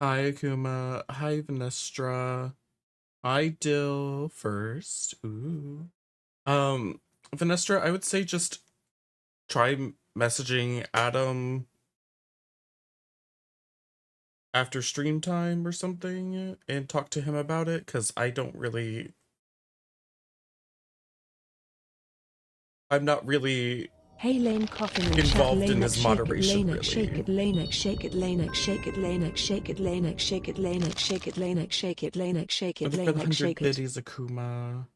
Hi, Akuma. Hi, Venestra. I Dill first. Ooh. Um, Venestra, I would say just try messaging Adam after stream time or something and talk to him about it, because I'm not really Hey Lane coughing in chat. involved in Lanex his shake it, moderation, Lanex shake really. it, Lanex shake it, Lanex shake it, Lanex shake it, Lanex shake it, Lanex shake it, Lanex shake it, Lanex shake it, Thank you for the Lanex 100 shake it. biddies, Akuma.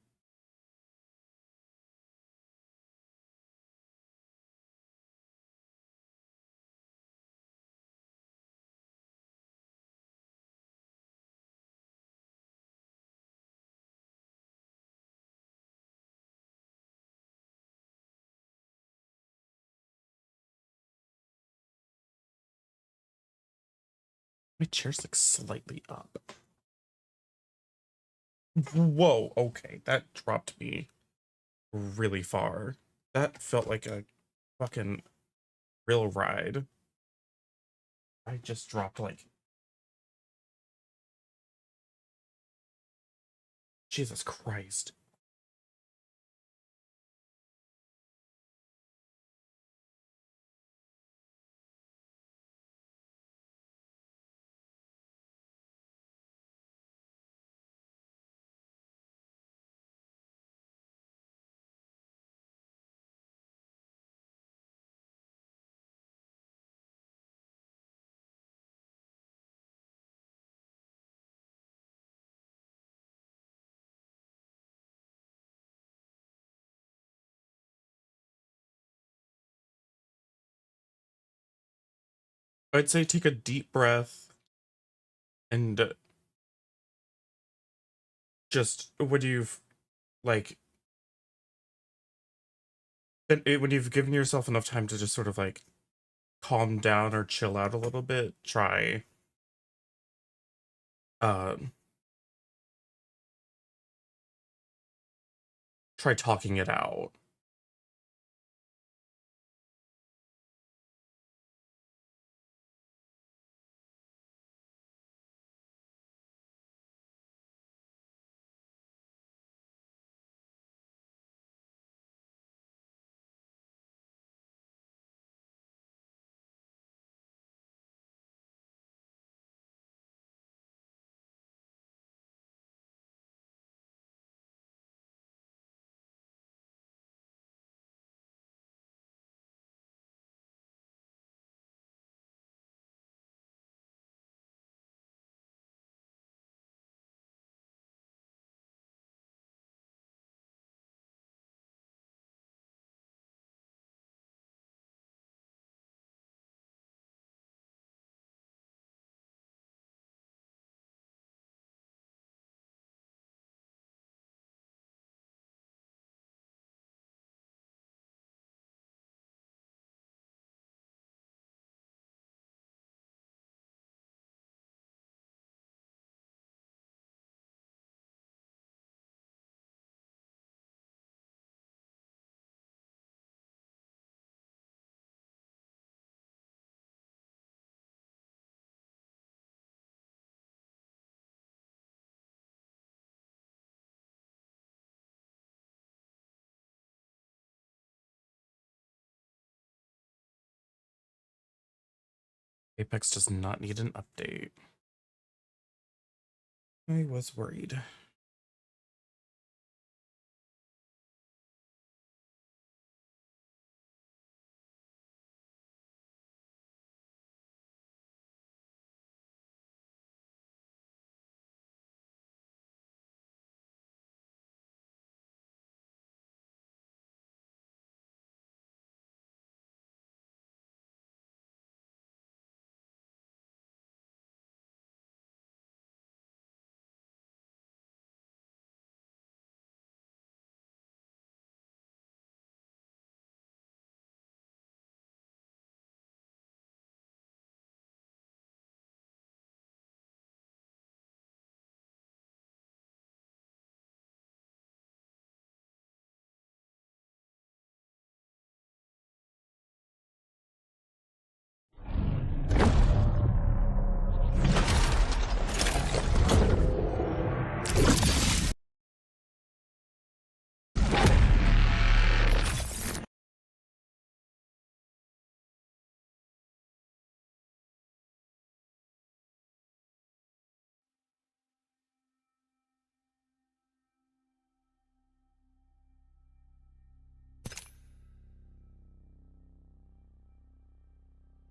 My chair's like slightly up. Whoa, okay, that dropped me really far. That felt like a fucking real ride. I just dropped like Jesus Christ. I'd say take a deep breath and just when you've like when you've given yourself enough time to just sort of like calm down or chill out a little bit, um try talking it out. Apex does not need an update. I was worried.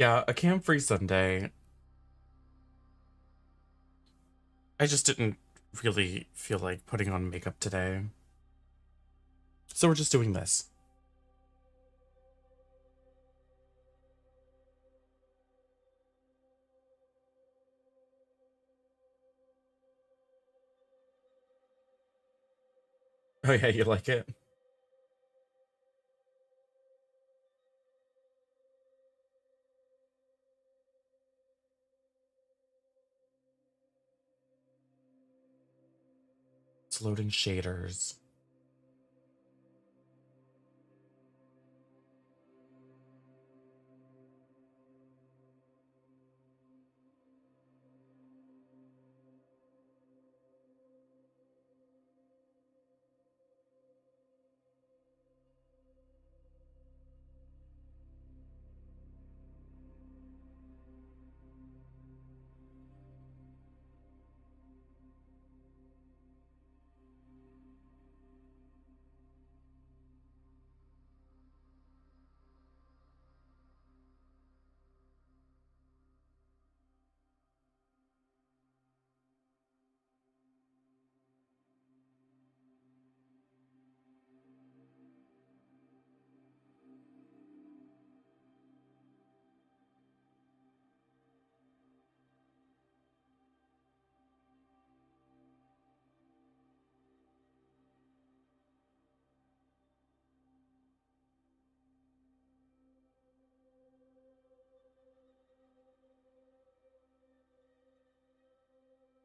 Yeah, a cam-free Sunday. I just didn't really feel like putting on makeup today. So we're just doing this. Oh yeah, you like it? It's loading shaders.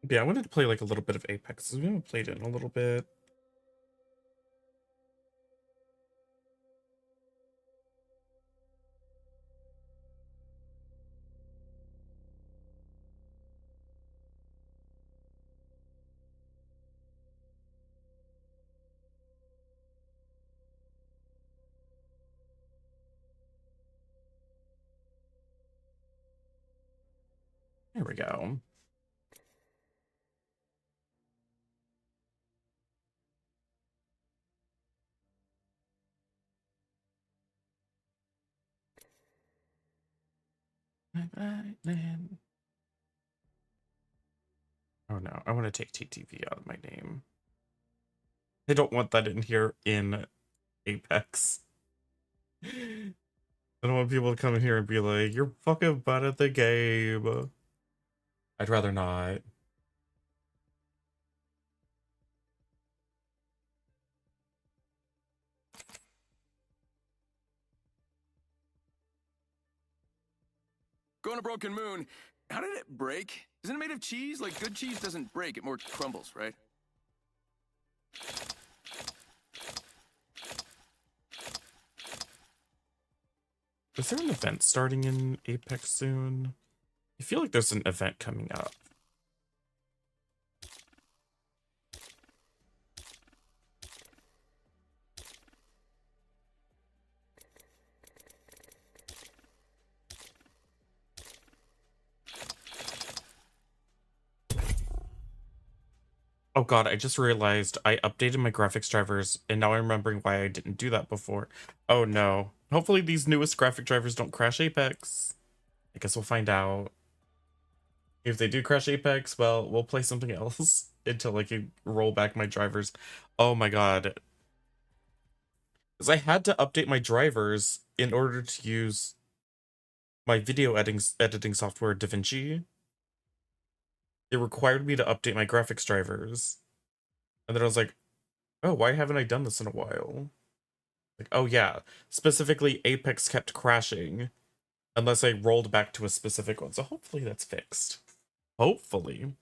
Yeah, I wanted to play like a little bit of Apex. We haven't played it in a little bit. There we go. Oh no, I want to take TTV out of my name. I don't want that in here in Apex. I don't want people to come in here and be like, you're fucking bad at the game. I'd rather not. Going to Broken Moon. How did it break? Isn't it made of cheese? Like, good cheese doesn't break, it more crumbles, right? Is there an event starting in Apex soon? I feel like there's an event coming up. Oh god, I just realized I updated my graphics drivers, and now I'm remembering why I didn't do that before. Oh no. Hopefully these newest graphic drivers don't crash Apex. I guess we'll find out. If they do crash Apex, well, we'll play something else until I can roll back my drivers. Oh my god. Because I had to update my drivers in order to use my video editing software, DaVinci. It required me to update my graphics drivers. And then I was like, oh, why haven't I done this in a while? Like, oh yeah, specifically Apex kept crashing unless I rolled back to a specific one. So hopefully that's fixed. Hopefully.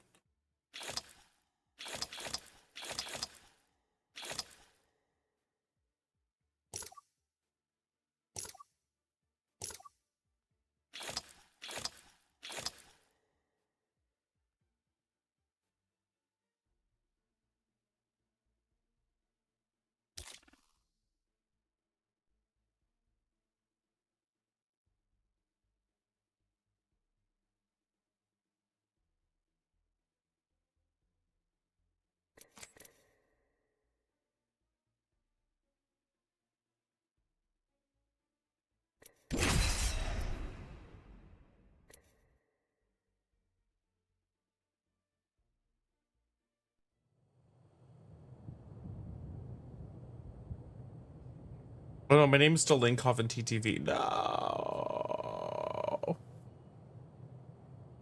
Oh no, my name is still Linkhoff in TTV. No.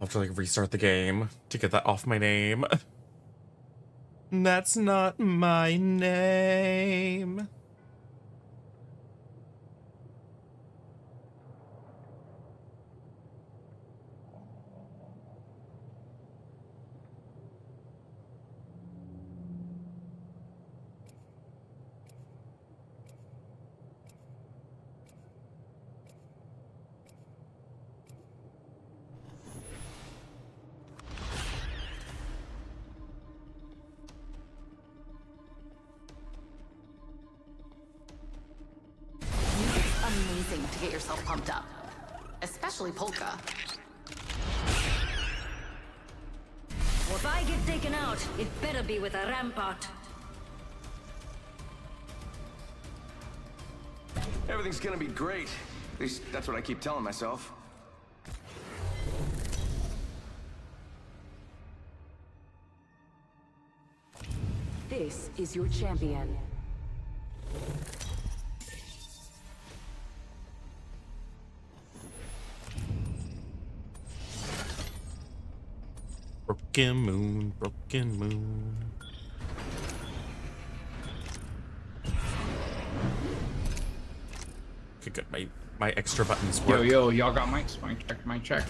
I'll have to like restart the game to get that off my name. That's not my name. Amazing to get yourself pumped up, especially polka. Well, if I get taken out, it better be with a rampart. Everything's gonna be great. At least that's what I keep telling myself. This is your champion. Broken moon, broken moon. Okay, good. My extra buttons work. Yo, y'all got mics? Mic check.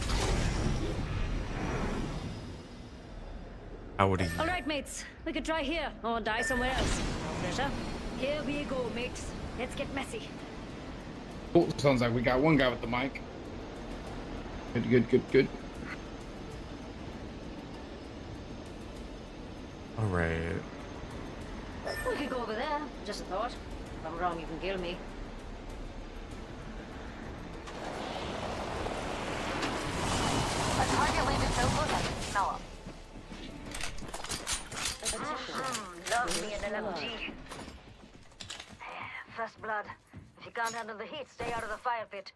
Howdy. All right, mates. We could try here or die somewhere else. No pressure. Here we go, mates. Let's get messy. Cool. Sounds like we got one guy with the mic. Good. All right. We could go over there. Just a thought. If I'm wrong, you can kill me. A target landed so close I can smell him. Love me an LMG. First blood. If you can't handle the heat, stay out of the fire pit.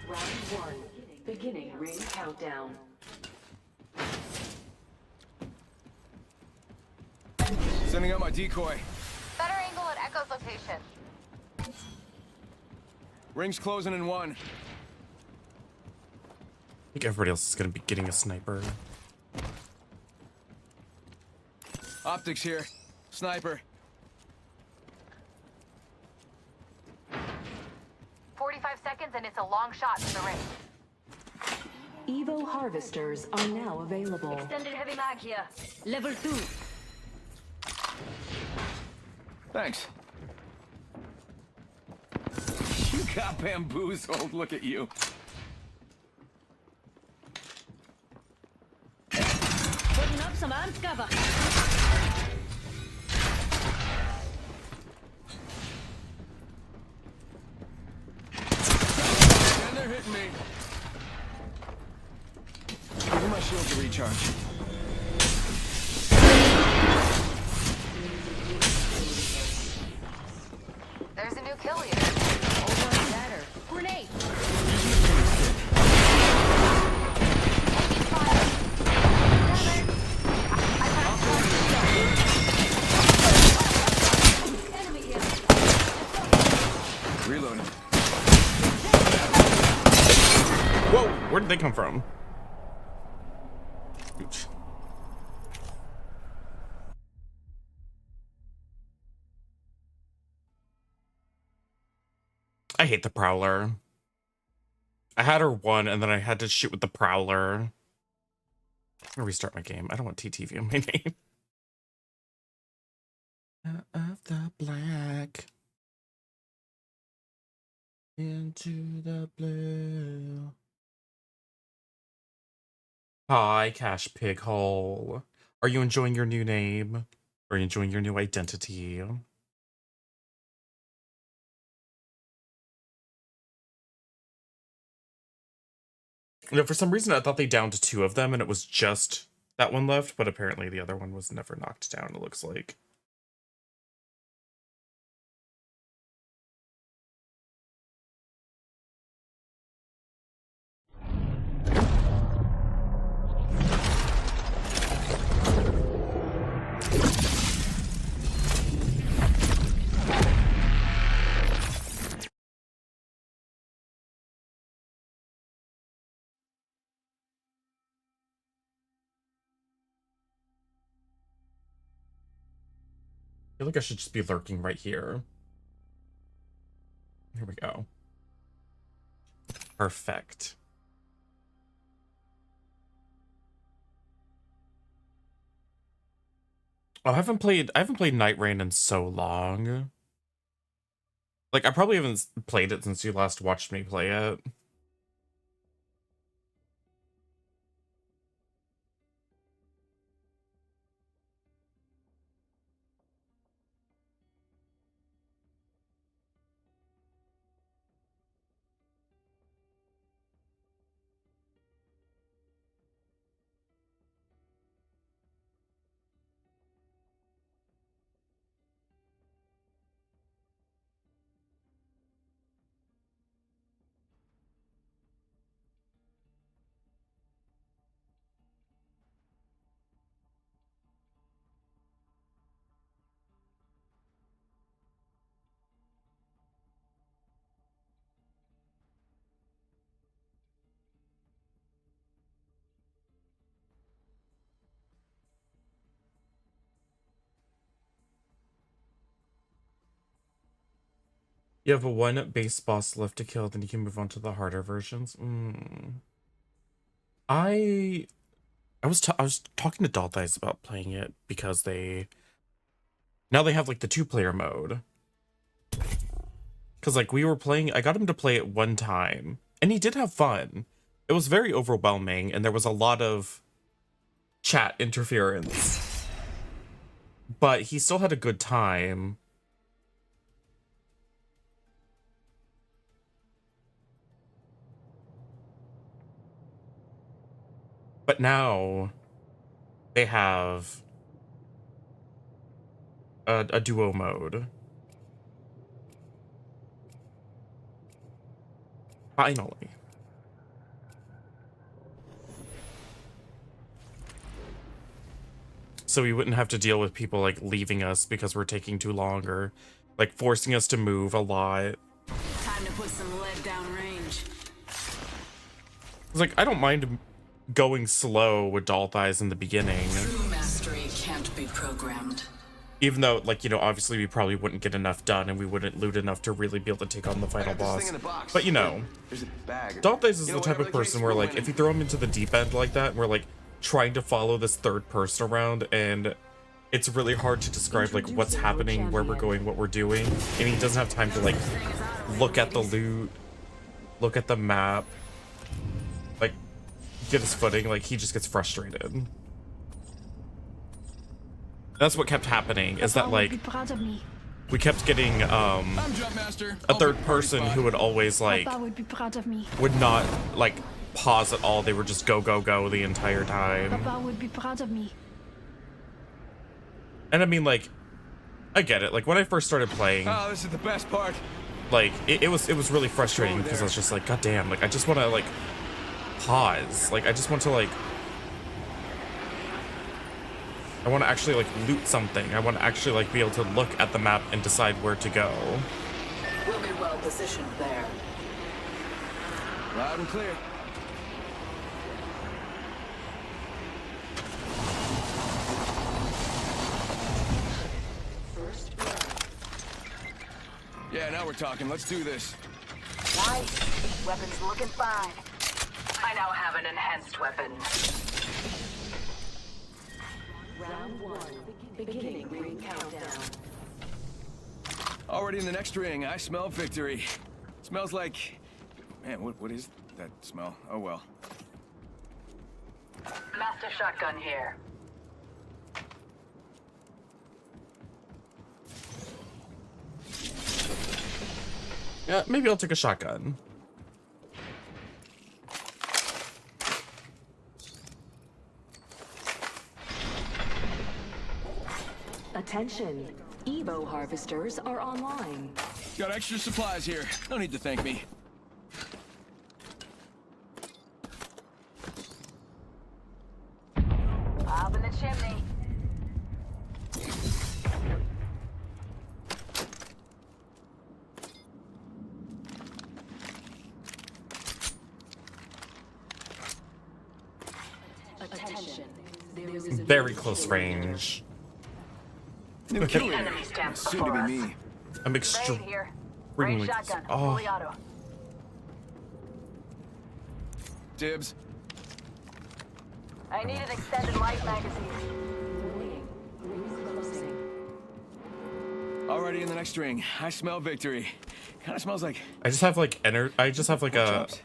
Round 1. Beginning ring countdown. Sending out my decoy. Better angle at Echo's location. Ring's closing in 1. I think everybody else is gonna be getting a sniper. Optics here. Sniper. 45 seconds and it's a long shot to the ring. Evo harvesters are now available. Extended heavy mag here. Level 2. Thanks. You got bamboozled. Look at you. Putting up some ant cover. And they're hitting me. Give me my shield to recharge. There's a new kill leader. Over and better. Grenade. Taking fire. Damn it. I Enemy here. Reloading. Whoa! Where did they come from? Oops. I hate the Prowler. I had her one, and then I had to shoot with the Prowler. I'm gonna restart my game. I don't want TTV on my name. Of the black into the blue. Hi, Cash Pig Hole. Are you enjoying your new name? Are you enjoying your new identity? You know, for some reason, I thought they downed 2 of them, and it was just that one left, but apparently the other one was never knocked down, it looks like. feel like I should just be lurking right here. Here we go. Perfect. Oh, I haven't played Night Rain in so long. Like, I probably haven't played it since you last watched me play it. You have a one base boss left to kill, then you can move on to the harder versions. I was talking to Doll Thighs about playing it because now they have like the 2-player mode. Cause like we were playing, I got him to play it one time, and he did have fun. It was very overwhelming, and there was a lot of chat interference. But he still had a good time. But now they have a duo mode. Finally. So we wouldn't have to deal with people like leaving us because we're taking too long, or like forcing us to move a lot. Time to put some lead downrange. It's like, I don't mind going slow with Doll Thighs in the beginning. True mastery can't be programmed. Even though, like, you know, obviously we probably wouldn't get enough done and we wouldn't loot enough to really be able to take on the final boss. But, you know, Doll Thighs is the type of person where, like, if you throw him into the deep end like that, and we're, like, trying to follow this third person around, and it's really hard to describe, like, what's happening, where we're going, what we're doing, and he doesn't have time to, like, look at the loot, look at the map, like, get his footing, like, he just gets frustrated. That's what kept happening, is that, like, we kept getting, a third person who would always, like, would not, like, pause at all. They would just go, go, go the entire time. Papa would be proud of me. And I mean, like, I get it. Like, when I first started playing, Oh, this is the best part. like, it was really frustrating because I was just like, God damn, like, I just want to, like, pause. Like, I just want to, like, I want to actually, like, loot something. I want to actually, like, be able to look at the map and decide where to go. We'll be well positioned there. Loud and clear. Yeah, now we're talking. Let's do this. Nice. Weapon's looking fine. I now have an enhanced weapon. Round 1. Beginning ring countdown. Already in the next ring, I smell victory. Smells like... Man, what is that smell? Oh, well. Master shotgun here. Yeah, maybe I'll take a shotgun. Attention. Evo harvesters are online. Got extra supplies here. No need to thank me. Up in the chimney. Attention. There is a Very close range. New kill leader. Enemy stands Soon to before be us. me. I'm Raid extremely. here. Range shotgun. Oh, Fully auto. Dibs. I need an extended light magazine. Already in the next ring. I smell victory. Kind of smells like I just have like I just have like pork a chops.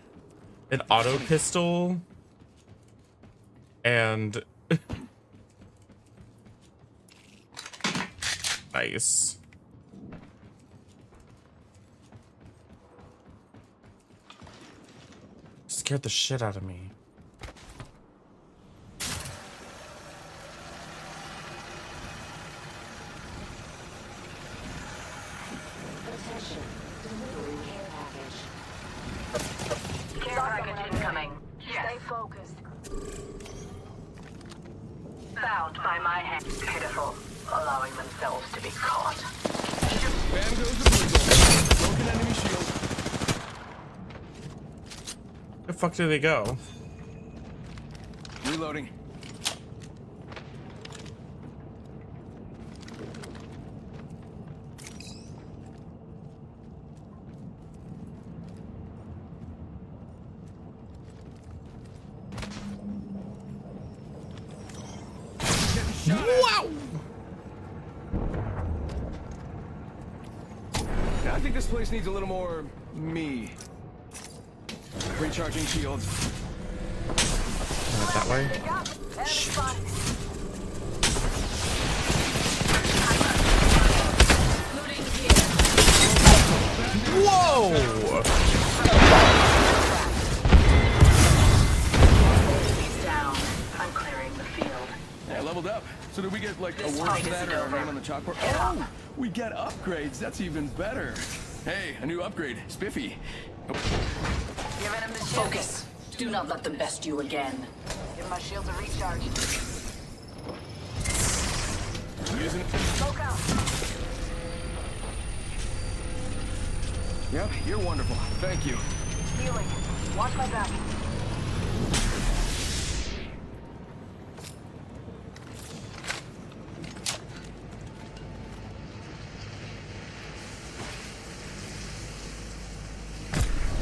an auto pistol and nice. Scared the shit out of me. Care package incoming. Stay focused. Bound by my hand. Pitiful. Allowing themselves to be caught. Bam goes the blizzle. Broken enemy shield. Where the fuck did they go? Reloading. Wow! Yeah, I think this place needs a little more me. Recharging shields. That way. Enemy spotted. Whoa! He's down. I'm clearing the field. Yeah, leveled up. So did we get like awards for that or our name on the chalkboard? Oh, we get upgrades. That's even better. Hey, a new upgrade. Spiffy. Giving him the shield. Focus. Do not let them best you again. Give my shields a recharge. Using it. Smoke out. Yep, you're wonderful. Thank you. Healing. Watch my back.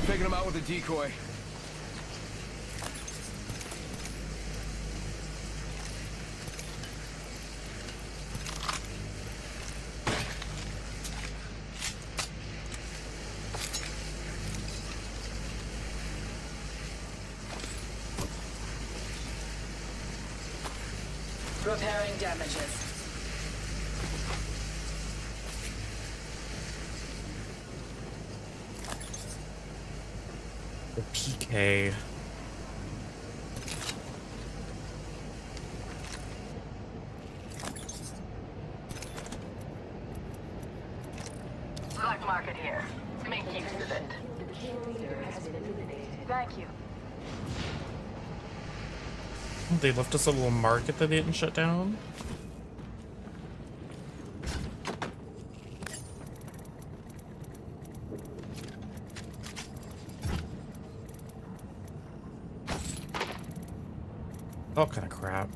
Taking him out with a decoy. Repairing damages. The PK. Black market here. Make use of it. Thank you. They left us a little market that they didn't shut down. All kind of crap.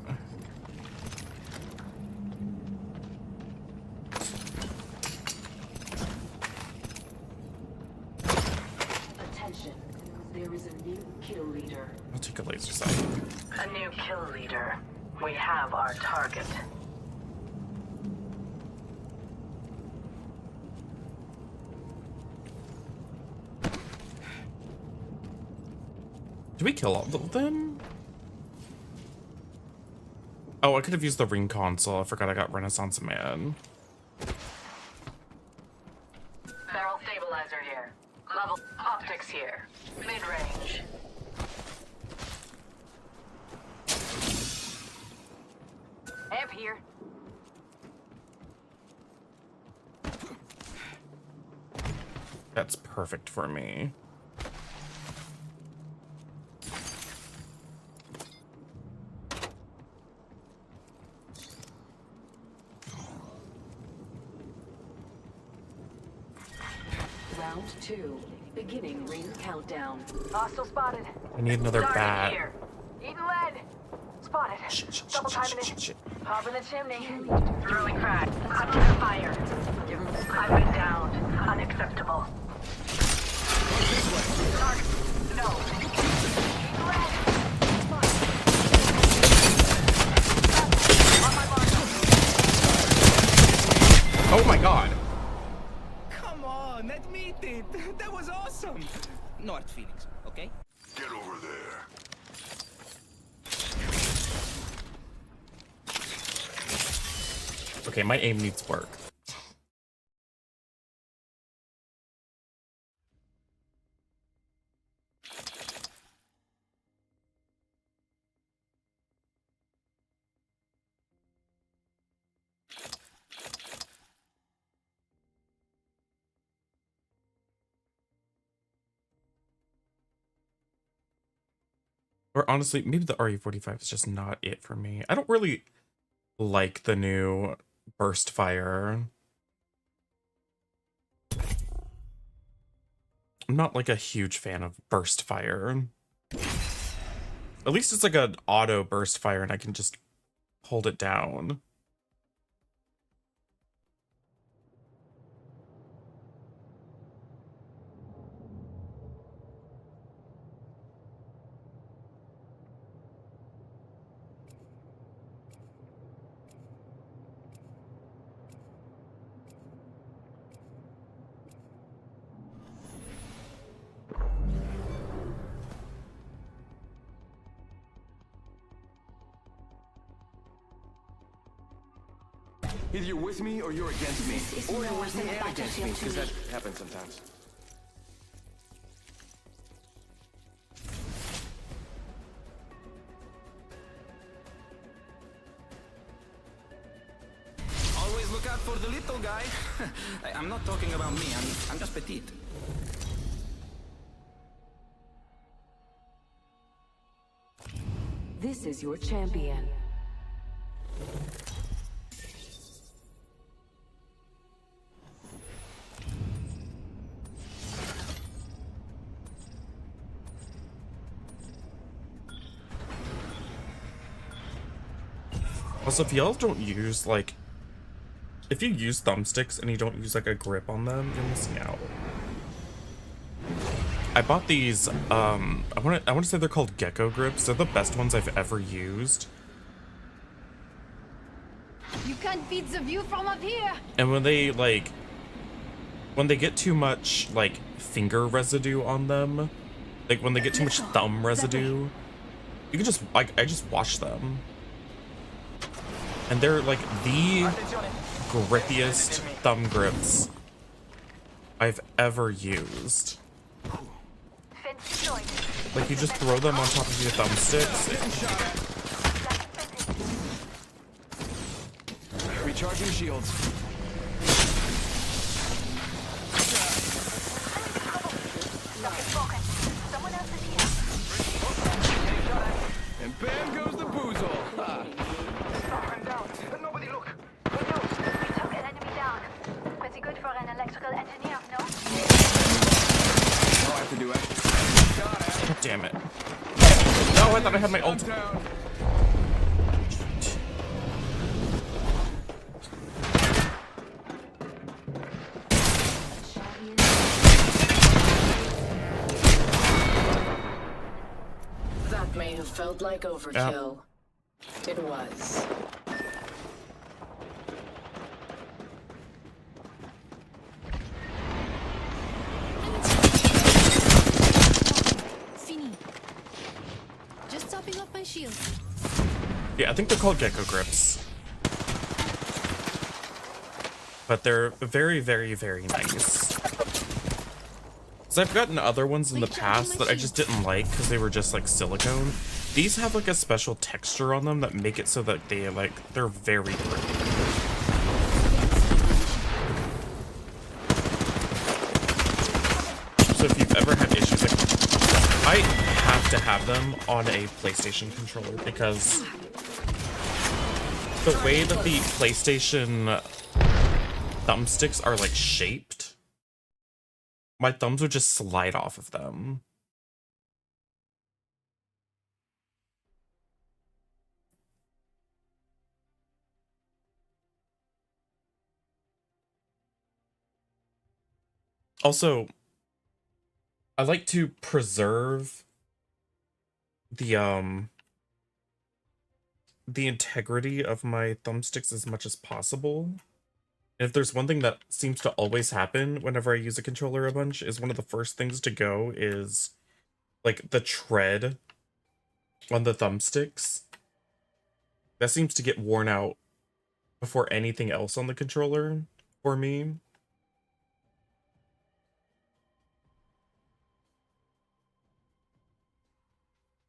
Attention, there is a new kill leader. I'll take a laser sight. A new kill leader. We have our target. Did we kill all of them? Oh, I could have used the ring console. I forgot I got Renaissance Man. Barrel stabilizer here. Level optics here. Mid-range. Amp here. That's perfect for me. Round 2, beginning ring countdown. Hostile spotted. I need another Target bat. here. Eating lead. spotted. Double time Shit. Hop in the chimney. Throwing crack. Under fire. I've been downed. Unacceptable. Target. No. Red. On my mark. Oh my god. Come on, admit it. That was awesome. North Phoenix, okay? Get over there. Okay, my aim needs work. Or honestly, maybe the RE45 is just not it for me. I don't really like the new burst fire. I'm not like a huge fan of burst fire. At least it's like an auto burst fire and I can just hold it down. Either you're with me or you're against me. This is Or you're more with me than a and against me, battlefield to because me. that happens sometimes. Always look out for the little guy. I'm not talking about me. I'm just petite. This is your champion. Also, if y'all don't use, like, if you use thumbsticks and you don't use, like, a grip on them, you're missing out. I bought these, I want to say they're called gecko grips. They're the best ones I've ever used. You can't beat the view from up here. And when they, like, when they get too much, like, finger residue on them, like, when they get too much thumb residue, you can just, like, I just wash them. And they're, like, the grippiest thumb grips I've ever used. Like, you just throw them on top of your thumbsticks. Recharging shields. And bam goes the boozle. Ha. Nobody look. We took an enemy down. Pretty good for an electrical engineer, no? All I have to do actually. God damn it. No, I thought I had my ult. Down. That may have felt like overkill. It was. Fini. Just topping up my shield. Yeah, I think they're called gecko grips. But they're very, very, very nice. So I've gotten other ones in the past that I just didn't like because they were just like silicone. These have like a special texture on them that make it so that they're very pretty. So if you've ever had issues, like, I have to have them on a PlayStation controller because the way that the PlayStation thumbsticks are like shaped, my thumbs would just slide off of them. Also, I like to preserve the the integrity of my thumbsticks as much as possible. And if there's one thing that seems to always happen whenever I use a controller a bunch, is one of the first things to go is like the tread on the thumbsticks. That seems to get worn out before anything else on the controller for me.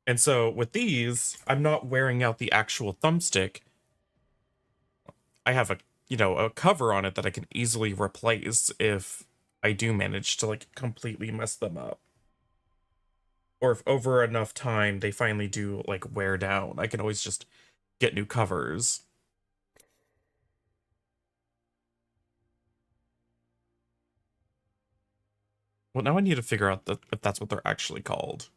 And so with these, I'm not wearing out the actual thumbstick. I have a, you know, a cover on it that I can easily replace if I do manage to like completely mess them up. Or if over enough time they finally do like wear down, I can always just get new covers. Well, now I need to figure out if that's what they're actually called.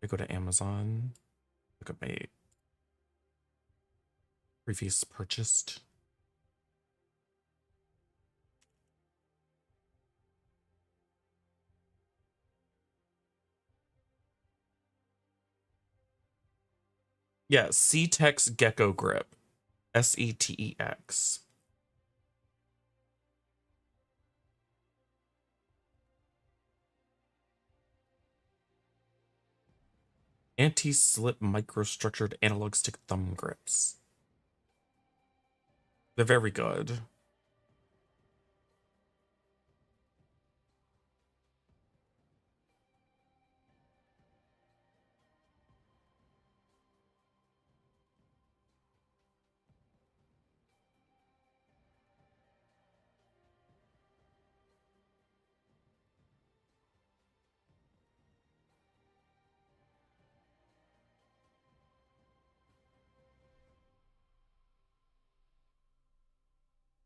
I go to Amazon, look at my previous purchased. Yeah, C-Tex Gecko Grip. SETEX. Anti-slip microstructured analog stick thumb grips. They're very good.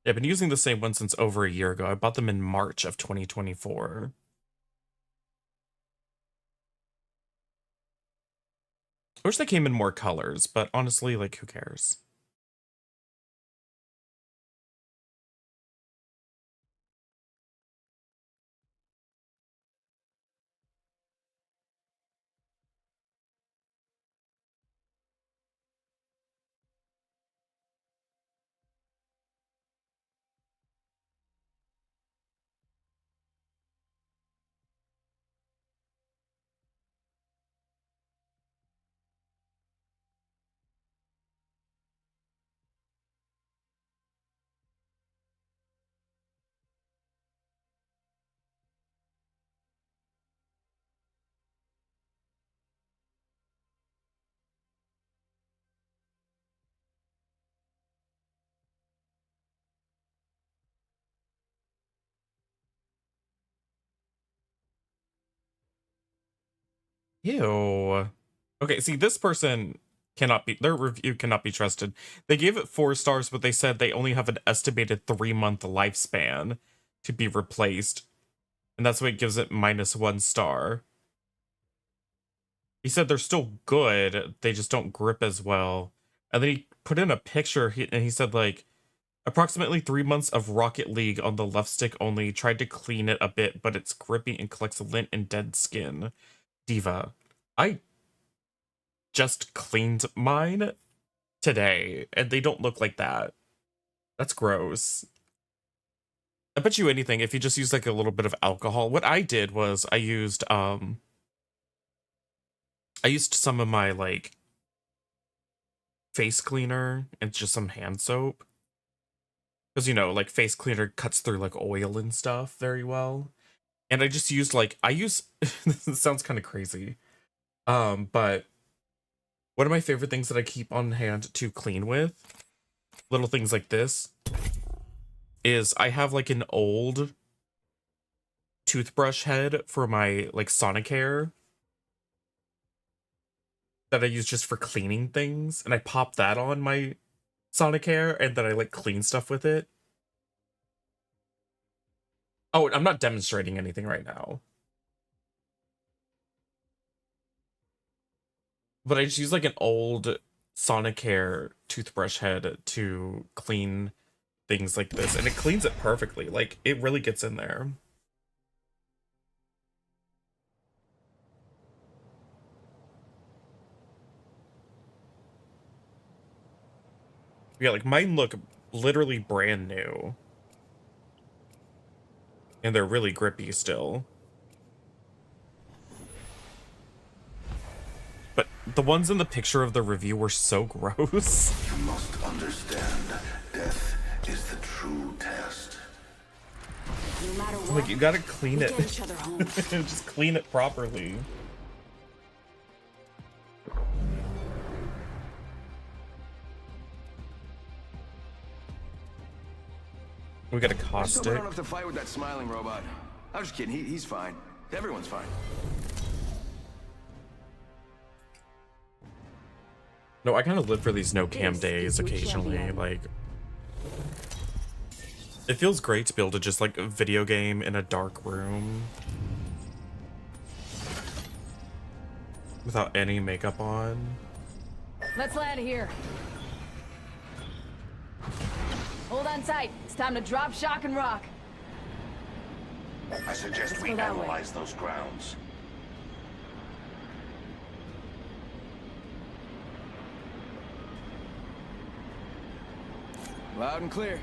Yeah, I've been using the same one since over a year ago. I bought them in March of 2024. I wish they came in more colors, but honestly, like, who cares? Ew. Okay, see, this person cannot be, their review cannot be trusted. They gave it 4 stars, but they said they only have an estimated 3-month lifespan to be replaced. And that's why it gives it -1 star. He said they're still good, they just don't grip as well. And then he put in a picture, and he said, like, approximately 3 months of Rocket League on the left stick only. Tried to clean it a bit, but it's grippy and collects lint and dead skin. Diva. I just cleaned mine today, and they don't look like that. That's gross. I bet you anything, if you just use like a little bit of alcohol. What I did was I used some of my like face cleaner and just some hand soap. Because, you know, like face cleaner cuts through like oil and stuff very well. And I just used like, this sounds kind of crazy. But one of my favorite things that I keep on hand to clean with, little things like this, is I have like an old toothbrush head for my like Sonicare that I use just for cleaning things. And I pop that on my Sonicare and then I like clean stuff with it. Oh, I'm not demonstrating anything right now. But I just use like an old Sonicare toothbrush head to clean things like this, and it cleans it perfectly. Like, it really gets in there. Yeah, like, mine look literally brand new. And they're really grippy still. But the ones in the picture of the review were so gross. You must understand, death is the true test. No matter what, Like, you gotta clean we it. get each other home. Just clean it properly. We got a I just hope I caustic. don't have to fight with that smiling robot. I'm just kidding. He's fine. Everyone's fine. No, I kind of live for these no cam This days is your occasionally. champion. Like, it feels great to be able to just like video game in a dark room without any makeup on. Let's land here. Hold on tight. It's time to drop, shock, and rock. I suggest we go that way. analyze those grounds. Loud and clear.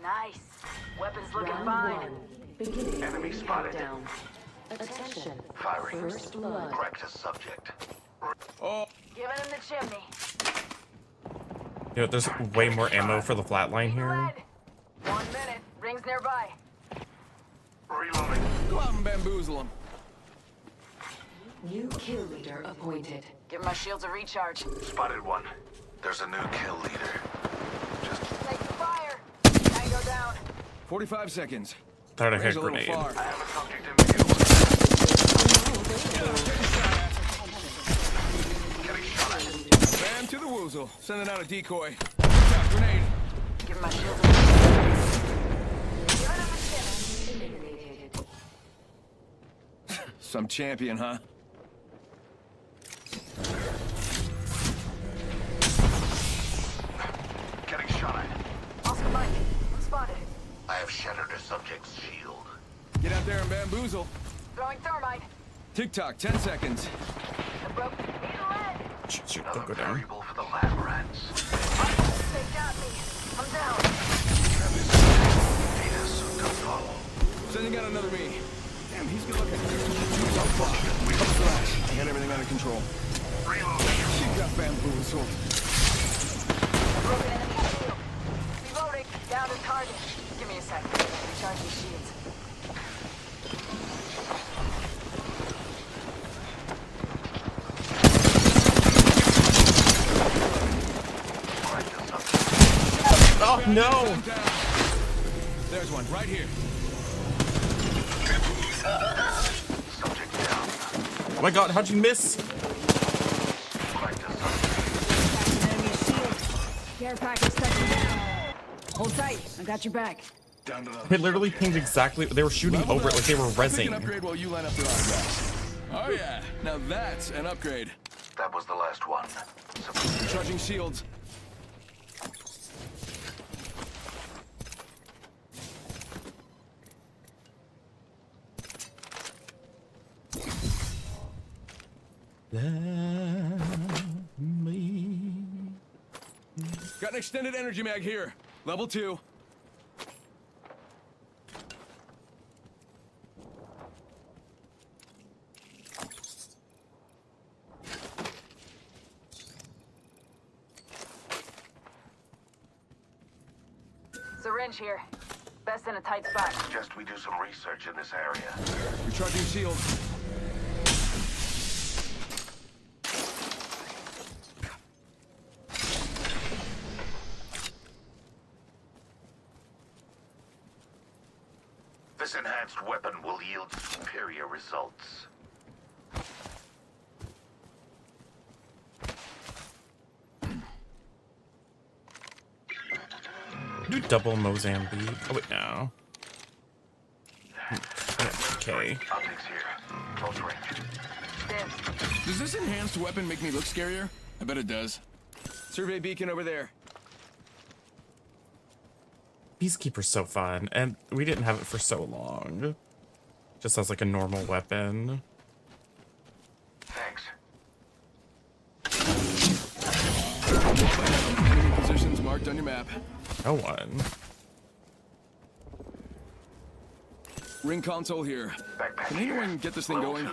Nice. Weapons looking Round fine. one. Beginning Enemy ring spotted. countdown. Attention. Firing. First blood. Practice subject. Giving him the chimney. You know, there's way more ammo for the flatline here. Red. 1 minute. Rings nearby. Reloading. Go out and bamboozle him. New kill leader appointed. Give my shields a recharge. Spotted one. There's a new kill leader. Just Take the fire. Tango down. 45 seconds. Thought I had Rings a a little grenade. far. I have a subject in view. Getting shot at. Bam to the woozle. Sending out a decoy. Watch out, grenade. Give my shields a recharge. Giving him the chimney. Eliminated. Some champion, huh? Getting shot at. Oscar Mike. I'm spotted. I have shattered a subject's shield. Get out there and bamboozle. Throwing thermite. Tick-tock, 10 seconds. I broke. Need a lead. Shoot, Another don't go down. variable for the lab rats. They got me. I'm down. Data soon to follow. Sending out another me. Damn, he's good looking. So far. Flash. I got everything under control. She got bamboozled. Broken enemy shield. Reloading. Down to target. Give me a sec. Recharge these shields. Practice subject. Oh no! There's one, right here. Subject down. Oh my god, how'd you miss? Practice subject. Enemy shield. Care package touching down. Hold tight. I got your back. Down to the It literally pinged exactly. They were shooting Leveled over it up. like they were I'll take an rezzing. upgrade while you line up the autographs. Oh yeah, now that's an upgrade. That was the last one. Recharging shields. Got an extended energy mag here. Level 2. Syringe here. Best in a tight spot. Suggest we do some research in this area. Recharging shields. This enhanced weapon will yield superior results. Do double Mozambique. Oh wait, no. Okay. Optics here. Close range. Does this enhanced weapon make me look scarier? I bet it does. Survey beacon over there. Peacekeeper's so fun, and we didn't have it for so long. Just as like a normal weapon. Thanks. Enemy positions marked on your map. No one. Ring console here. Backpack Can here. anyone get this thing Level going? 2.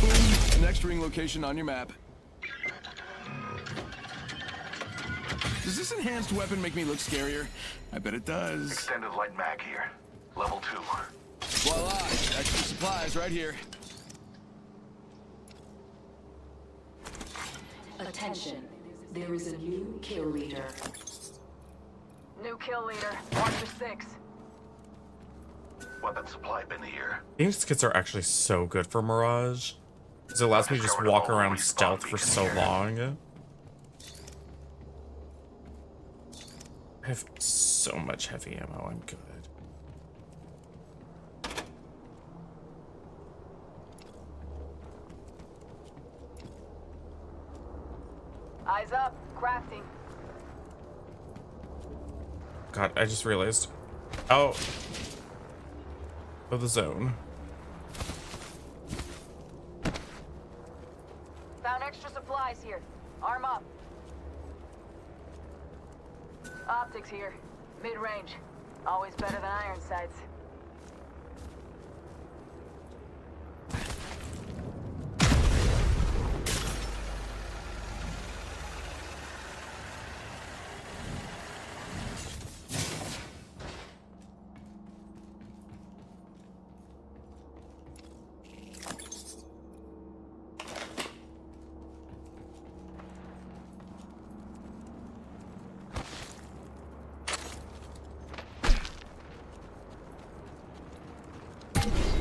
Boom. Next ring location on your map. Does this enhanced weapon make me look scarier? I bet it does. Extended light mag here. Level 2. Voila! Extra supplies right here. Attention. There is a new kill leader. New kill leader. Watch your 6. Weapon supply bin here. These kits are actually so good for Mirage. Because it allows me to just walk around stealth for so long. I have so much heavy ammo, I'm good. Eyes up. Crafting. God, I just realized. Oh. Oh, the zone. Found extra supplies here. Arm up. Optics here. Mid-range. Always better than iron sights.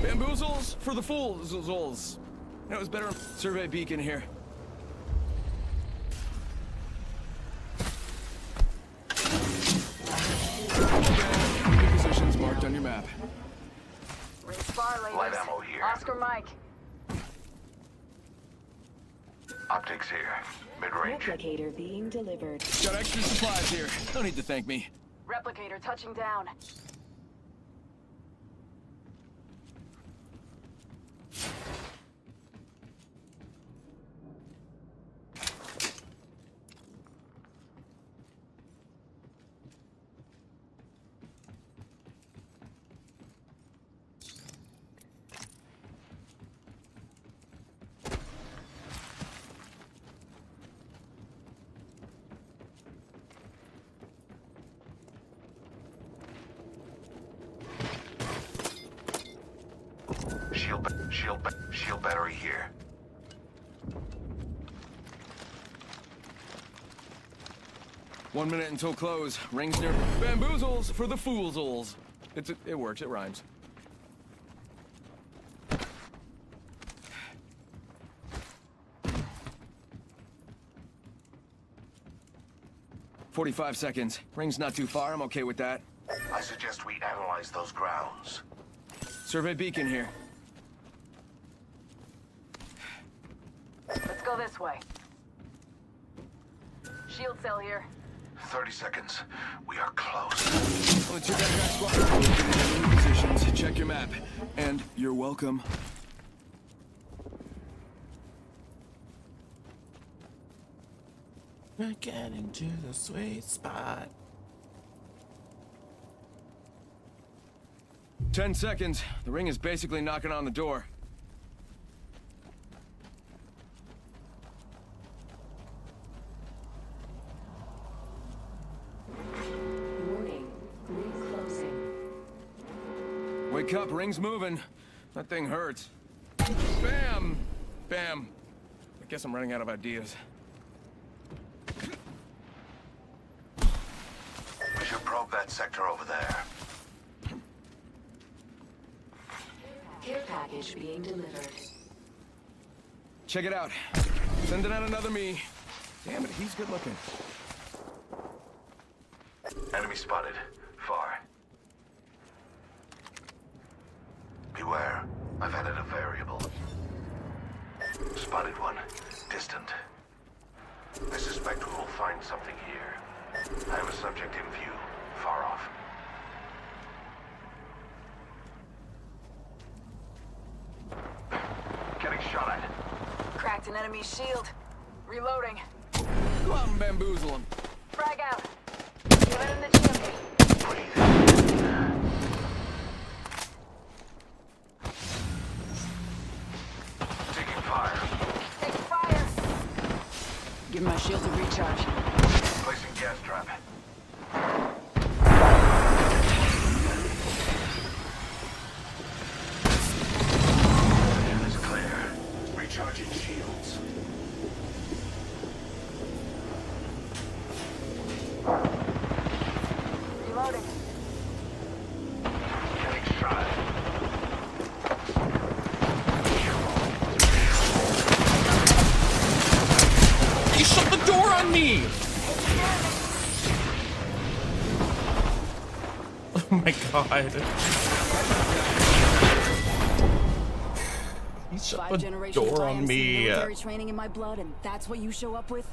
Bamboozles for the fools. That was better. Survey beacon here. Enemy positions marked on your map. Ring spar, ladies. Light ammo here. Oscar Mike. Optics here. Mid-range. Replicator being delivered. Got extra supplies here. No need to thank me. Replicator touching down. Shield battery here. One minute until close. Rings near. Bamboozles for the foolsles. It works. It rhymes. "45 seconds. Ring's not too far. I'm okay with that. I suggest we analyze those grounds. Survey beacon here. Let's go this way. Shield cell here. 30 seconds. We are close. Only 2 backpack squad. Enemy positions. Check your map. And you're welcome. We're getting to the sweet spot. 10 seconds. The ring is basically knocking on the door. Warning. Ring closing. Wake up, ring's moving. That thing hurts. Bam! Bam. I guess I'm running out of ideas. that sector over there. Care package being delivered. Check it out. Sending out another me. Damn it, he's good looking. Enemy spotted. Far. Beware. I've added a variable. Spotted one. Distant. I suspect we will find something here. I have a subject in view. Far off. Getting shot at. Cracked an enemy shield. Reloading. Go out and bamboozle him. Frag out. Give him the chimney. Taking fire. Taking fire. Give my shield a recharge. Placing gas trap. Is clear. Recharging shields. Reloading. Getting shot. He shut the door on me! Oh my god. He shut 5 the generations door of on IMC me. military training in my blood, and that's what you show up with?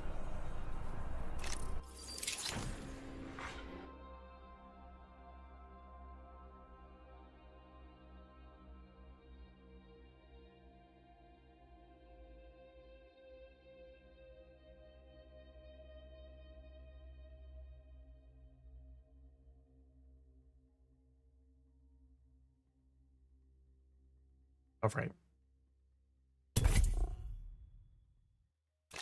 All right.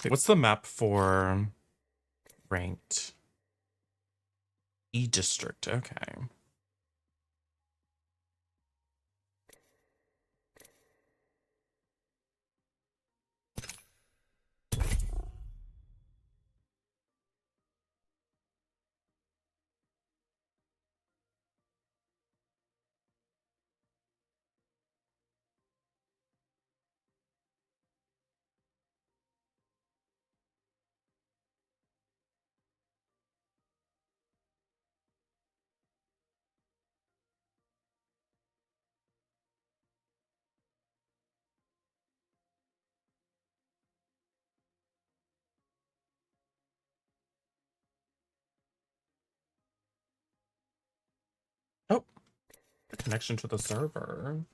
What's the map for ranked? E district. Okay. Oh, the connection to the server.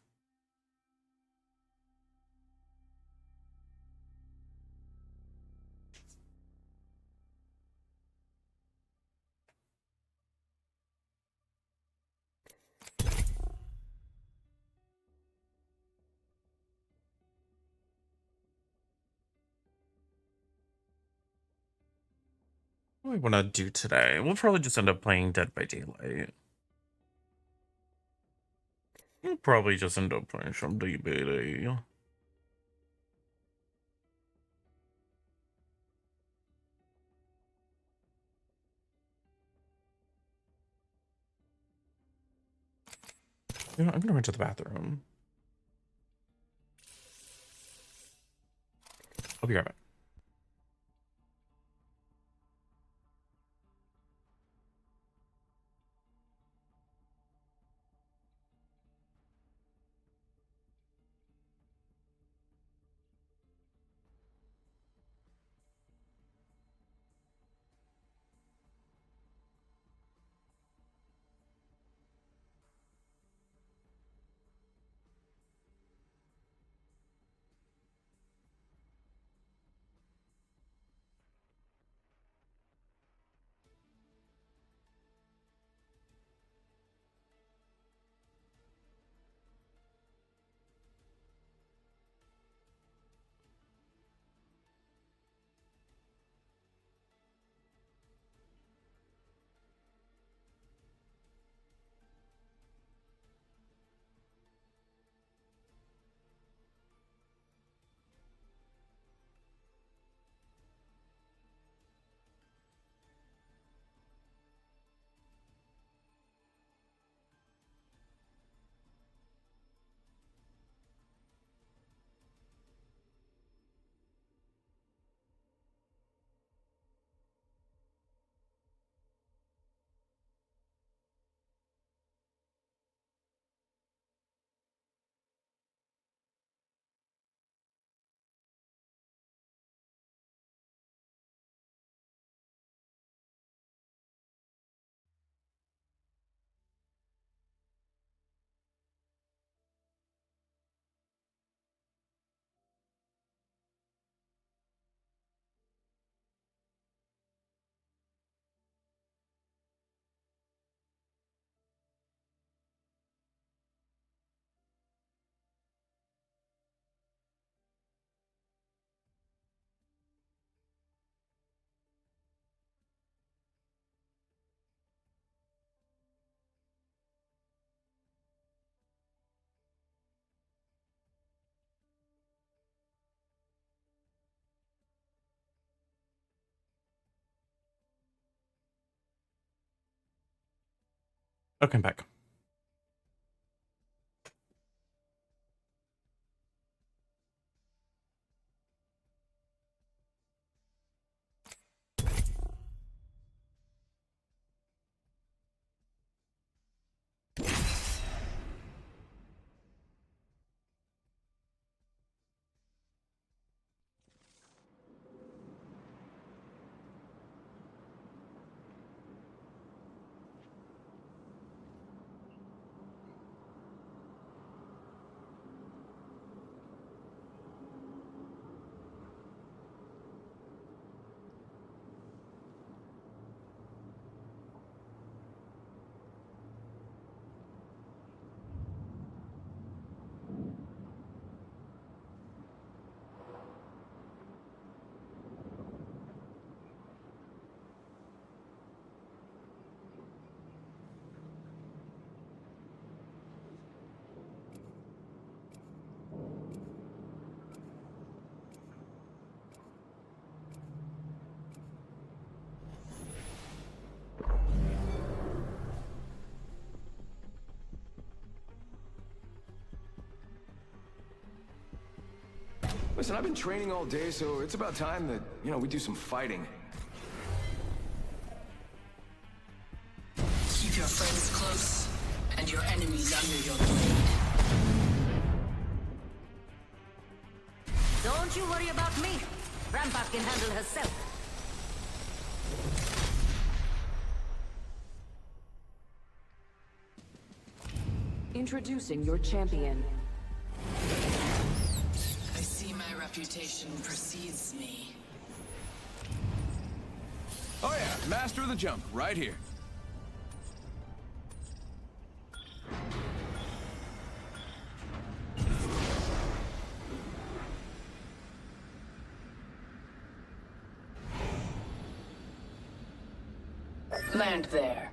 What do we want to do today? We'll probably just end up playing Dead by Daylight. We'll probably just end up playing some DbD. You know, I'm gonna run to the bathroom. I'll be right back. Okay, I'm back. Listen, I've been training all day, so it's about time that, you know, we do some fighting. Keep your friends close and your enemies under your blade. Don't you worry about me. Rampart can handle herself. Introducing your champion. I see my reputation precedes me. Oh yeah, master of the jump, right here. Land there.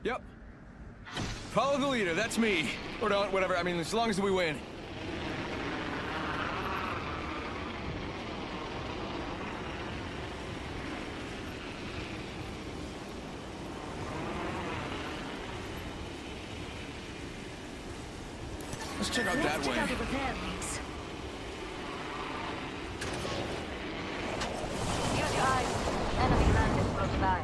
Yep. Follow the leader, that's me. Or don't, whatever, I mean, as long as we win. Let's check out that way. Check out over there, mates. Use your eyes. Enemy landed close by.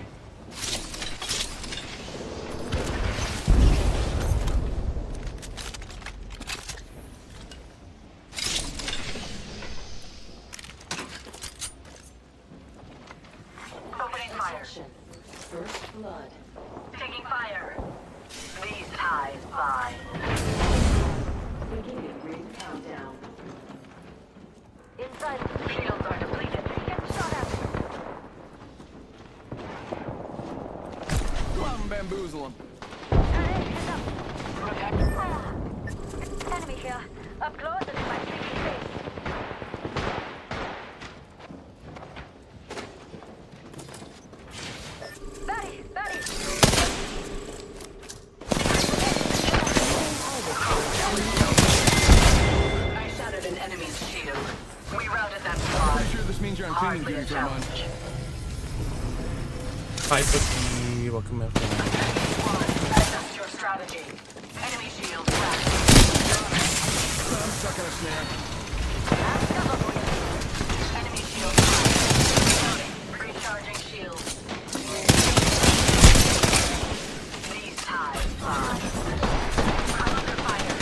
Opening fire. First blood. Taking fire. These ties bind. Beginning ring countdown. Inside, shields are depleted. Get shot at. Come on, bamboozle him. Hey, heads up. Enemy here. Up close and in my sleeping face. Barry, Barry. I shattered an enemy's shield. We routed that squad. Pretty sure this means you're on cleaning Hardly a duty, Fairmont. challenge. Hi, Bookie. Welcome out. Adjust your strategy. Enemy shield cracked. I'm stuck in a snare. That's cover for you. Enemy shield cracked. Recharging shield. These ties bind. I'm under fire.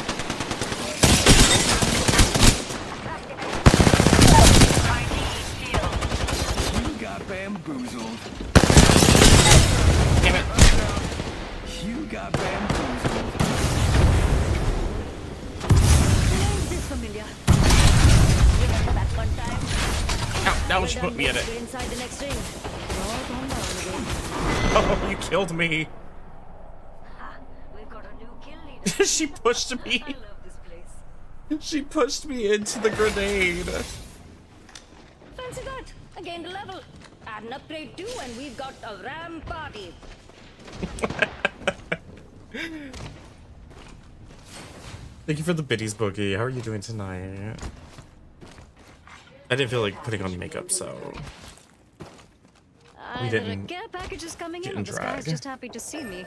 I need shield. You got bamboozled. Damn it. You got bamboozled. Name this familiar. Remember that one time? Ow, now she put me in it. We're inside the next ring. All gone down again. Oh, you killed me. Ha, we've got a new kill leader. She pushed me. I love this place. She pushed me into the grenade. Fancy that. I gained a level. Add an upgrade too, and we've got a ram party. Thank you for the biddies, Boogie. How are you doing tonight? I didn't feel like putting on makeup, so Either a didn't care package is coming get in, in or this guy's drag. just happy to see me.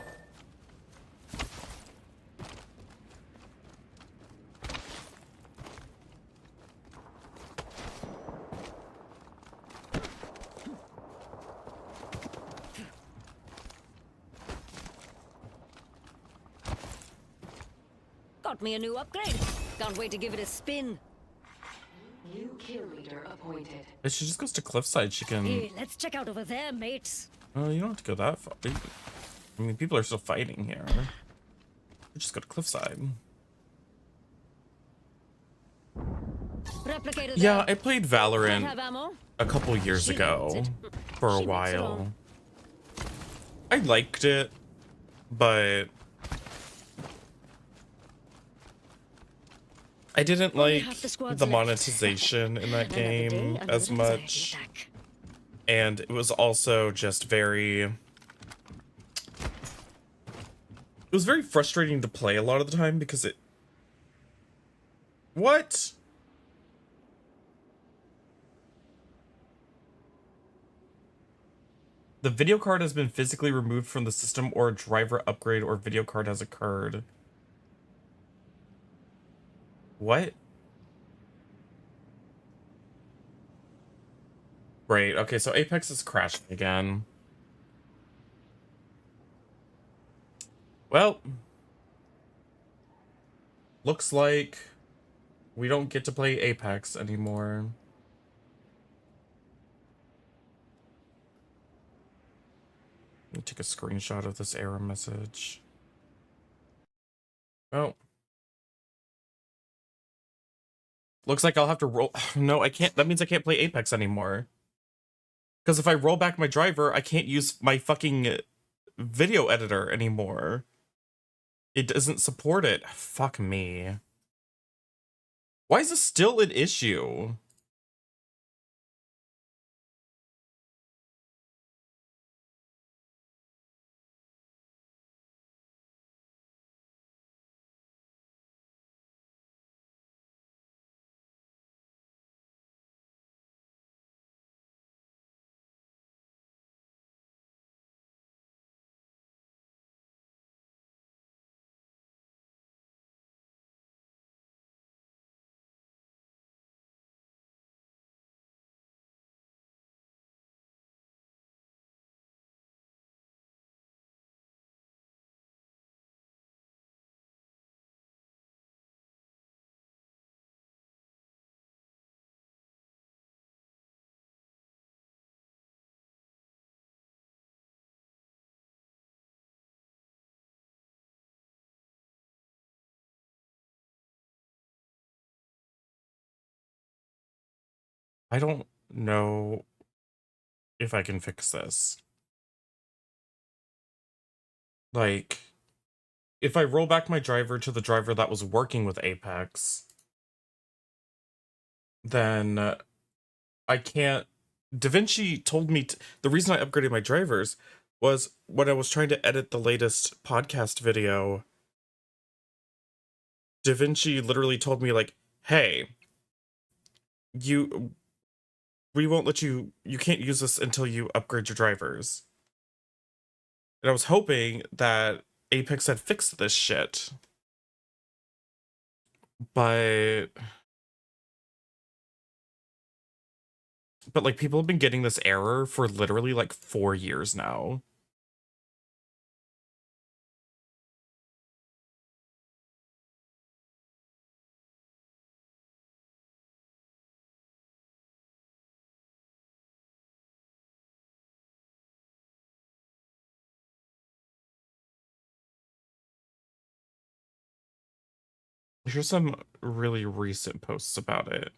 got me a new upgrade. Can't wait to give it a spin. New kill leader appointed. If she just goes to cliffside, she can. Hey, let's check out over there, mates. Oh, you don't have to go that far. I mean, people are still fighting here. You just go to cliffside. Replicator Yeah, there. I played Have Valorant ammo? a couple years She ago likes it. for a She makes it while. all. I liked it, but I didn't Only like half the squad's the left. monetization in that Another day, game another as anxiety much. attack. And it was also just very... It was very frustrating to play a lot of the time because it... What? The video card has been physically removed from the system, or a driver upgrade or video card has occurred. What? Great. Okay, so Apex is crashing again. Well, looks like we don't get to play Apex anymore. Let me take a screenshot of this error message. Oh. Looks like I'll have to roll. No, I can't. That means I can't play Apex anymore. Because if I roll back my driver, I can't use my fucking video editor anymore. It doesn't support it. Fuck me. Why is this still an issue? I don't know if I can fix this. Like, if I roll back my driver to the driver that was working with Apex, then I can't. DaVinci told me the reason I upgraded my drivers was when I was trying to edit the latest podcast video. DaVinci literally told me, like, hey, we won't let you can't use this until you upgrade your drivers. And I was hoping that Apex had fixed this shit. But like, people have been getting this error for literally like 4 years now. Here's some really recent posts about it.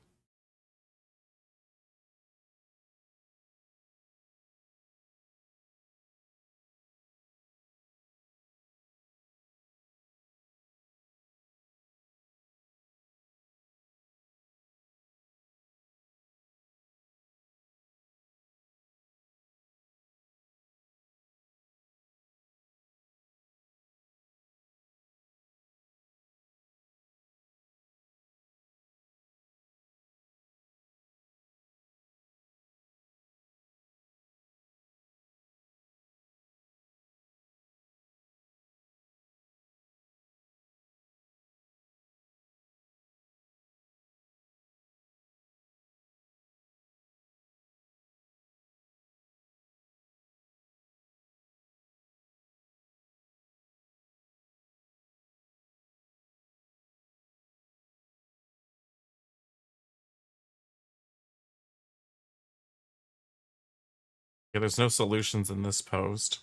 Yeah, there's no solutions in this post.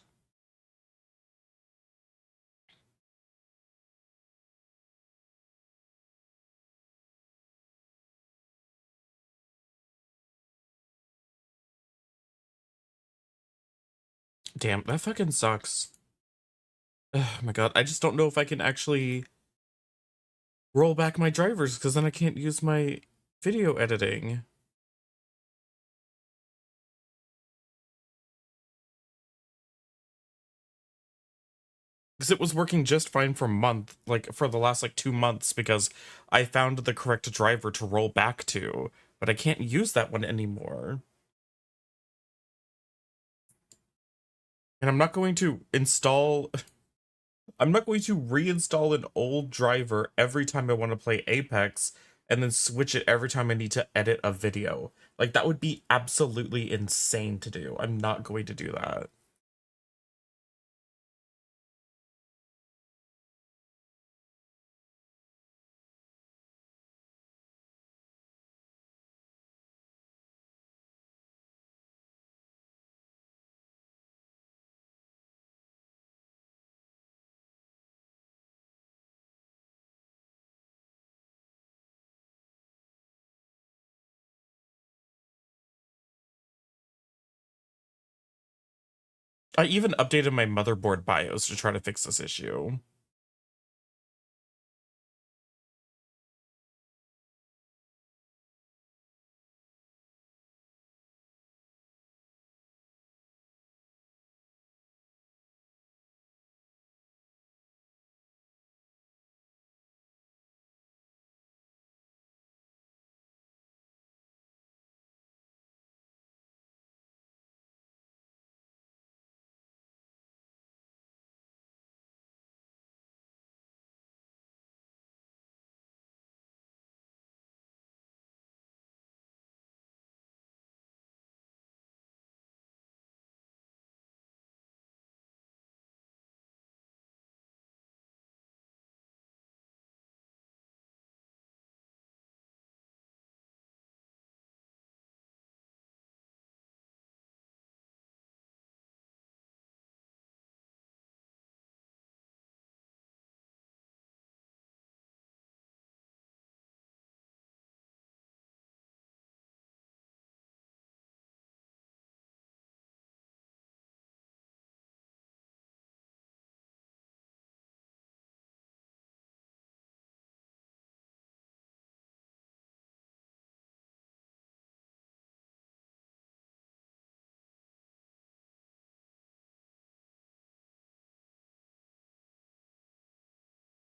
Damn, that fucking sucks. Oh my god, I just don't know if I can actually roll back my drivers because then I can't use my video editing. Because it was working just fine for a month, like for the last like 2 months, because I found the correct driver to roll back to, but I can't use that one anymore. And I'm not going to install, I'm not going to reinstall an old driver every time I want to play Apex and then switch it every time I need to edit a video. Like, that would be absolutely insane to do. I'm not going to do that. I even updated my motherboard BIOS to try to fix this issue.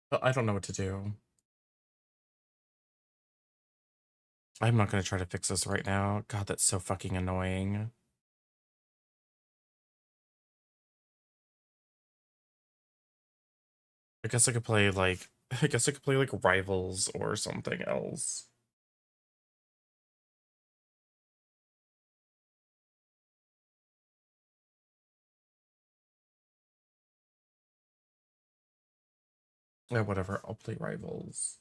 But I don't know what to do. I'm not going to try to fix this right now. God, that's so fucking annoying. I guess I could play like, I guess I could play like Rivals or something else. Yeah, whatever, I'll play Rivals.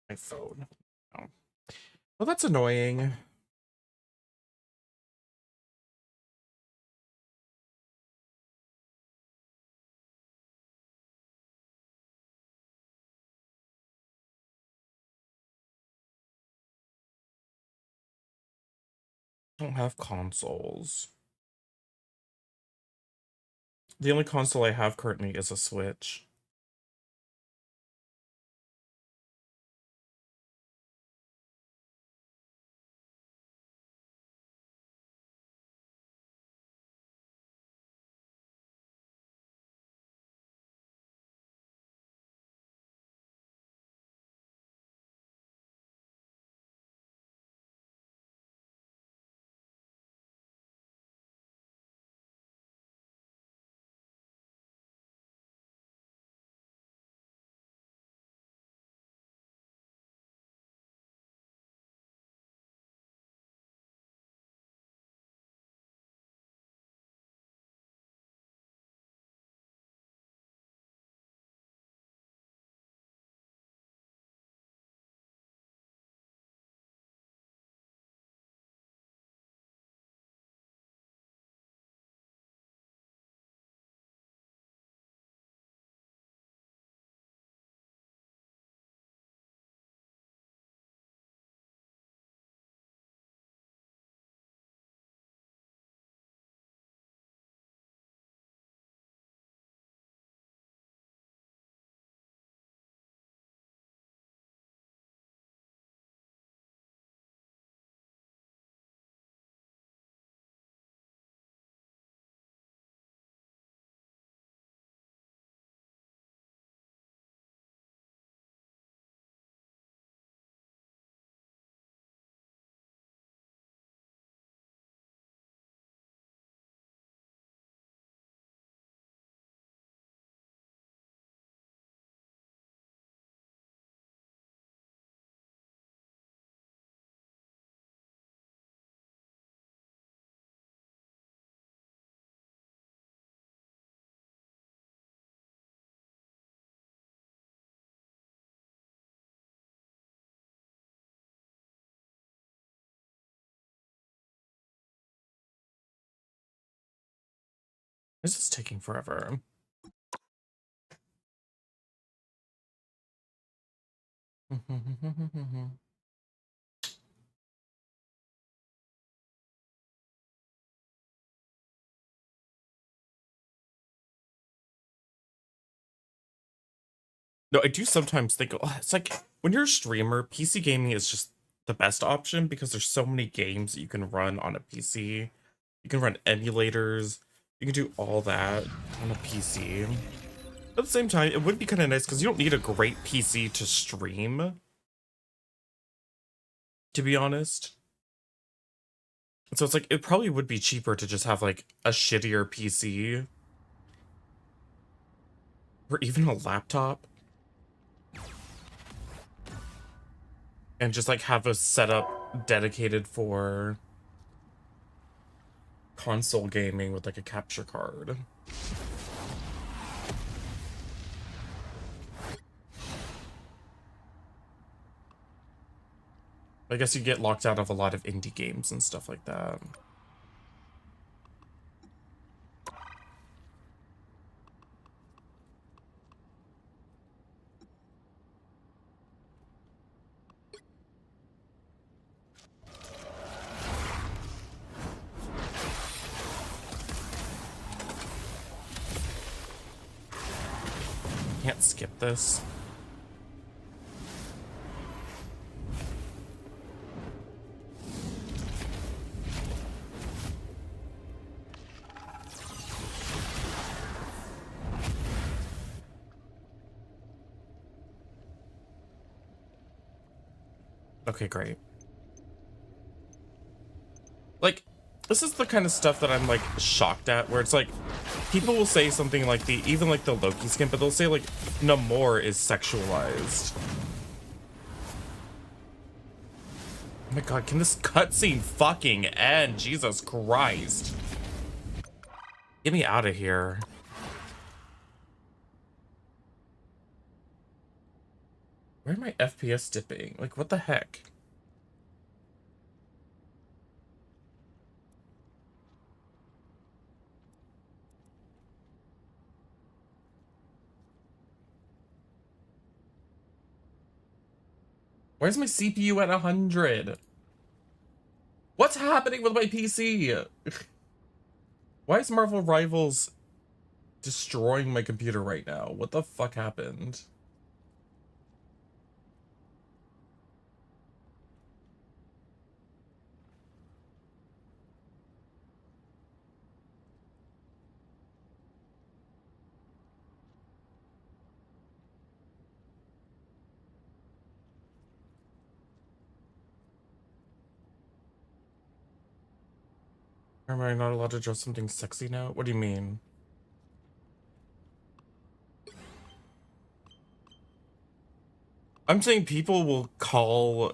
My phone. Oh. Well, that's annoying. I don't have consoles. The only console I have currently is a Switch. This is taking forever. No, I do sometimes think, oh, it's like when you're a streamer, PC gaming is just the best option because there's so many games that you can run on a PC. You can run emulators. You can do all that on a PC. At the same time, it would be kind of nice because you don't need a great PC to stream, to be honest. So it's like, it probably would be cheaper to just have like a shittier PC. Or even a laptop. And just like have a setup dedicated for console gaming with like a capture card. I guess you get locked out of a lot of indie games and stuff like that. Can't skip this. Okay, great. Like, this is the kind of stuff that I'm like shocked at, where it's like people will say something like even like the Loki skin, but they'll say like Namor is sexualized. Oh my god, can this cutscene fucking end? Jesus Christ. Get me out of here. Where am I FPS dipping? Like, what the heck? Where's my CPU at 100? What's happening with my PC? Why is Marvel Rivals destroying my computer right now? What the fuck happened? Am I not allowed to draw something sexy now? What do you mean? I'm saying people will call...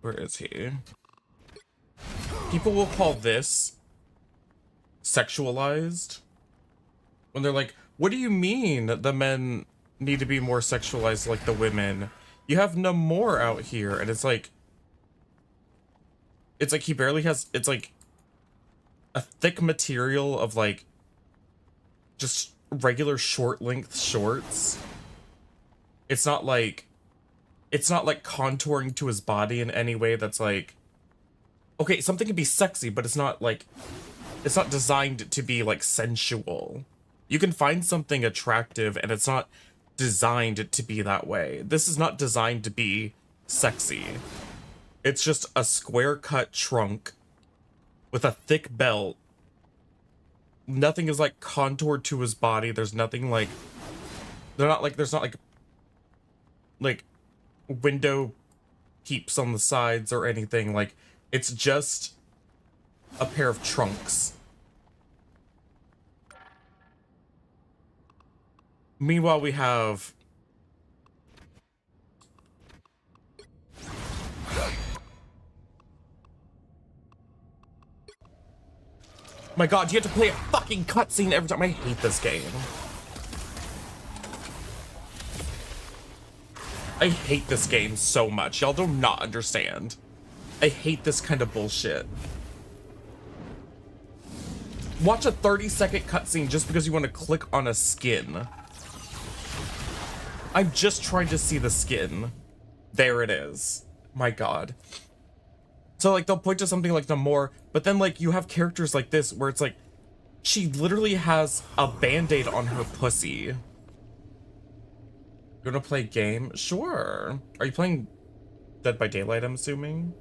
Where is he? People will call this sexualized. When they're like, what do you mean that the men need to be more sexualized like the women? You have Namor out here, and it's like he barely has, it's like a thick material of like just regular short length shorts. It's not like contouring to his body in any way that's like, okay, something can be sexy, but it's not designed to be like sensual. You can find something attractive and it's not designed to be that way. This is not designed to be sexy. It's just a square cut trunk with a thick belt. Nothing is like contoured to his body. There's nothing like, there's not like window peeps on the sides or anything. Like, it's just a pair of trunks. Meanwhile, we have my god, you have to play a fucking cutscene every time. I hate this game. I hate this game so much. Y'all do not understand. I hate this kind of bullshit. watch a 30-second cutscene just because you want to click on a skin. I'm just trying to see the skin. There it is. My god. So like they'll point to something like Namor, but then like you have characters like this where it's like she literally has a band-aid on her pussy. You wanna play a game? Sure. Are you playing Dead by Daylight, I'm assuming?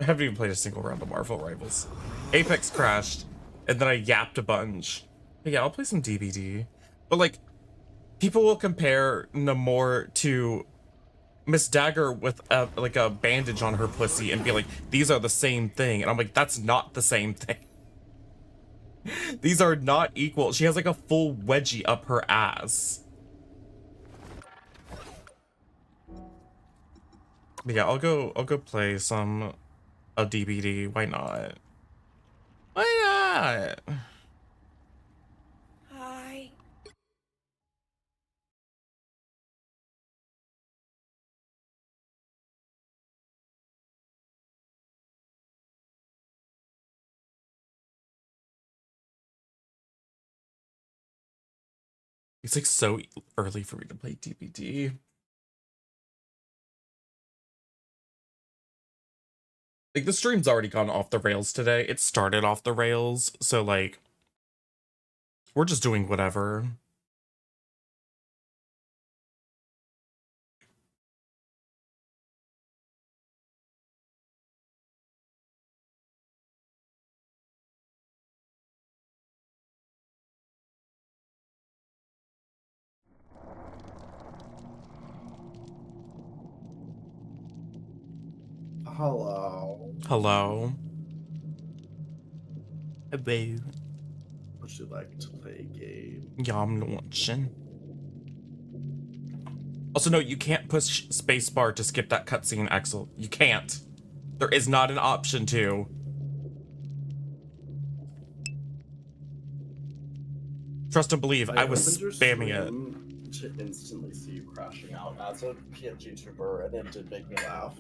I haven't even played a single round of Marvel Rivals. Apex crashed, and then I yapped a bunch. But yeah, I'll play some DbD. But like, people will compare Namor to Miss Dagger with like a bandage on her pussy and be like, these are the same thing. And I'm like, that's not the same thing. These are not equal. She has like a full wedgie up her ass. But yeah, I'll go play some DbD. Why not? Why not? Hi. It's like so early for me to play DbD. Like the stream's already gone off the rails today. It started off the rails, so like we're just doing whatever. Hello. Hello. Hello. Would you like to play a game? Yeah, I'm watching. Also, no, you can't push spacebar to skip that cutscene, Axel. You can't. There is not an option to. Trust and believe, I was spamming it. To instantly see you crashing out as a PNG tuber, and it did make me laugh.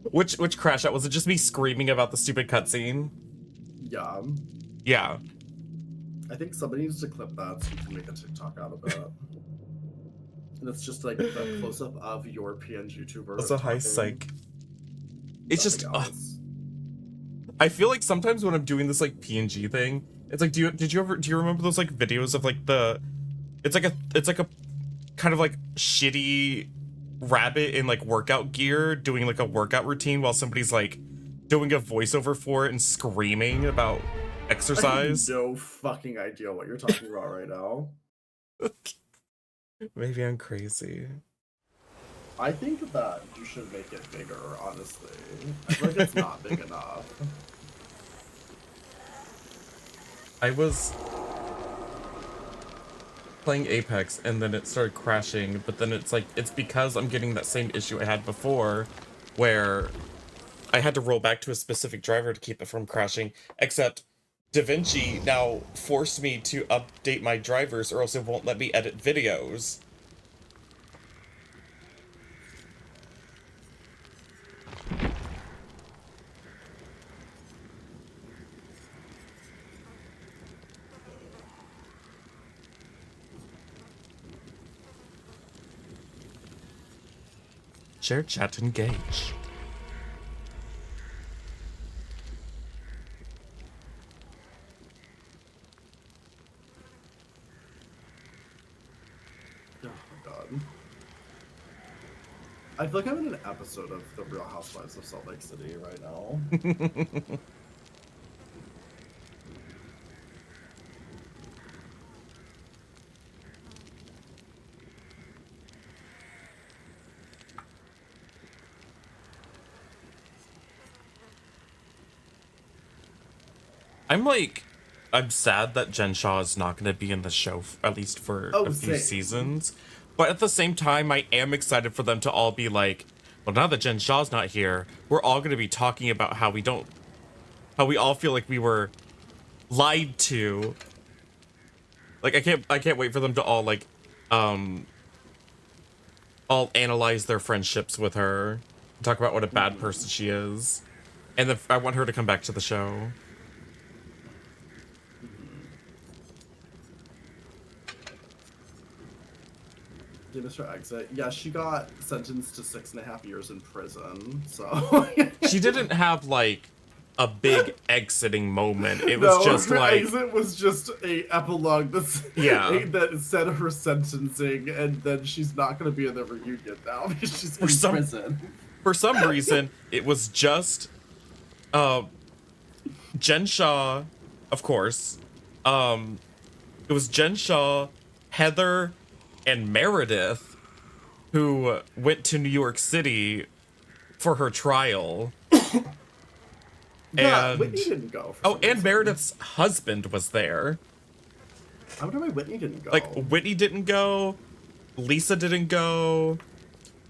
Which crash out? Was it just me screaming about the stupid cutscene? Yeah. Yeah. I think somebody needs to clip that so you can make a TikTok out of it. And it's just like the close-up of your PNG tuber. That's a high psych. It's just I feel like sometimes when I'm doing this like PNG thing, it's like do you remember those like videos of like the it's like a kind of like shitty rabbit in like workout gear doing like a workout routine while somebody's like doing a voiceover for it and screaming about exercise? I have no fucking idea what you're talking about right now. Maybe I'm crazy. I think that you should make it bigger, honestly. I feel like it's not big enough. I was playing Apex and then it started crashing, but then it's like, it's because I'm getting that same issue I had before where I had to roll back to a specific driver to keep it from crashing, except DaVinci now forced me to update my drivers or else it won't let me edit videos. Share, chat, engage. Oh my god. I feel like I'm in an episode of The Real Housewives of Salt Lake City right now. I'm sad that Jen Shaw is not going to be in the show, at least for a few seasons. But at the same time, I am excited for them to all be like, well, now that Jen Shaw's not here, we're all going to be talking about how we all feel like we were lied to. Like, I can't wait for them to all, like, all analyze their friendships with her. Talk about what a bad person she is. And I want her to come back to the show. Did Mr. Exit? Yeah, she got sentenced to 6.5 years in prison, so... She didn't have, like, a big exiting moment. It was just, her like... exit was just a epilogue that said her sentencing, and then she's not going to be in the reunion now because she's in prison. For some reason, it was just... Jen Shaw, of course. It was Jen Shaw, Heather, and Meredith who went to New York City for her trial. Yeah, and Whitney didn't go. And Meredith's husband was there. I wonder why Whitney didn't go. Like, Whitney didn't go, Lisa didn't go,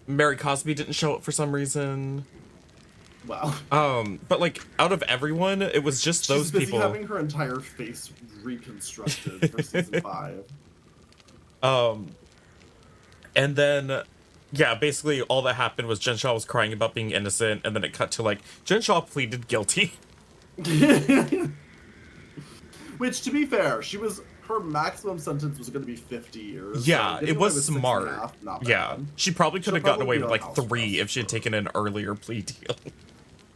Mary Cosby didn't show up for some reason. Wow. But like, out of everyone, it was just those busy people. Having her entire face reconstructed for season 5. And then, yeah, basically all that happened was Jen Shaw was crying about being innocent, and then it cut to like, Jen Shaw pleaded guilty. Which, to be fair, her maximum sentence was going to be 50 years. Yeah, so it was smart. 6.5, not Yeah, bad. she probably could have gotten away with like 3 3 if she had taken an earlier plea deal.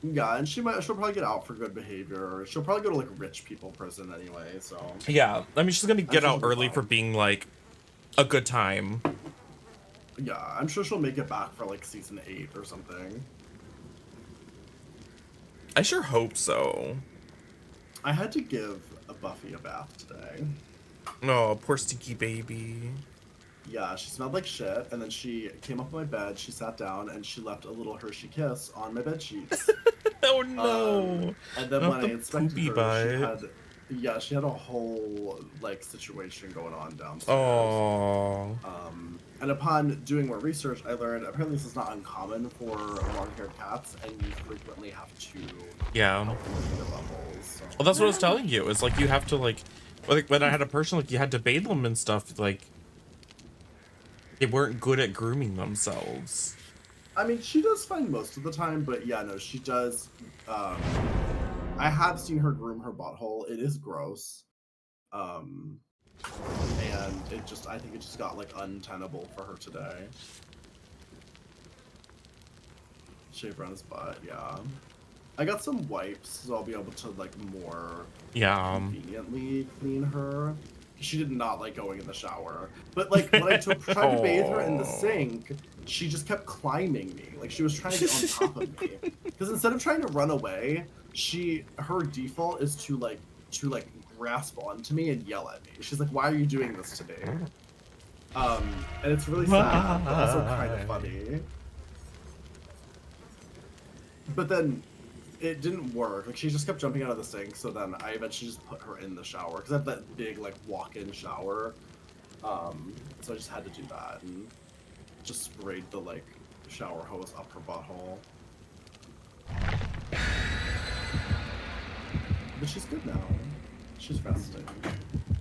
Yeah, and she'll probably get out for good behavior. She'll probably go to like rich people prison anyway, so. Yeah, I mean, she's gonna get out early for being like a good time. Yeah, I'm sure she'll make it back for like season 8 or something. I sure hope so. I had to give a Buffy a bath today. Oh, poor stinky baby. Yeah, she smelled like shit, and then she came up on my bed, she sat down, and she left a little Hershey kiss on my bed sheets. Oh no! And then Not when I the inspected poopy her, bite. she had a whole like situation going on downstairs. Oh. And upon doing more research, I learned apparently this is not uncommon for long-haired cats, and you frequently have to Yeah. help them with their buttholes. So. Well, that's what I was telling you. It's like you have to like when I had a person, like you had to bathe them and stuff. Like they weren't good at grooming themselves. I mean, she does fine most of the time, but yeah, no, she does. I have seen her groom her butthole. It is gross. And I think it just got like untenable for her today. Shave around his butt, yeah. I got some wipes, so I'll be able to like more conveniently clean her. She did not like going in the shower. But like when I tried to bathe her in the sink, she just kept climbing me. Like she was trying to get on top of me. Because instead of trying to run away, her default is to grasp onto me and yell at me. She's like, "Why are you doing this to me?" And it's really sad, but also kind of funny. But then it didn't work. Like she just kept jumping out of the sink. So then I eventually just put her in the shower because I have that big like walk-in shower. So I just had to do that and just sprayed the like shower hose up her butthole. But she's good now. She's resting.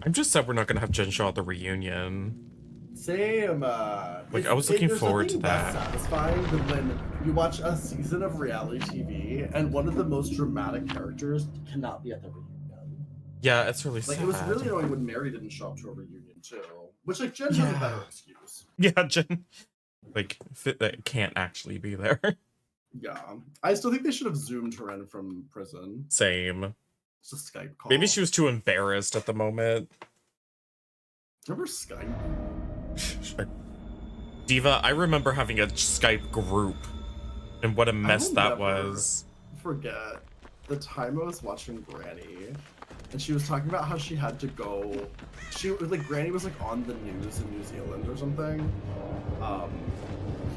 I'm just sad we're not gonna have Jen Shaw at the reunion. Same. Like I was looking forward to that. Less satisfying than when you watch a season of reality TV and one of the most dramatic characters cannot be at the reunion. Yeah, it's really like sad. it was really annoying when Mary didn't show up to a reunion too. Which like Jen has a better excuse. Yeah, Jen like that can't actually be there. Yeah, I still think they should have zoomed her in from prison. Same. It's a Skype call. Maybe she was too embarrassed at the moment. Remember Skype? Diva, I remember having a Skype group, and what a mess that was. Forget the time I was watching Granny, and she was talking about how she had to go. Granny was like on the news in New Zealand or something. Because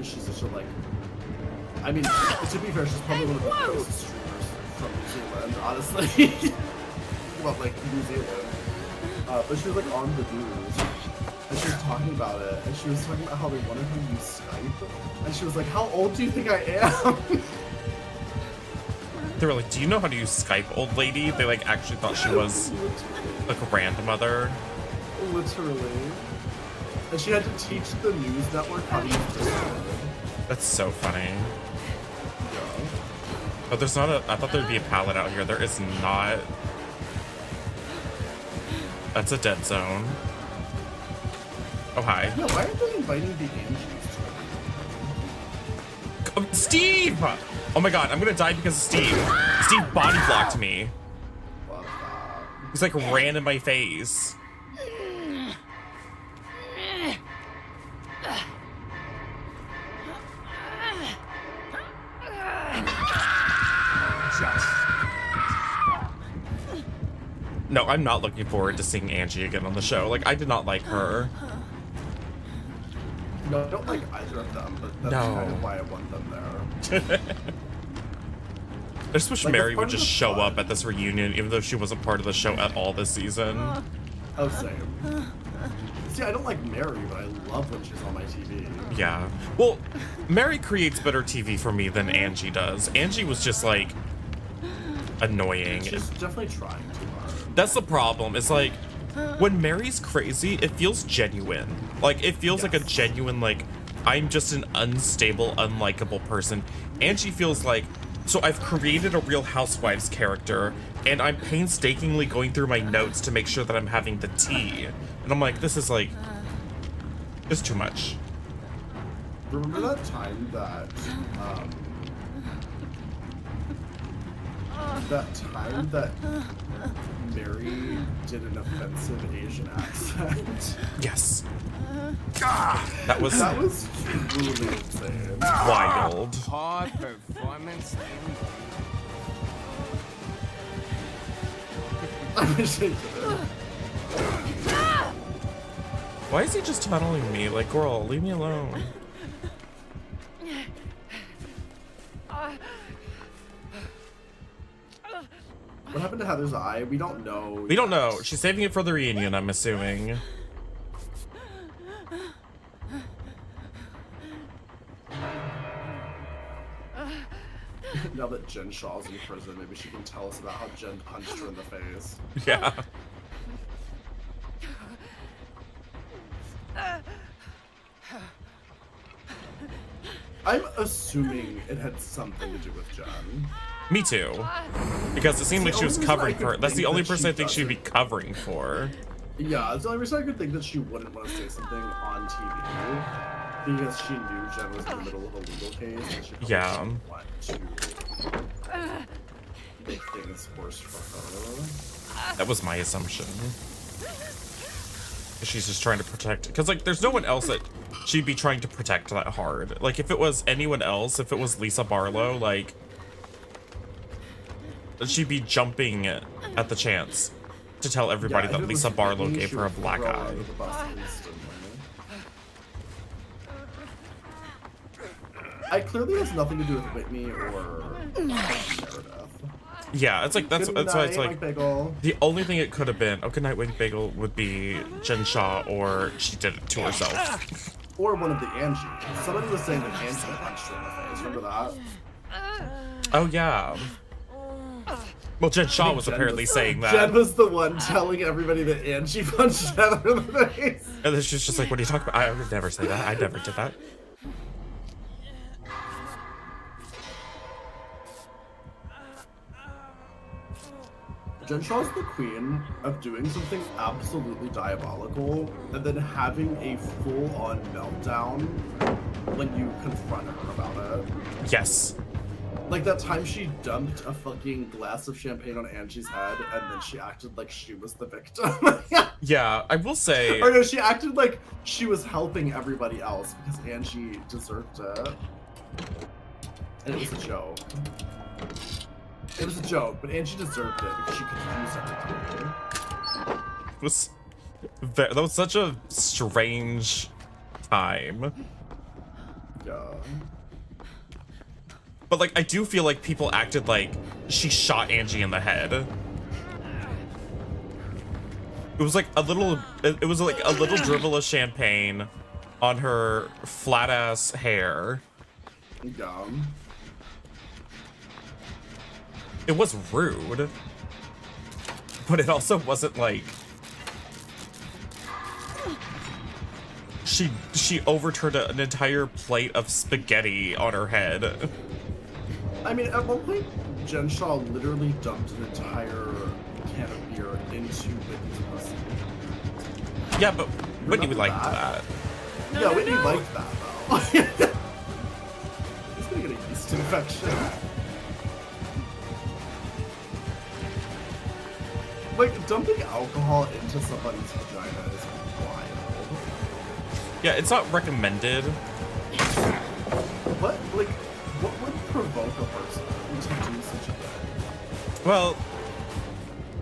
she's such a like. I mean, to be fair, she's probably one of the biggest streamers from New Zealand, honestly. Well, like New Zealand. But she was like on the news. And she was talking about it, and she was talking about how they wanted her to use Skype. And she was like, "How old do you think I am?" They were like, "Do you know how to use Skype, old lady?" They like actually thought she was like a grandmother. Literally. And she had to teach the news network how to use Discord. That's so funny. Yeah. Oh, there's not a. I thought there'd be a pallet out here. There is not. That's a dead zone. Oh, hi. Yeah, why aren't they inviting the Angies? Steve! Oh my god, I'm gonna die because of Steve. Steve body blocked me. He's like ran in my face. No, I'm not looking forward to seeing Angie again on the show. Like, I did not like her. No, I don't like either of them, but that's kind of why I want them there. I just wish Mary would just show up at this reunion, even though she wasn't part of the show at all this season. Oh, same. See, I don't like Mary, but I love when she's on my TV. Yeah. Well, Mary creates better TV for me than Angie does. Angie was just, like, annoying. She's definitely trying too hard. That's the problem. It's like, when Mary's crazy, it feels genuine. Like, it feels like a genuine, like, I'm just an unstable, unlikable person. Angie feels like, so I've created a Real Housewives character, and I'm painstakingly going through my notes to make sure that I'm having the tea. And I'm like, this is like, it's too much. Remember that time that, Mary did an offensive Asian accent? Yes. That was truly insane. Wild. Hard performance. I wish I did it. Why is he just tunneling me? Like, girl, leave me alone. What happened to Heather's eye? We don't know. We don't know. She's saving it for the reunion, I'm assuming. Now that Jen Shaw's in prison, maybe she can tell us about how Jen punched her in the face. Yeah. I'm assuming it had something to do with Jen. Me too. Because it seemed like she was covering for her. That's the only person I think she'd be covering for. Yeah, it's the only reason I could think that she wouldn't want to say something on TV. Because she knew Jen was in the middle of a legal case. And she didn't want to make things worse for her. That was my assumption. She's just trying to protect, because like there's no one else that she'd be trying to protect that hard. Like if it was anyone else, if it was Lisa Barlow, like she'd be jumping at the chance to tell everybody that Lisa Barlow gave her a black eye. I clearly has nothing to do with Whitney or Meredith. Yeah, it's like that's why it's like Bagel. The only thing it could have been, oh, good night, Wink Bagel, would be Jen Shaw, or she did it to herself. Or one of the Angies. Somebody was saying that Angie punched her in the face. Remember that? Oh yeah. Well, Jen Shaw was apparently saying that. Jen was the one telling everybody that Angie punched Heather in the face. And then she's just like, "What are you talking about? I would never say that. I never did that." Jen Shaw's the queen of doing something absolutely diabolical and then having a full-on meltdown when you confront her about it. Yes. Like that time she dumped a fucking glass of champagne on Angie's head and then she acted like she was the victim. Yeah, I will say... Or no, she acted like she was helping everybody else because Angie deserved it. And it was a joke. It was a joke, but Angie deserved it because she confused everybody. That was such a strange time. Yeah. But like, I do feel like people acted like she shot Angie in the head. It was like a little, it was like a little dribble of champagne on her flat ass hair. Dumb. It was rude, but it also wasn't like she overturned an entire plate of spaghetti on her head. I mean, at one point, Jen Shaw literally dumped an entire can of beer into Whitney's pussy. Yeah, but Whitney would like that. Yeah, Whitney liked that though. He's gonna get a yeast infection. Like, dumping alcohol into somebody's vagina is wild. Yeah, it's not recommended. What would provoke a person to do such a thing? Well,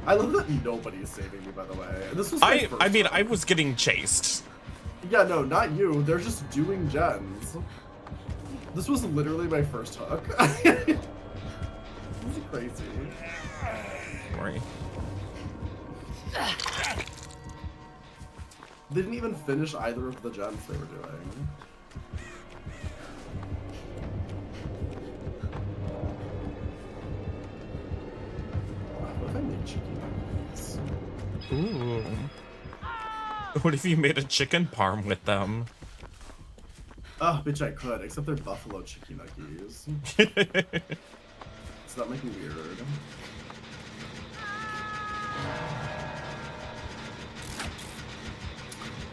I love that nobody is saving me, by the way. This was I mean, I was getting chased. Yeah, no, not you. They're just doing gens. This was literally my first hook. This is crazy. Don't worry. They didn't even finish either of the gens they were doing. What if I made chicken nuggets? Ooh. What if you made a chicken parm with them? Oh, bitch, I could, except they're buffalo chicken nuggets. So that might be weird.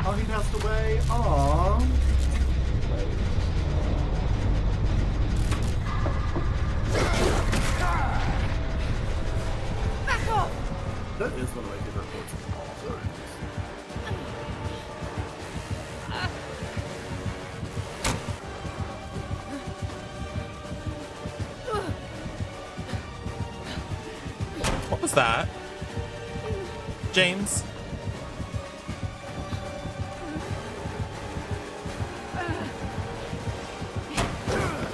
Oh, he passed away. Aww. Back off! That is one of my favorite quotes of all time. What was that? James?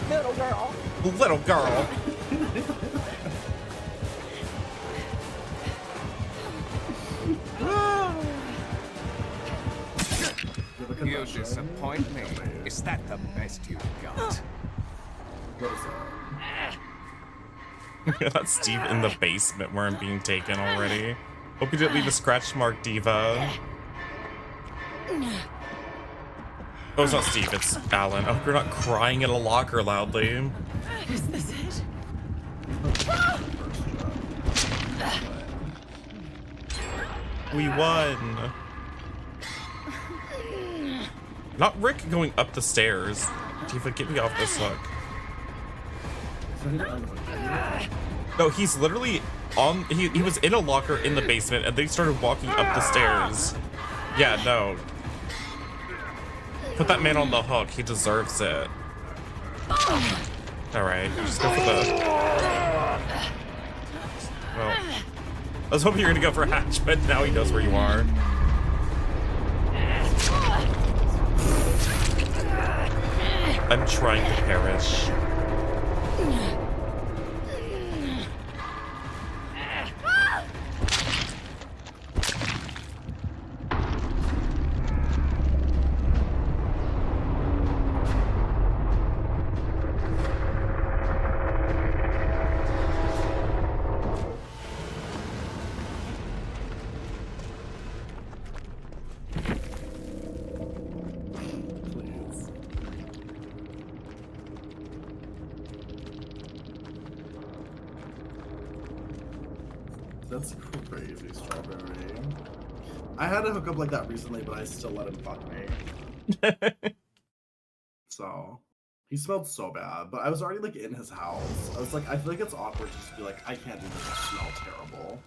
Little girl. Little girl. You disappoint me. Is that the best you got? What is that? That's Steve in the basement where I'm being taken already. Hope you didn't leave a scratch mark, Diva. Oh, it's not Steve, it's Alan. Oh, you're not crying in a locker loudly. Is this it? We won. Not Rick going up the stairs. Diva, get me off this hook. No, he's literally on. He was in a locker in the basement, and they started walking up the stairs. Yeah, no. Put that man on the hook. He deserves it. All right, just go for the. Well, I was hoping you were gonna go for Hatch, but now he knows where you are. I'm trying to perish. That's crazy, Strawberry. I had a hookup like that recently, but I still let him fuck me. So, he smelled so bad, but I was already like in his house. I was like, I feel like it's awkward to just be like, I can't do this, I smell terrible.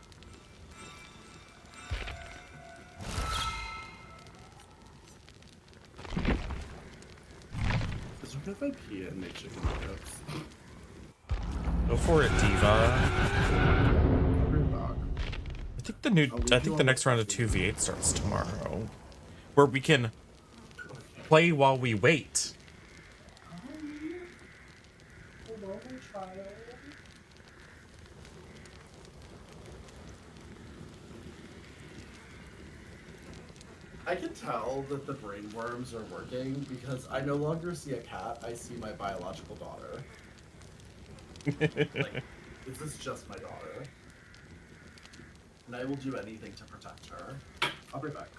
Is it okay if I pee and make chicken nuggets? Go for it, Diva. I think the next round of 2v8 starts tomorrow, where we can play while we wait. I can tell that the brain worms are working because I no longer see a cat, I see my biological daughter. Like, this is just my daughter. And I will do anything to protect her. I'll be right back.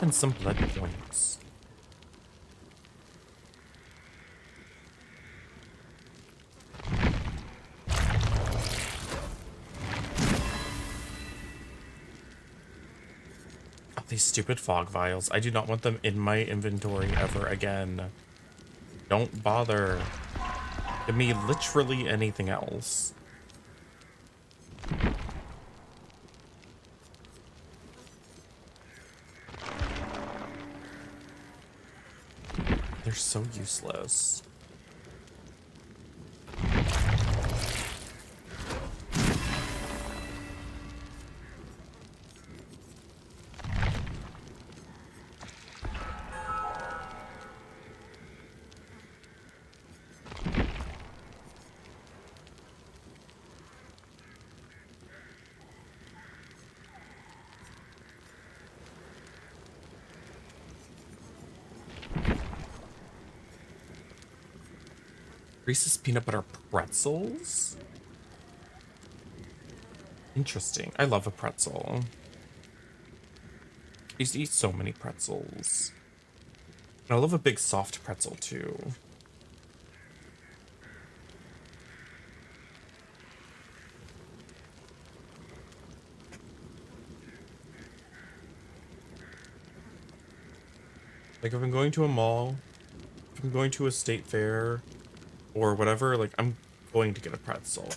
spend some blood points. Oh, these stupid fog vials. I do not want them in my inventory ever again. Don't bother. Give me literally anything else. They're so useless. Reese's peanut butter pretzels? Interesting. I love a pretzel. I used to eat so many pretzels. And I love a big soft pretzel too. Like if I'm going to a mall, if I'm going to a state fair, or whatever, like, I'm going to get a pretzel.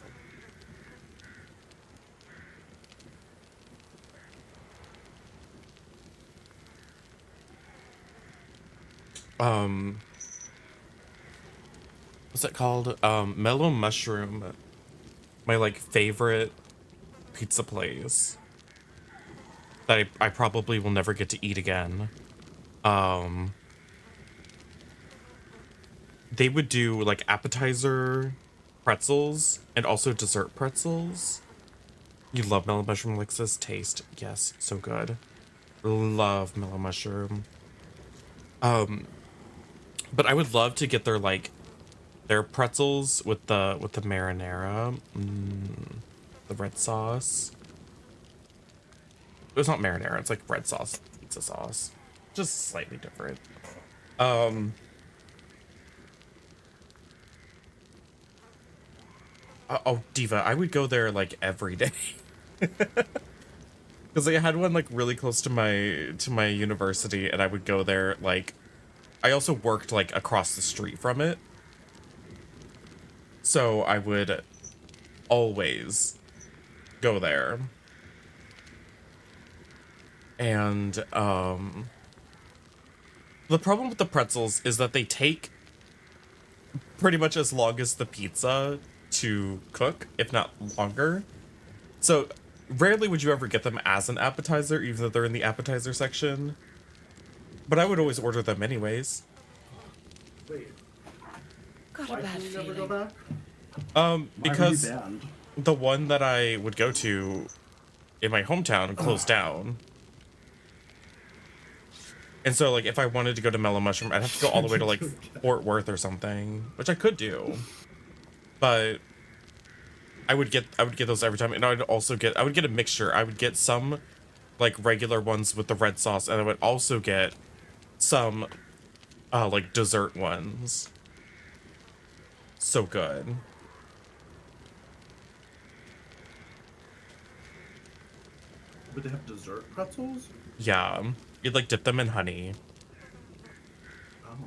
What's that called? Mellow Mushroom. My, like, favorite pizza place. That I probably will never get to eat again. They would do like appetizer pretzels and also dessert pretzels. You love mellow mushroom Alexis? Taste. Yes, so good. Love mellow mushroom. But I would love to get their pretzels with the marinara. The red sauce. It's not marinara, it's like red sauce, pizza sauce. Just slightly different. Oh, Diva, I would go there like every day. Because I had one like really close to my university, and I would go there like I also worked like across the street from it. So I would always go there. And the problem with the pretzels is that they take pretty much as long as the pizza to cook, if not longer. So rarely would you ever get them as an appetizer, even though they're in the appetizer section. But I would always order them anyways. Wait. Got a Why bad can you never go feeling. back? Because Why were you banned? the one that I would go to in my hometown closed down. And so, like, if I wanted to go to Mellow Mushroom, I'd have to go all the way to, like, Fort Worth or something, which I could do. But I would get those every time, and I would get a mixture. I would get some, like, regular ones with the red sauce, and I would also get some, like, dessert ones. So good. But they have dessert pretzels? Yeah. You'd, like, dip them in honey. Oh.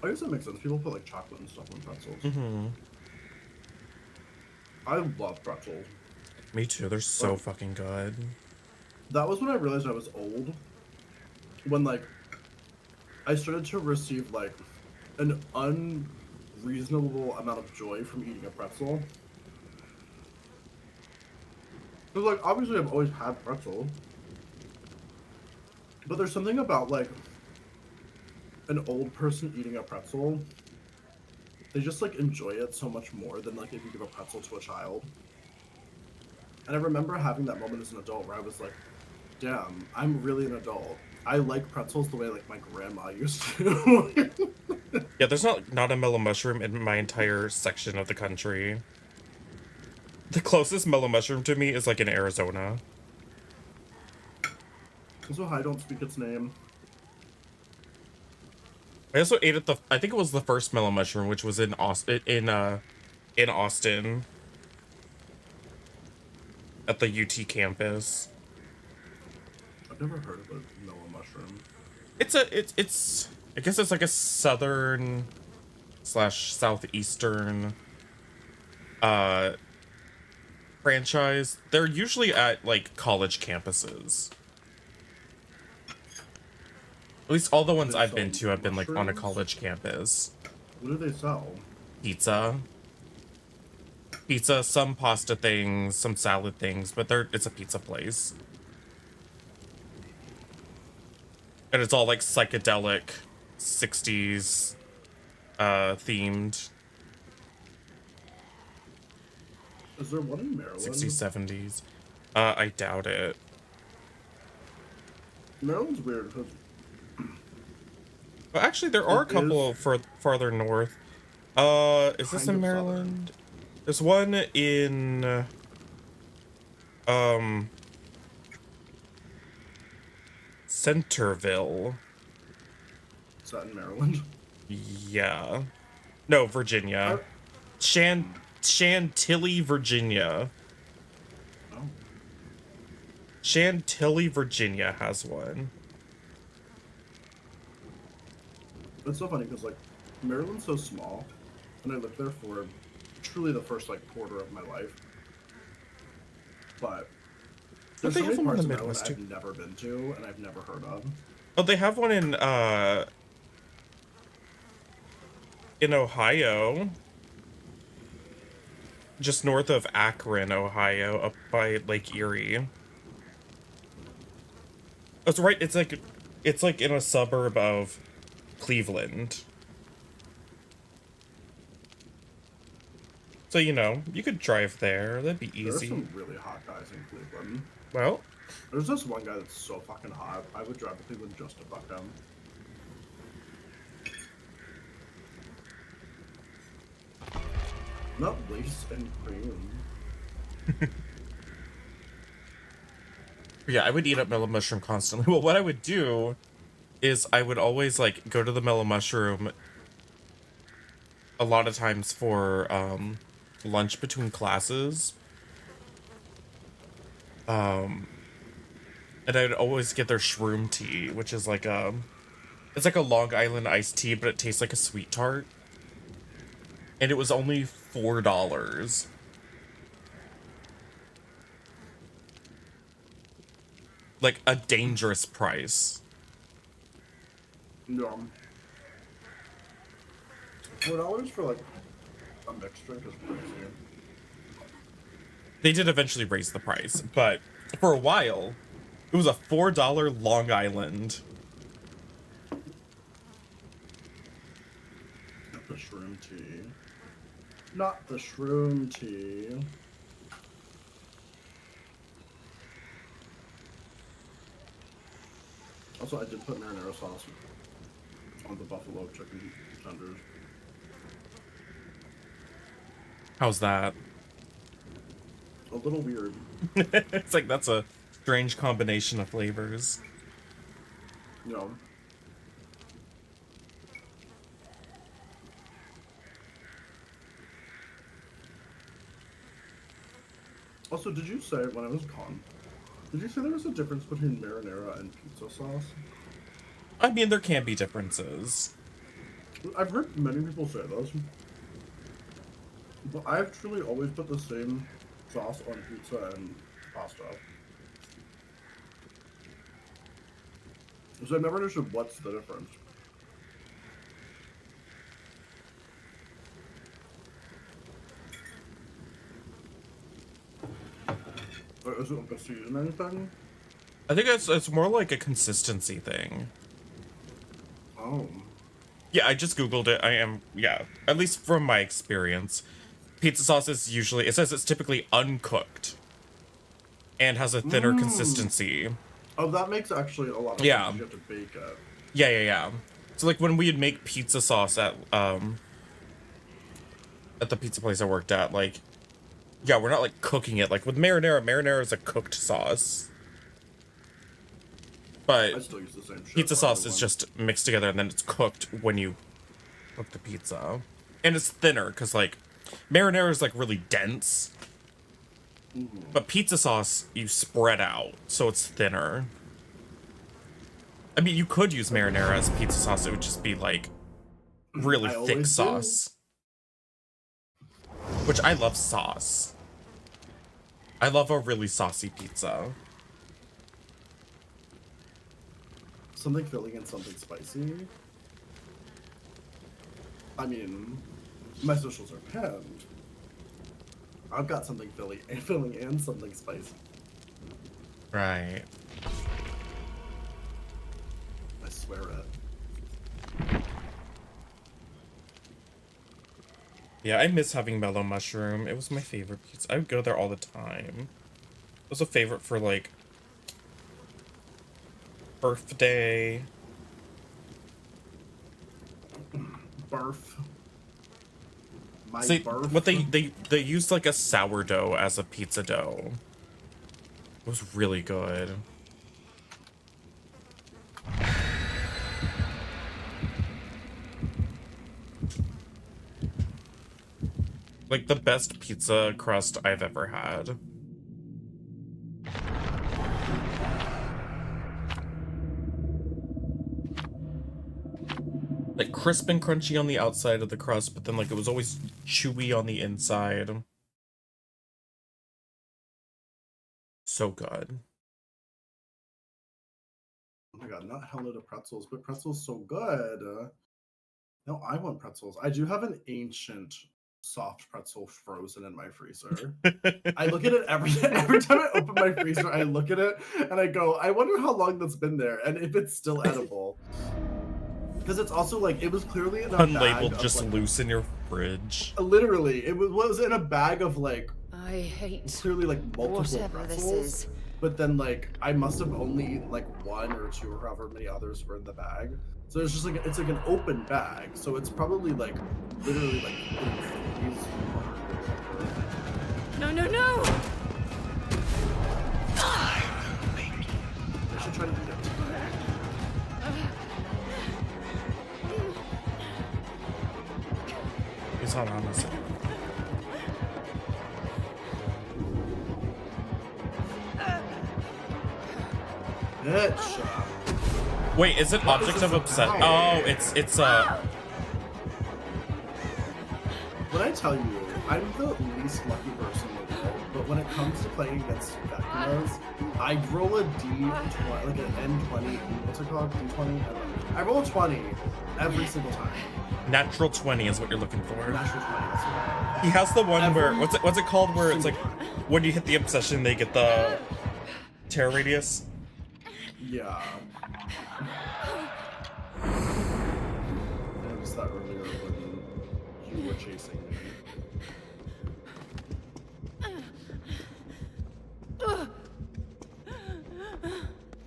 I guess that makes sense. People put, like, chocolate and stuff on pretzels. Mm-hmm. I love pretzels. Me too. They're so fucking good. That was when I realized I was old. When, like, I started to receive, like, an unreasonable amount of joy from eating a pretzel. Because, like, obviously I've always had pretzel. But there's something about, like, an old person eating a pretzel. They just, like, enjoy it so much more than, like, if you give a pretzel to a child. And I remember having that moment as an adult where I was like, damn, I'm really an adult. I like pretzels the way, like, my grandma used to. Yeah, there's not a Mellow Mushroom in my entire section of the country. The closest Mellow Mushroom to me is, like, in Arizona. Also, I don't speak its name. I also ate at I think it was the first mellow mushroom, which was in Austin, in Austin, at the UT campus. I've never heard of a mellow mushroom. It's I guess it's like a southern / southeastern franchise. They're usually at like college campuses. At least all the ones I've been to have been like on a college campus. What do they sell? Pizza, some pasta things, some salad things, but it's a pizza place. And it's all like psychedelic 60s themed. Is there one in Maryland? 60s, 70s. I doubt it. Maryland's weird because... Well, actually, there are a couple farther north. Is this in Maryland? Southern. There's one in... Centerville. Is that in Maryland? Yeah. No, Virginia. Chantilly, Virginia. Oh. Chantilly, Virginia has one. It's so funny because, like, Maryland's so small, and I lived there for truly the first, like, quarter of my life. But there's so many parts of Maryland I've never been to, and I've never heard of. Oh, they have one in Ohio. Just north of Akron, Ohio, up by Lake Erie. That's right, it's like in a suburb of Cleveland. So, you know, you could drive there. That'd be easy. There's some really hot guys in Cleveland. Well, there's this one guy that's so fucking hot. I would drive to Cleveland just to fuck him. Not lace and cream. Yeah, I would eat up mellow mushroom constantly. Well, what I would do is I would always like go to the mellow mushroom a lot of times for lunch between classes. And I'd always get their shroom tea, which is like it's like a Long Island iced tea, but it tastes like a sweet tart. And it was only $4. Like a dangerous price. Yeah. $4 for like a mixed drink is crazy. They did eventually raise the price, but for a while, it was a $4 Long Island. Not the shroom tea. Not the shroom tea. Also, I did put marinara sauce on the buffalo chicken tenders. How's that? A little weird. It's like that's a strange combination of flavors. No. Also, did you say when I was gone, did you say there was a difference between marinara and pizza sauce? I mean, there can be differences. I've heard many people say those. But I've truly always put the same sauce on pizza and pasta. So I never understood what's the difference. Or is it like a seasoning thing? I think it's more like a consistency thing. Oh. Yeah, I just Googled it. At least from my experience. Pizza sauce is usually, it says it's typically uncooked and has a thinner consistency. Oh, that makes actually a lot of sense. You have to bake it. Yeah. So like when we'd make pizza sauce at the pizza place I worked at, like, yeah, we're not like cooking it. Like with marinara is a cooked sauce. But I still use the same shit. pizza for sauce is everyone. just mixed together and then it's cooked when you cook the pizza. And it's thinner because like marinara is like really dense. But pizza sauce you spread out, so it's thinner. I mean, you could use marinara as pizza sauce. It would just be like really I thick always sauce. Which I love sauce. I love a really saucy pizza. Something filling and something spicy. I mean, my socials are pinned. I've got something filling and something spicy. Right. I swear it. Yeah, I miss having mellow mushroom. It was my favorite pizza. I would go there all the time. It was a favorite for like birthday. Barf. My See, barf. what they used like a sourdough as a pizza dough. It was really good. Like the best pizza crust I've ever had. Like crisp and crunchy on the outside of the crust, but then like it was always chewy on the inside. So good. Oh my god, not hell no to pretzels, but pretzels so good. No, I want pretzels. I do have an ancient soft pretzel frozen in my freezer. I look at it every time I open my freezer, I look at it and I go, I wonder how long that's been there and if it's still edible. Because it's also like, it was clearly in a Unlabeled, bag just of, like, loose in your fridge. literally, it was in a bag of like, I hate clearly like multiple whatever this pretzels. is. But then like, I must have only eaten like one or two or however many others were in the bag. So it's just like, it's like an open bag. So it's probably like, literally like, No, no, no! I should try to eat it. He's not honest. Bitch. Wait, is it object of obsession? Oh, it's When I tell you, I'm the least lucky person in the world, but when it comes to playing against Vecnas, I roll a D20, like an N20, what's it called? D20? I roll a 20 every single time. natural 20 is what you're looking for. Natural 20, that's right. He has the one where what's it called where it's like when you hit the obsession they get the terror radius. Yeah. I noticed that earlier when you were chasing me.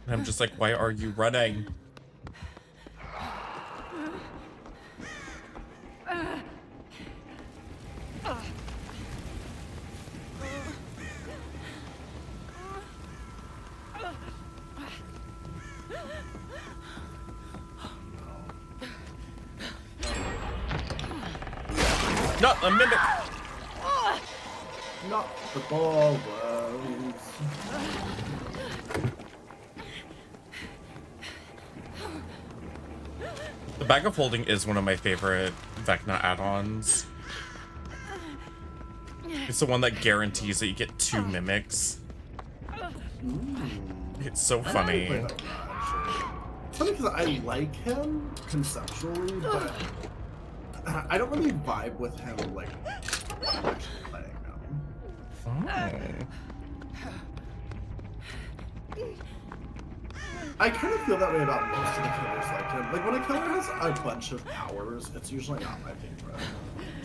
And I'm just like, why are you running? Not a mimic. Not the ball woes. The bag of holding is one of my favorite Vecna add-ons. It's the one that guarantees that you get 2 mimics. It's so funny. It's funny because I like him conceptually, but I don't really vibe with him like actually playing him. I kind of feel that way about most of the killers like him. Like when a killer has a bunch of powers, it's usually not my favorite.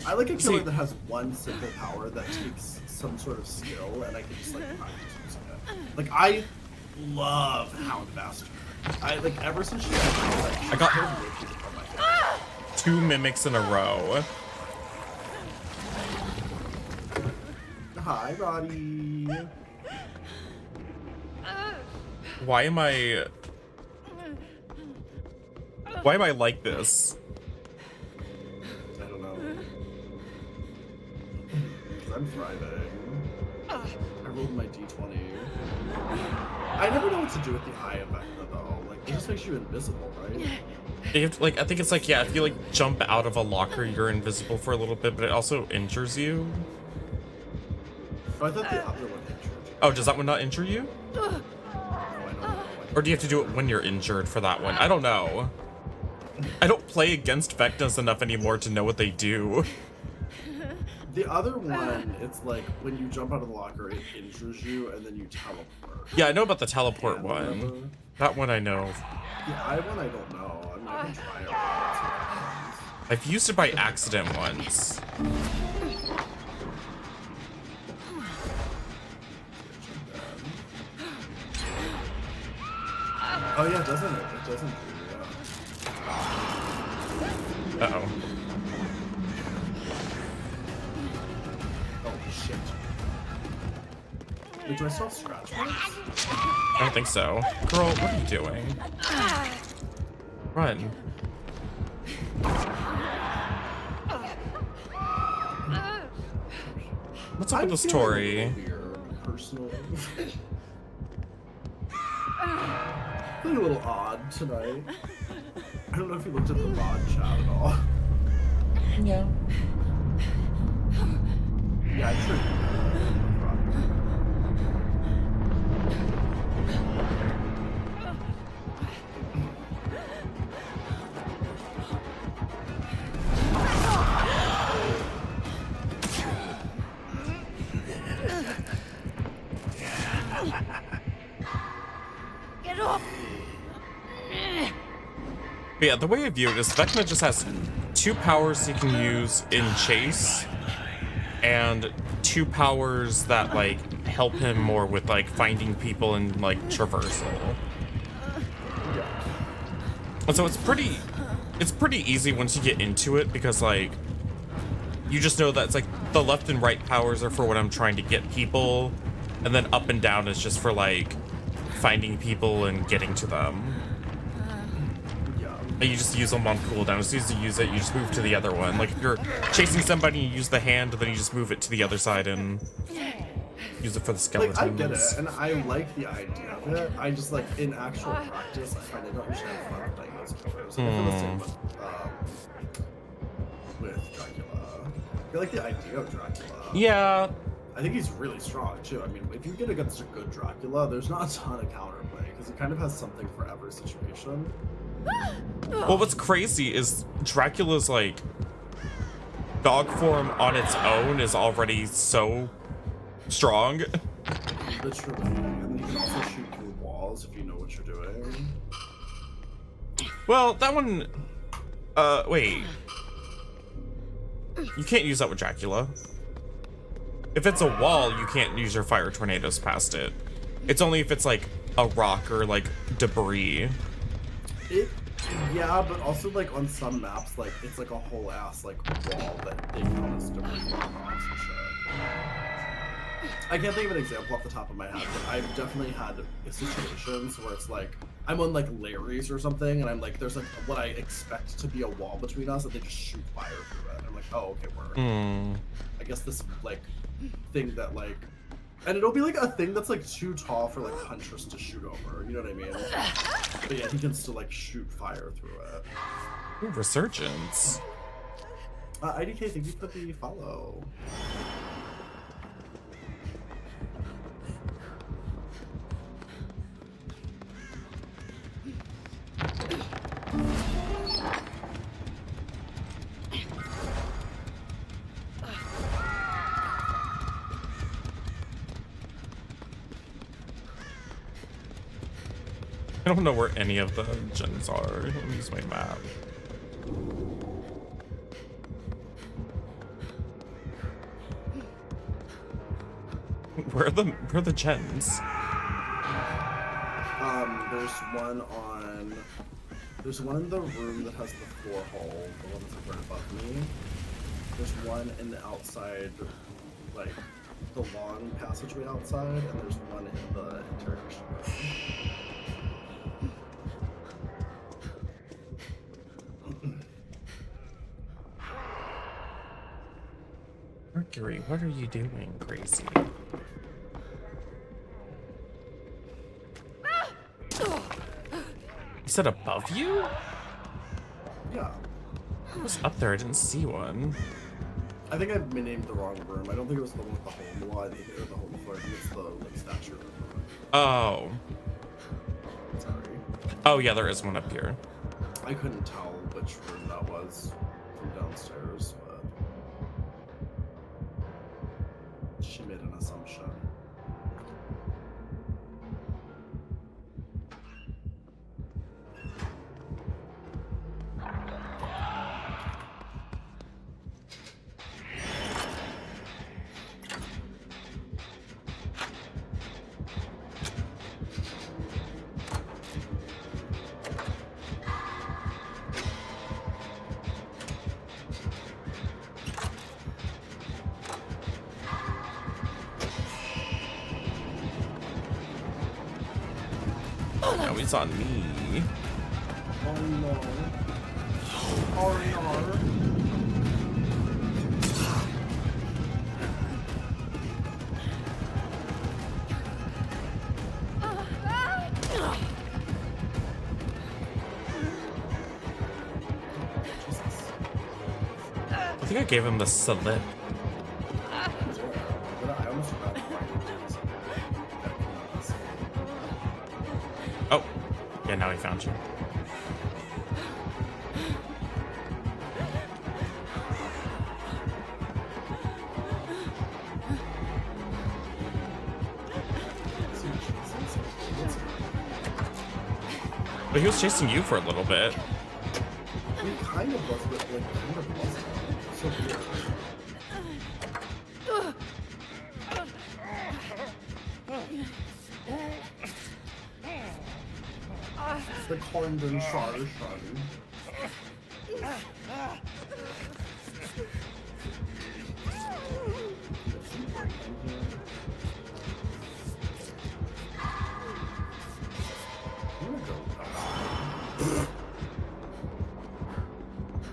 I like a killer that has one simple power that takes some sort of skill and I can just like practice using it. Like I love Hound Bastard. I like ever since she I got 2 mimics in a row. Hi, Roddy. Why am I Why am I like this? I don't know. I'm thriving. I rolled my d20. I never know what to do with the eye effect though. Like, it just makes you invisible, right? You have to, like, I think it's like, yeah, if you like jump out of a locker, you're invisible for a little bit, but it also injures you. Oh, I thought the other one injured you. Oh, does that one not injure you? No, I don't know. Or do you have to do it when you're injured for that one? I don't know. I don't play against Vecnas enough anymore to know what they do. The other one, it's like when you jump out of the locker, it injures you, and then you teleport. Yeah, I know about the teleport one. That one I know. The eye one, I don't know. I'm not gonna try it. I've used it by accident once. Oh yeah, doesn't it? It doesn't do that. Uh-oh. Oh shit. Wait, do I still have scratch marks? I don't think so. Girl, what are you doing? Run. What's up with this Tory? Personally. Feeling a little odd tonight. I don't know if you looked at the mod chat at all. Yeah. Yeah, I'm sure. Get off! But yeah, the way I view it is Vecna just has 2 powers he can use in chase, and 2 powers that like help him more with like finding people and like traversal. And so it's pretty easy once you get into it, because like you just know that it's like the left and right powers are for when I'm trying to get people, and then up and down is just for like finding people and getting to them. And you just use them on cooldown. As soon as you use it, you just move to the other one. Like if you're chasing somebody, you use the hand, then you just move it to the other side and use it for the skeletons. Like, I get it, and I like the idea of it. I just like in actual practice, I find I don't usually have fun playing those killers. Like, I feel the same with Dracula. I like the idea of Dracula. Yeah. I think he's really strong too. I mean, if you get against a good Dracula, there's not a ton of counterplay because he kind of has something for every situation. Well, what's crazy is Dracula's like dog form on its own is already so strong. Literally, and you can also shoot through walls if you know what you're doing. Well, that one, wait. You can't use that with Dracula. If it's a wall, you can't use your fire tornadoes past it. It's only if it's like a rock or like debris. Yeah, but also like on some maps, like it's like a whole ass like wall that they count as debris rocks and shit. I can't think of an example off the top of my head, but I've definitely had situations where it's like I'm on like Larry's or something, and I'm like, there's like what I expect to be a wall between us, and they just shoot fire through it. And I'm like, oh, okay, we're. I guess this like thing that like, and it'll be like a thing that's like too tall for like Huntress to shoot over. You know what I mean? But yeah, he can still like shoot fire through it. Ooh, Resurgence. IDK, thank you for the follow. I don't know where any of the gens are. Let me use my map. Where are the gens? There's one in the room that has the 4 hole, the one that's right above me. There's one in the outside, like the long passageway outside, and there's one in the interrogation room. Mercury, what are you doing, crazy? He said above you? Yeah. I was up there, I didn't see one. I think I named the wrong room. I don't think it was the one with the hole in the wall. I think it was the hole in the floor. I think it's the like statue room. Oh. Sorry. Oh yeah, there is one up here. I couldn't tell which room that was from downstairs, but she made an assumption. Now he's on me. Oh no. R.E.R. I think I gave him the slip. I almost forgot. Oh, yeah, now he found you. But he was chasing you for a little bit. He kind of was, but like kind of wasn't. So weird. The Corndon Shard.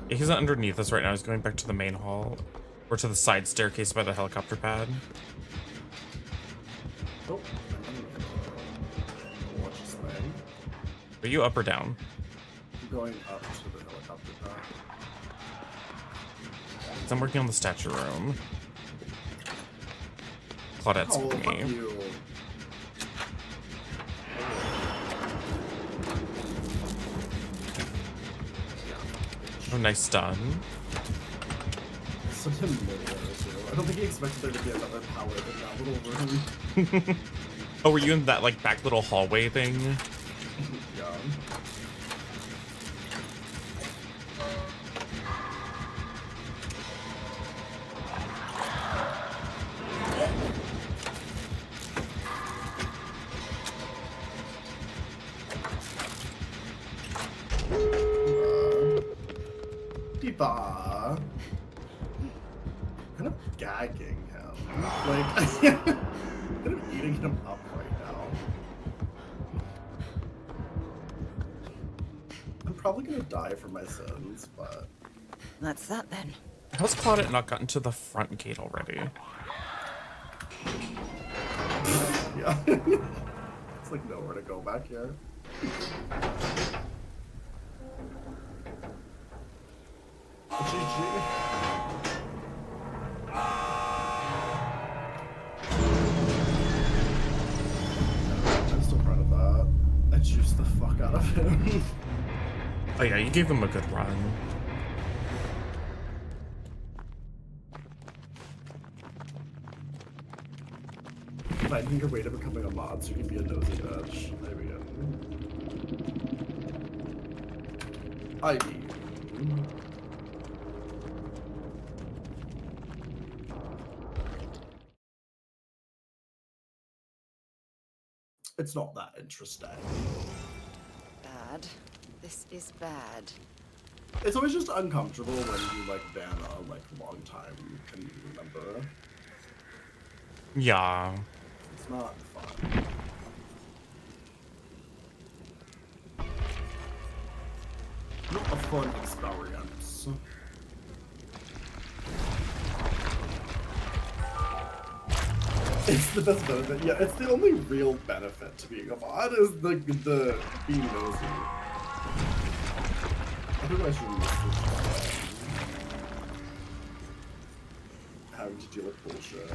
He's not underneath us right now. He's going back to the main hall. Or to the side staircase by the helicopter pad. Oh. Watch this thing. Are you up or down? I'm going up to the helicopter pad. So I'm working on the statue room. Claudette's Oh, with fuck me. you. Oh, nice stun. Such a million too. I don't think he expected there to be another power in that little room. Oh, were you in that like back little hallway thing? Yeah. Diva. Kind of gagging him. Like, kind of eating him up right now. I'm probably gonna die for my sins, but... That's that then. How's Claudette not gotten to the front gate already? Yeah. It's like nowhere to go back here. GG. I'm still proud of that. I juiced the fuck out of him. Oh yeah, you gave him a good run. Finding your way to becoming a mod so you can be a nosy bitch. Maybe. ID. It's not that interesting. Bad. This is bad. It's always just uncomfortable when you like ban a like long time community member. Yeah. It's not fun. Not a fun experience. It's the best benefit. Yeah, it's the only real benefit to being a mod is the being nosy. Otherwise, you're having to deal with bullshit.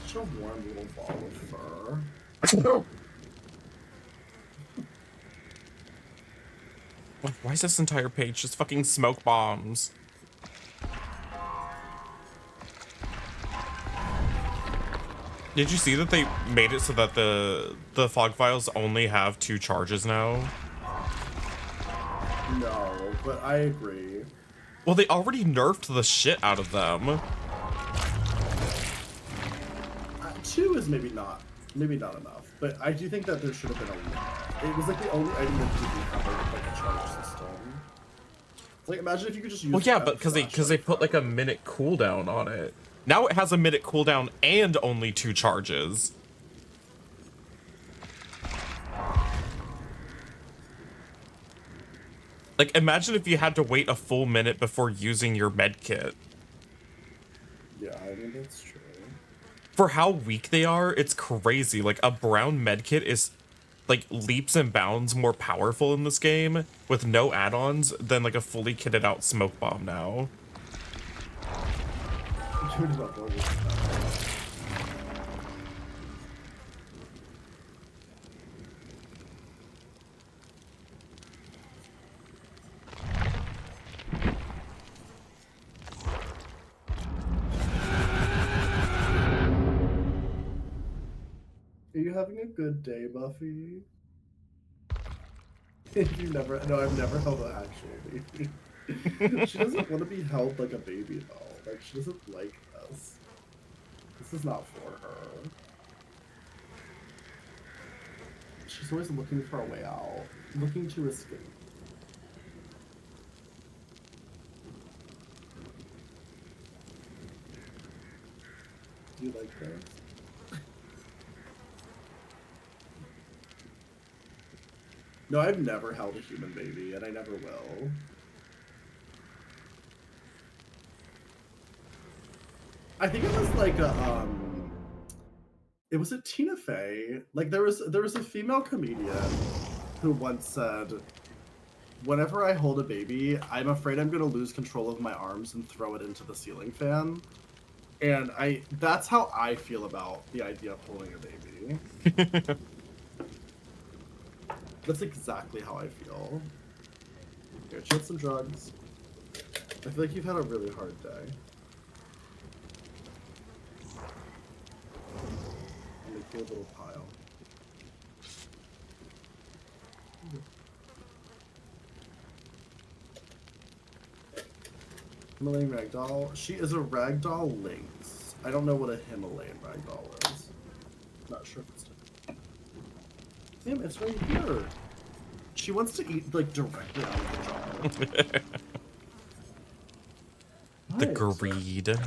Such a warm little ball of fur. Why is this entire page just fucking smoke bombs? Did you see that they made it so that the fog files only have 2 charges now? No, but I agree. Well, they already nerfed the shit out of them. 2 is maybe not enough, but I do think that there should have been a limit. It was like the only item that didn't have like a charge system. It's like, imagine if you could just use. Well, yeah, but because they put like a minute cooldown on it. Now it has a minute cooldown and only 2 charges. Like, imagine if you had to wait a full minute before using your med kit. Yeah, I mean that's true. For how weak they are, it's crazy. Like, a brown medkit is, like, leaps and bounds more powerful in this game with no add-ons than, like, a fully kitted out smoke bomb now. Are you having a good day, Buffy? No, I've never held an actual baby. She doesn't want to be held like a baby though. Like, she doesn't like this. This is not for her. She's always looking for a way out, looking to escape. Do you like this? No, I've never held a human baby, and I never will. I think it was like a, it was a Tina Fey. Like there was a female comedian who once said, "Whenever I hold a baby, I'm afraid I'm gonna lose control of my arms and throw it into the ceiling fan." And that's how I feel about the idea of holding a baby. That's exactly how I feel. Here, chill some drugs. I feel like you've had a really hard day. I'll make you a little pile. Himalayan ragdoll. She is a ragdoll lynx. I don't know what a Himalayan ragdoll is. Not sure if it's different. Damn, it's right here. She wants to eat like directly out of the jar. The greed. It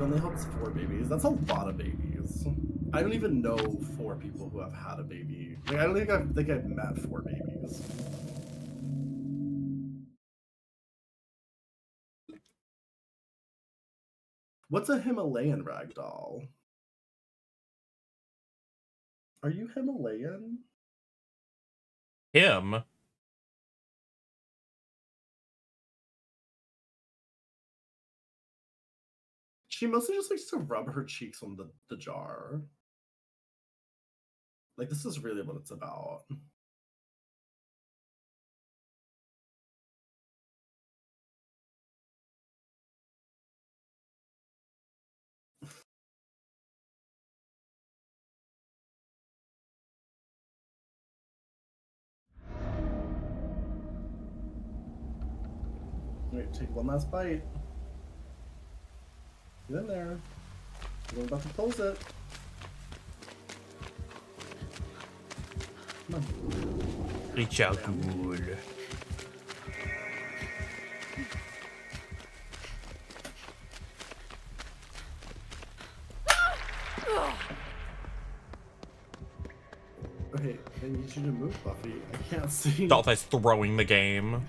only helps 4 babies. That's a lot of babies. I don't even know 4 people who have had a baby. Like, I don't think I've met 4 babies. What's a Himalayan ragdoll? Are you Himalayan? Him? She mostly just likes to rub her cheeks on the jar. Like, this is really what it's about. Wait, take one last bite. Get in there. We're about to close it. Come on. Reach out good. Okay, I need you to move, Buffy. I can't see. Dalthai's throwing the game.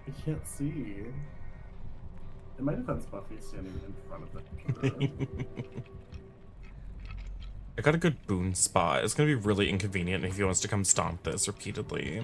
I can't see. In my defense, Buffy's standing in front of the computer. I got a good boon spot. It's gonna be really inconvenient if he wants to come stomp this repeatedly.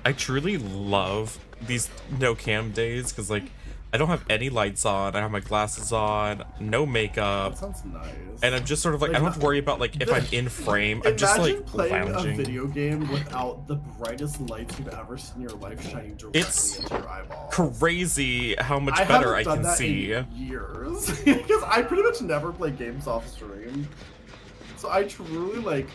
I truly love these no cam days because, like, I don't have any lights on. I have my glasses on, no makeup. That sounds nice. And I'm just sort of like, I don't have to worry about, like, if I'm in frame. I'm just like playing lounging. a video game without the brightest lights you've ever seen in your life shining directly into your eyeballs. Crazy how much better I can see. In years, because I pretty much never play games off stream. So I truly like.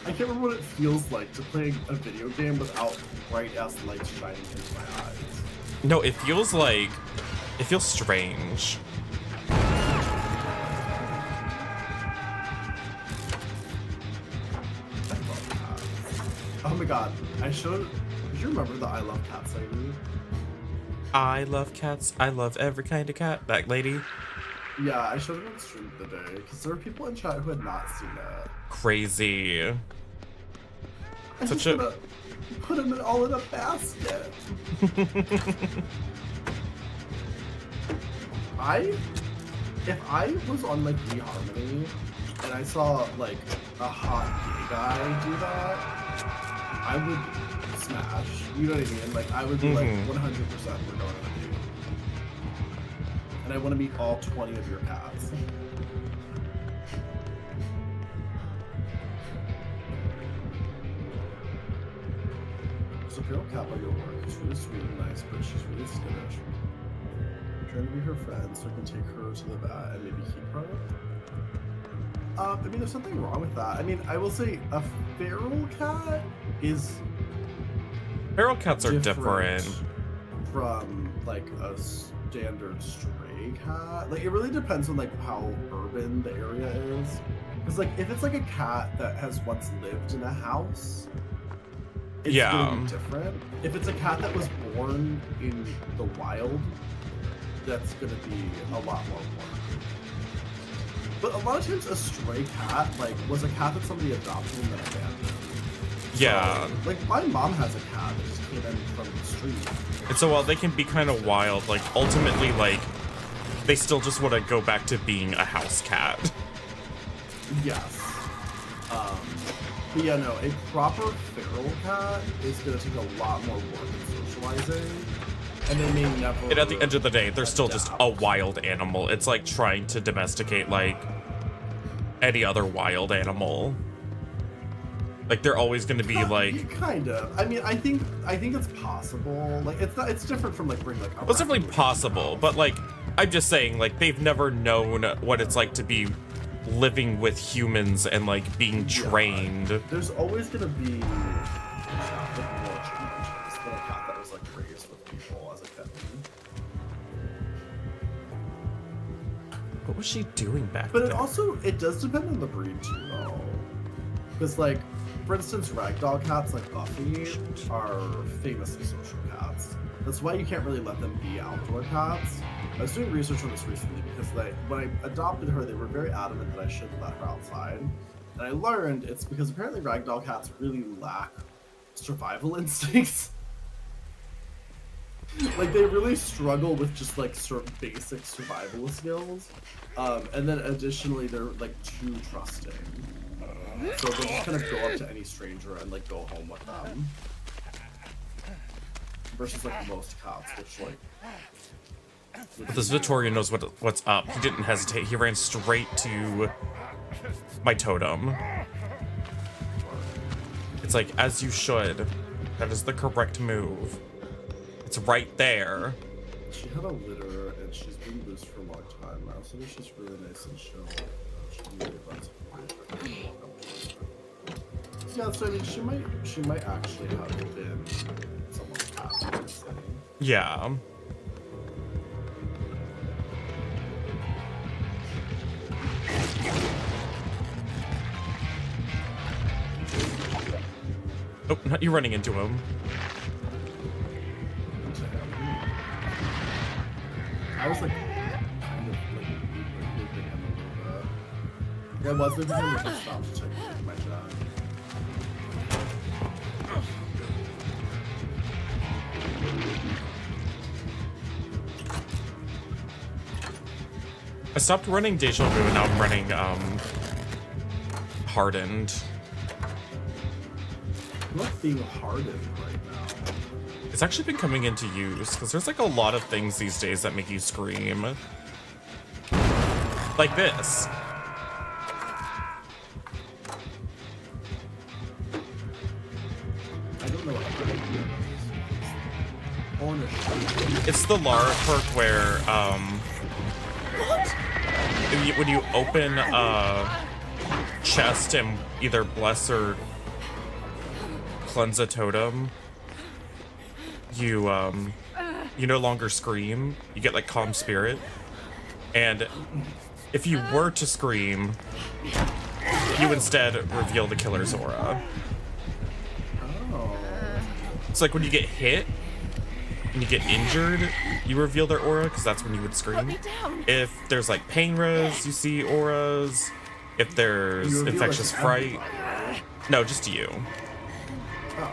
I can't remember what it feels like to play a video game without bright ass lights shining into my eyes. No, it feels strange. Oh my god, did you remember the I Love Cats lady? I love cats. I love every kind of cat. That lady. Yeah, I showed it on stream today, because there were people in chat who had not seen it. Crazy. I Such a... Put them all in a basket. If I was on like eHarmony and I saw like a hot gay guy do that, I would smash. You know what I mean? Like I would be like 100% we're going on a date. And I want to meet all 20 of your cats. So girl cat by your work. She's really sweet and nice, but she's really skittish. I'm trying to be her friend so I can take her to the vet and maybe keep her. I mean, there's something wrong with that. I mean, I will say a feral cat is... Feral cats are different from like a standard stray cat. Like it really depends on like how urban the area is. Because like if it's like a cat that has once lived in a house, it's gonna be different. If it's a cat that was born in the wild, that's gonna be a lot more work. But a lot of times a stray cat like was a cat that somebody adopted and then abandoned. Yeah. So, like my mom has a cat that just came in from the street. And so while they can be kind of wild, like ultimately like they still just want to go back to being a house cat. Yes. But yeah, no, a proper feral cat is going to take a lot more work in socializing, and they may never... And at the end of the day, they're still just a wild animal. It's like trying to domesticate, like, any other wild animal. Like, they're always going to be, like... Kind of. I mean, I think it's possible. Like, it's different from, like, bringing, like... Well, it's definitely possible, but, like, I'm just saying, like, they've never known what it's like to be living with humans and like being trained. There's always gonna be more challenges than a cat that was like raised with people as a kitten. What was she doing back But there? it does depend on the breed too, though. Because like, for instance, ragdoll cats like Buffy are famously social cats. That's why you can't really let them be outdoor cats. I was doing research on this recently because when I adopted her, they were very adamant that I shouldn't let her outside. And I learned it's because apparently ragdoll cats really lack survival instincts. Like they really struggle with just like sort of basic survival skills. And then additionally, they're like too trusting. So they'll just kind of go up to any stranger and like go home with them. Versus like most cats, which like... But this Vittoria knows what's up. He didn't hesitate. He ran straight to my totem. It's like, as you should. That is the correct move. It's right there. She had a litter, and she's been loose for a long time now, so she's really nice and chill. She really runs Yeah, so I mean, she might actually have been someone's past. I'm saying. Yeah. Oh, not you running into him. I was like, kind of like looping him a little bit. Yeah, I was looking him to stop to check my shot. I stopped running Deja Vu and now I'm running Hardened. I'm not being hardened right now. It's actually been coming into use because there's like a lot of things these days that make you scream. Like this. I don't know what It's the Lara perk where when you open a chest and either bless or cleanse a totem, you no longer scream. You get like calm spirit, and if you were to scream, you instead reveal the killer's aura. Oh. It's like when you get hit and you get injured, you reveal their aura because that's when you would scream. If there's like pain res, you see auras. If there's infectious fright, no, just you. Oh,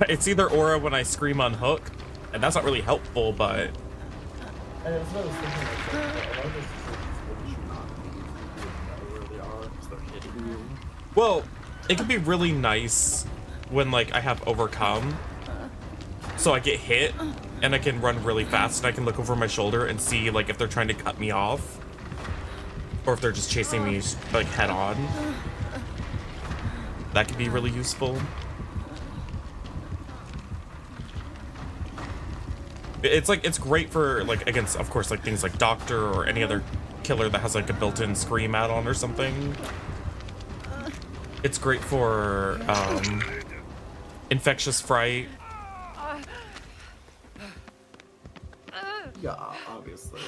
It's either aura when I scream on hook, and that's not really helpful, but well, it can be really nice when like I have overcome, so I get hit and I can run really fast and I can look over my shoulder and see like if they're trying to cut me off or if they're just chasing me like head on. That could be really useful. It's great for like against, of course, like things like Doctor or any other killer that has like a built-in scream add-on or something. It's great for infectious fright. Yeah, obviously.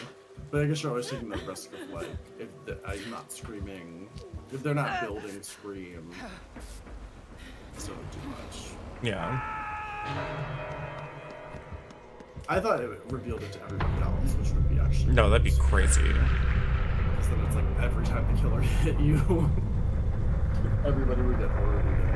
But I guess you're always taking the risk of like, if I'm not screaming, if they're not building scream, so too much. Yeah. I thought it revealed it to everybody else, which would be actually... No, that'd be crazy. Because then it's like every time the killer hit you, everybody would get horribly hit.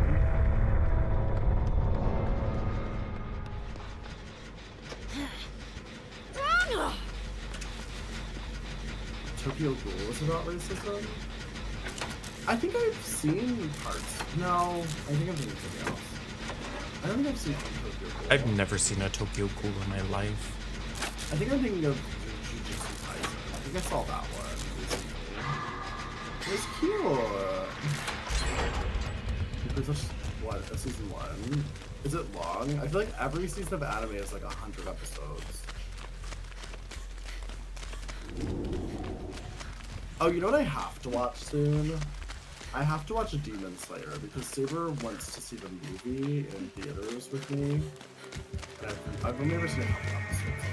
Tokyo Ghoul is about racism? I think I've seen parts. No, I think I've seen something else. I don't think I've seen Tokyo Ghoul. I've never seen a Tokyo Ghoul in my life. I think I'm thinking of Jujutsu Kaisen. I think I saw that one recently. It was cute. Because that's what, season 1. Is it long? I feel like every season of anime is like 100 episodes. Oh, you know what I have to watch soon? I have to watch Demon Slayer because Saber wants to see the movie in theaters with me. And I've only ever seen a couple episodes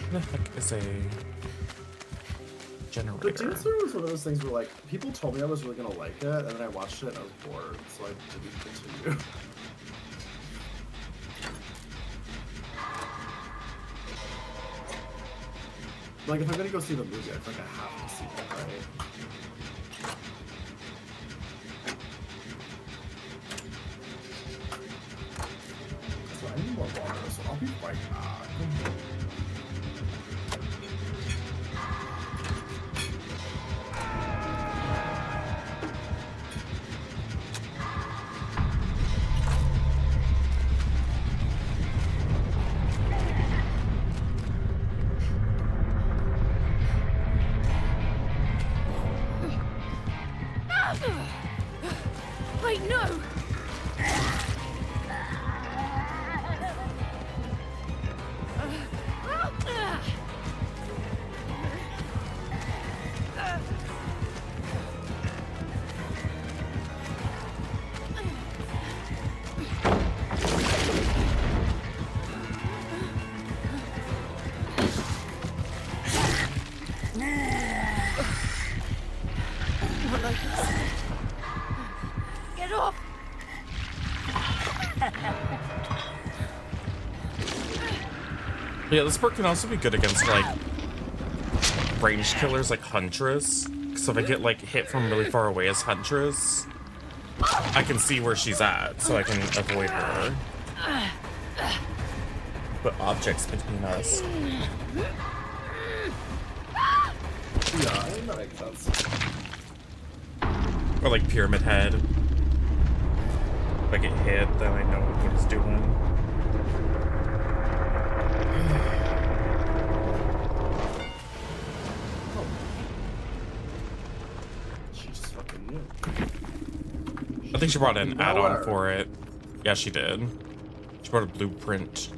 of What the heck is a generator? But Demon Slayer was one of those things where like people told me I was really gonna like it, and then I watched it and I was bored, so I didn't continue. Like, if I'm gonna go see the movie, I feel like I have to see it, right? So I need more water, so I'll be right back. Wait, no! Yeah, this perk can also be good against like ranged killers like Huntress. Because if I get like hit from really far away as Huntress, I can see where she's at, so I can avoid her. Put objects between us. Yeah, I think that makes sense. Or like Pyramid Head. If I get hit, then I know what he's doing. She just fucking knew. I think she brought an add-on for it. Yeah, she did. She brought a blueprint.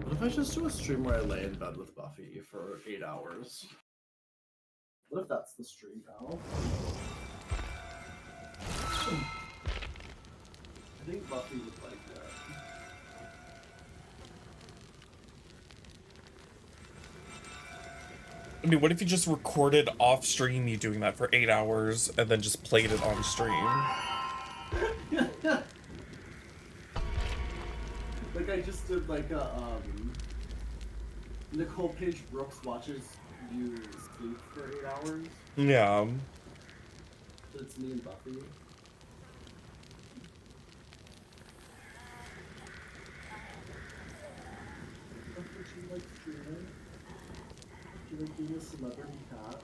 What if I just do a stream where I lay in bed with Buffy for 8 hours? What if that's the stream now? I think Buffy would like that. I mean, what if you just recorded off stream you doing that for 8 hours and then just played it on stream? Like I just did like a Nicole Page Brooks watches you sleep for 8 hours. Yeah. But it's me and Buffy. Would you like streaming? Would you like being a celebrity cat?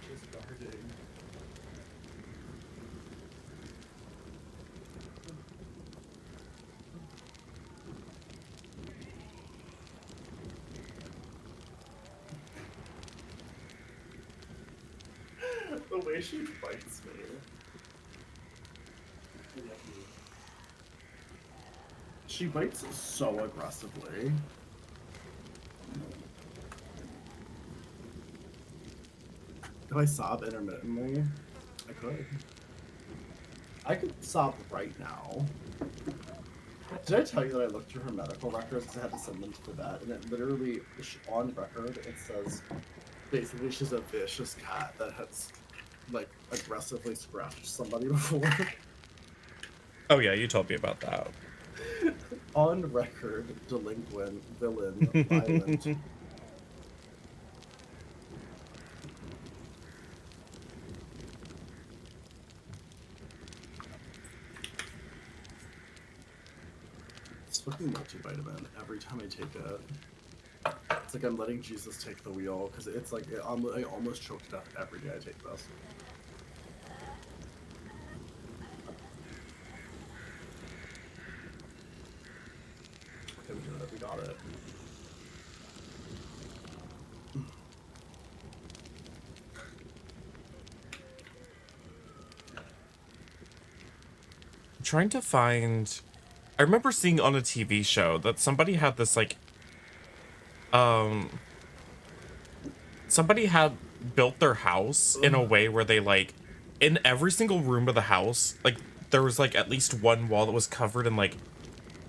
Just guarding. The way she fights me. She bites so aggressively. If I sob intermittently, I could. I could sob right now. Did I tell you that I looked through her medical records because I had to send them to the vet, and it literally, on record, it says basically she's a vicious cat that has like aggressively scratched somebody before. Oh yeah, you told me about that. On record, delinquent, villain, violent. It's fucking multivitamin every time I take it. It's like I'm letting Jesus take the wheel because it's like I almost choke to death every day I take this. Okay, we did it. We got it. I'm trying to find... I remember seeing on a TV show that somebody had this like... Somebody had built their house in a way where they like... In every single room of the house, like there was like at least one wall that was covered in like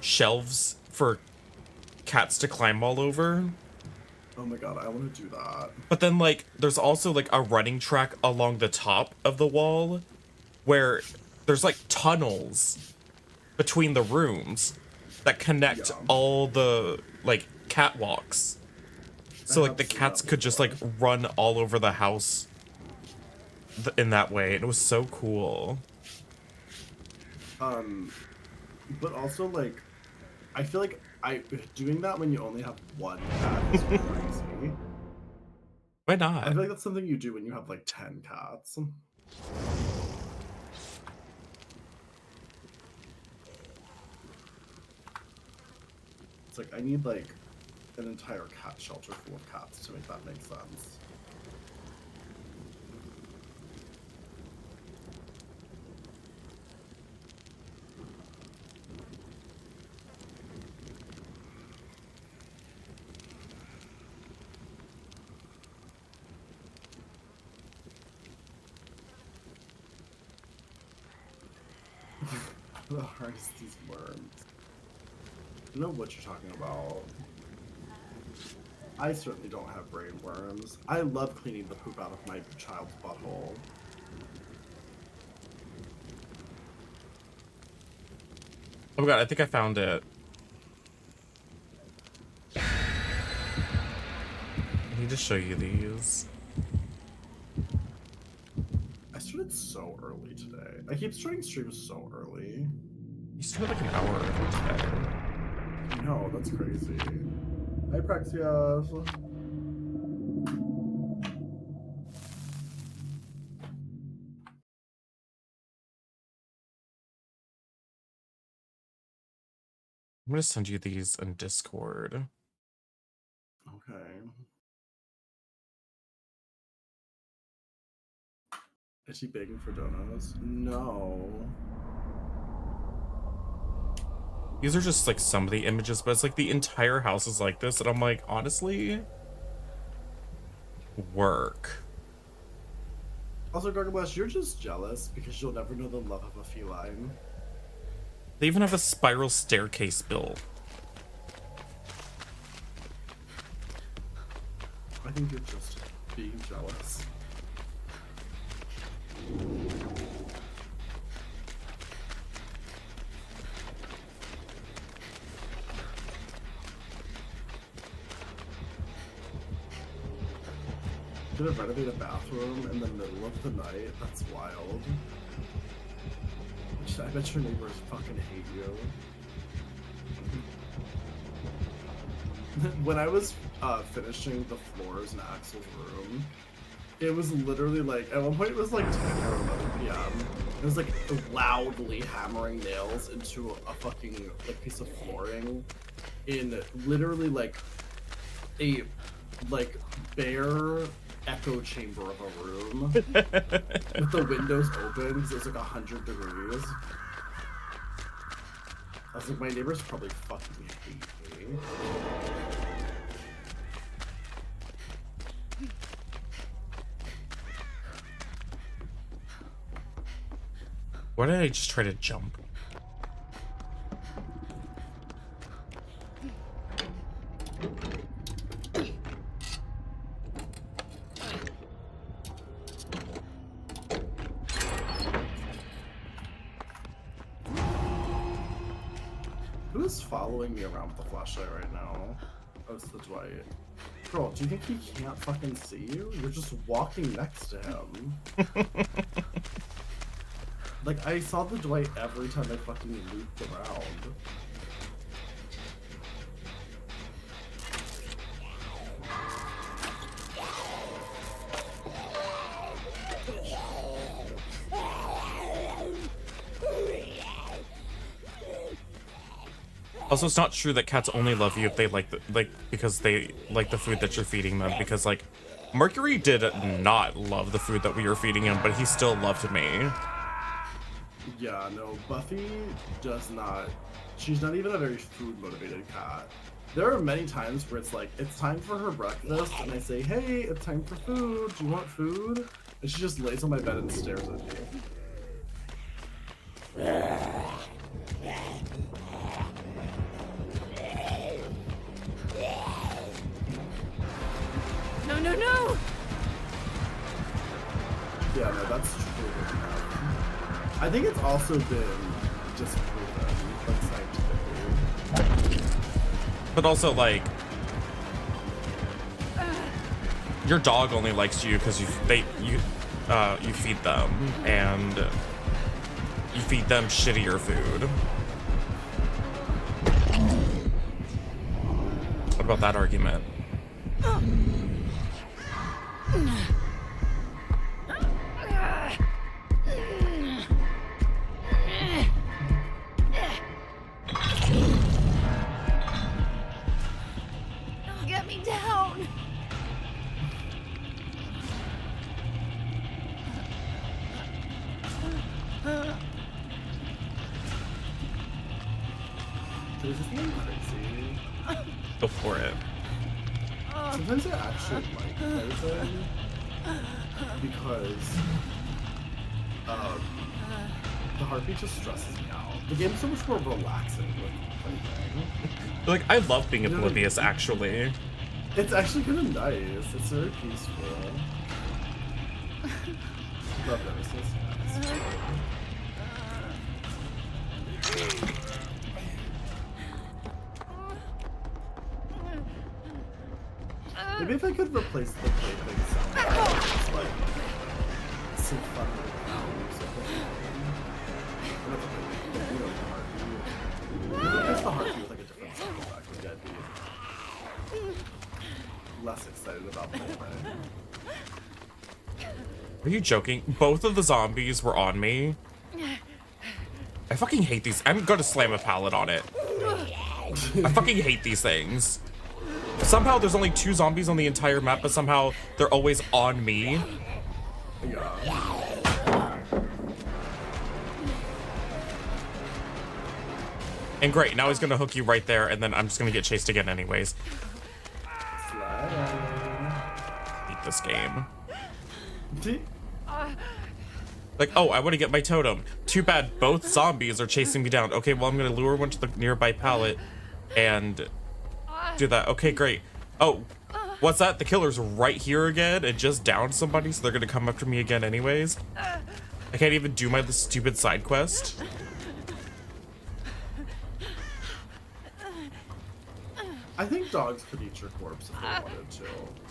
shelves for cats to climb all over. Oh my god, I want to do that. But then like there's also like a running track along the top of the wall where there's like tunnels between the rooms that connect all the like catwalks. So like the cats could just like run all over the house in that way. And it was so cool. But also like I feel like doing that when you only have one cat is crazy. Why not? I feel like that's something you do when you have like 10 cats. It's like I need like an entire cat shelter full of cats to make that make sense. The hardest these worms. I know what you're talking about. I certainly don't have brain worms. I love cleaning the poop out of my child's butthole. Oh my god, I think I found it. I need to show you these. I started so early today. I keep starting streams so early. You started like an hour early today. No, that's crazy. Hi, Praxias. I'm gonna send you these in Discord. Okay. Is she begging for donuts? No. These are just like some of the images, but it's like the entire house is like this, and I'm like, honestly, work. Also, Gargablast, you're just jealous because you'll never know the love of a feline. They even have a spiral staircase built. I think you're just being jealous. Gonna renovate a bathroom in the middle of the night? That's wild. I bet your neighbors fucking hate you. When I was finishing the floors in Axel's room, it was literally like, at one point it was like 10 or 11 p.m. It was like loudly hammering nails into a fucking like piece of flooring in literally like a like bare echo chamber of a room with the windows open because it was like 100 degrees. I was like, my neighbors probably fucking hate me. Why did I just try to jump? Who's following me around with the flashlight right now? Oh, it's the Dwight. Girl, do you think he can't fucking see you? You're just walking next to him. Like, I saw the Dwight every time I fucking looped around. Also, it's not true that cats only love you if they like because they like the food that you're feeding them, because like Mercury did not love the food that we were feeding him, but he still loved me. Yeah, no, Buffy does not. She's not even a very food motivated cat. There are many times where it's like, it's time for her breakfast, and I say, hey, it's time for food. Do you want food? And she just lays on my bed and stares at me. No, no, no! Yeah, no, that's true. I think it's also been disproven, like, scientifically. But also, like, your dog only likes you because you feed them, and you feed them shittier food. What about that argument? Get me down! Is this being crazy? Go for it. Sometimes I actually like Tarzan because the heartbeat just stresses me out. The game's so much more relaxing with playing. Like, I love being You know, oblivious, actually. It's actually kind of nice. It's very peaceful. Love Nemesis. Maybe if I could replace the plaything sound, it's like some fun music. Replace the heartbeat with like a different sound effect. Maybe I'd be less excited about playing. Are you joking? Both of the zombies were on me. I fucking hate these. I'm gonna slam a pallet on it. I fucking hate these things. Somehow there's only 2 zombies on the entire map, but somehow they're always on me. And great, now he's gonna hook you right there, and then I'm just gonna get chased again anyways. Hate this game. Like, oh, I want to get my totem. Too bad both zombies are chasing me down. Okay, well, I'm gonna lure one to the nearby pallet and do that. Okay, great. Oh, what's that? The killer's right here again and just downed somebody, so they're gonna come after me again anyways. I can't even do my stupid side quest. I think dogs could eat your corpse if they wanted to.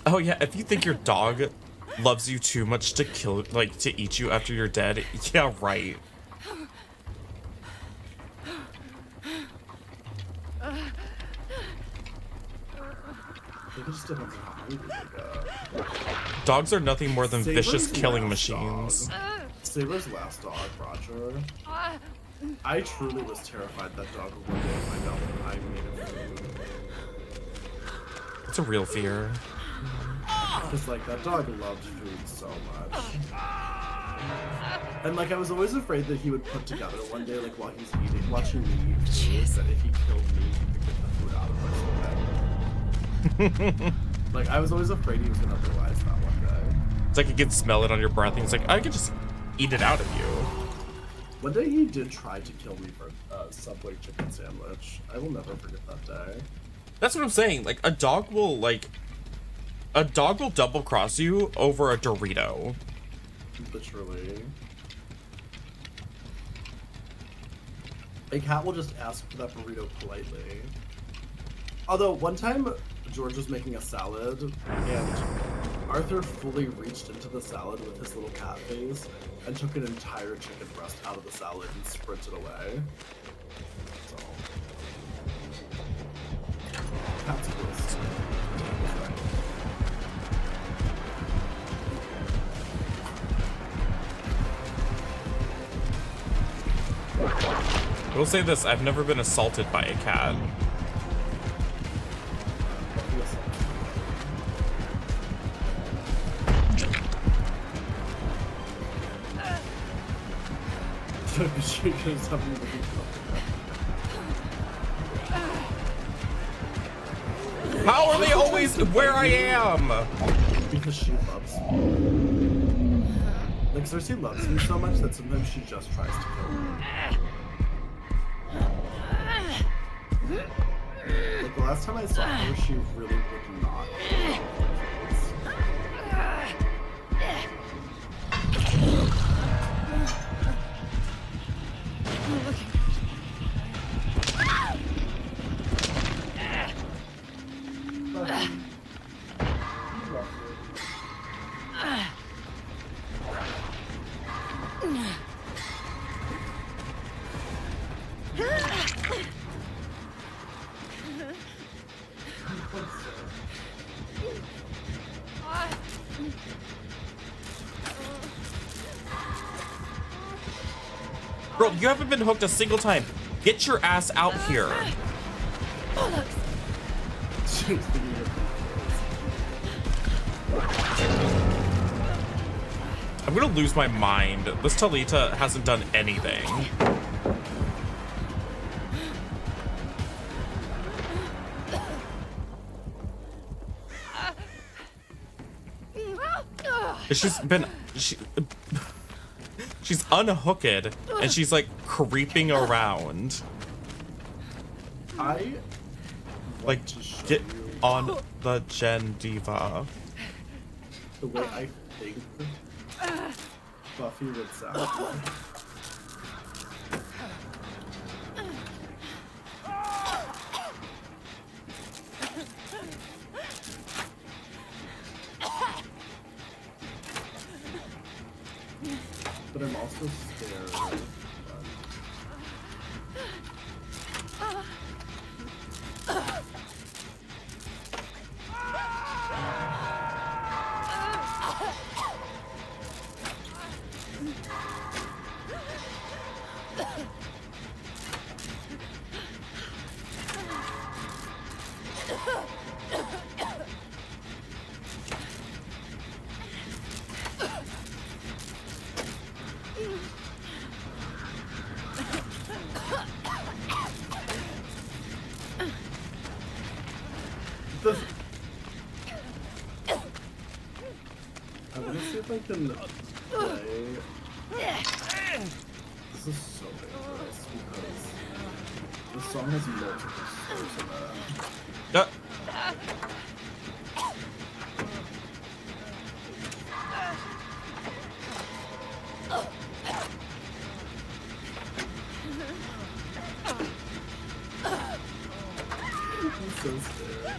Oh yeah, if you think your dog loves you too much to kill, like, to eat you after you're dead, yeah, right. Dogs are nothing more than vicious killing machines. Saber's last dog, Roger. I truly was terrified that dog would one day find out that I made him food. It's a real fear. Because, like, that dog loved food so much. And, like, I was always afraid that he would put together one day, like, while he's eating, watching me eat food, that if he killed me, he could get the food out of my stomach. Like, I was always afraid he was gonna realize that one day. It's like you can smell it on your breath, and he's like, I could just eat it out of you. One day he did try to kill me for a Subway chicken sandwich. I will never forget that day. That's what I'm saying. Like, a dog will double cross you over a Dorito. Literally. A cat will just ask for that burrito politely. Although, one time, George was making a salad, and Arthur fully reached into the salad with his little cat face and took an entire chicken breast out of the salad and sprinted away. So, cat's bliss. I will say this, I've never been assaulted by a cat. How are they always where I am? Because she loves me. Like, Cersei loves me so much that sometimes she just tries to kill me. Like, the last time I saw her, she really would not. Bro, you haven't been hooked a single time. Get your ass out here. I'm gonna lose my mind. This Talita hasn't done anything. She's been She's unhooked and she's like creeping around. I like get on the Gen Diva. The way I think Buffy would sound. But I'm also scared. I'm gonna see if I can play. This is so dangerous because the song has multiple stars in it. I'm so scared.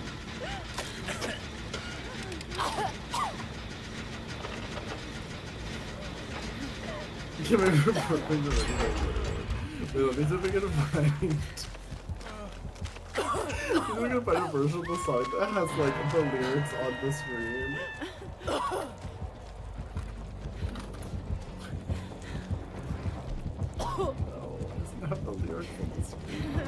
Give me a perfect Wait, let me see if I can find. I'm gonna find a version of the song that has like the lyrics on the screen. No, it doesn't have the lyrics on the screen.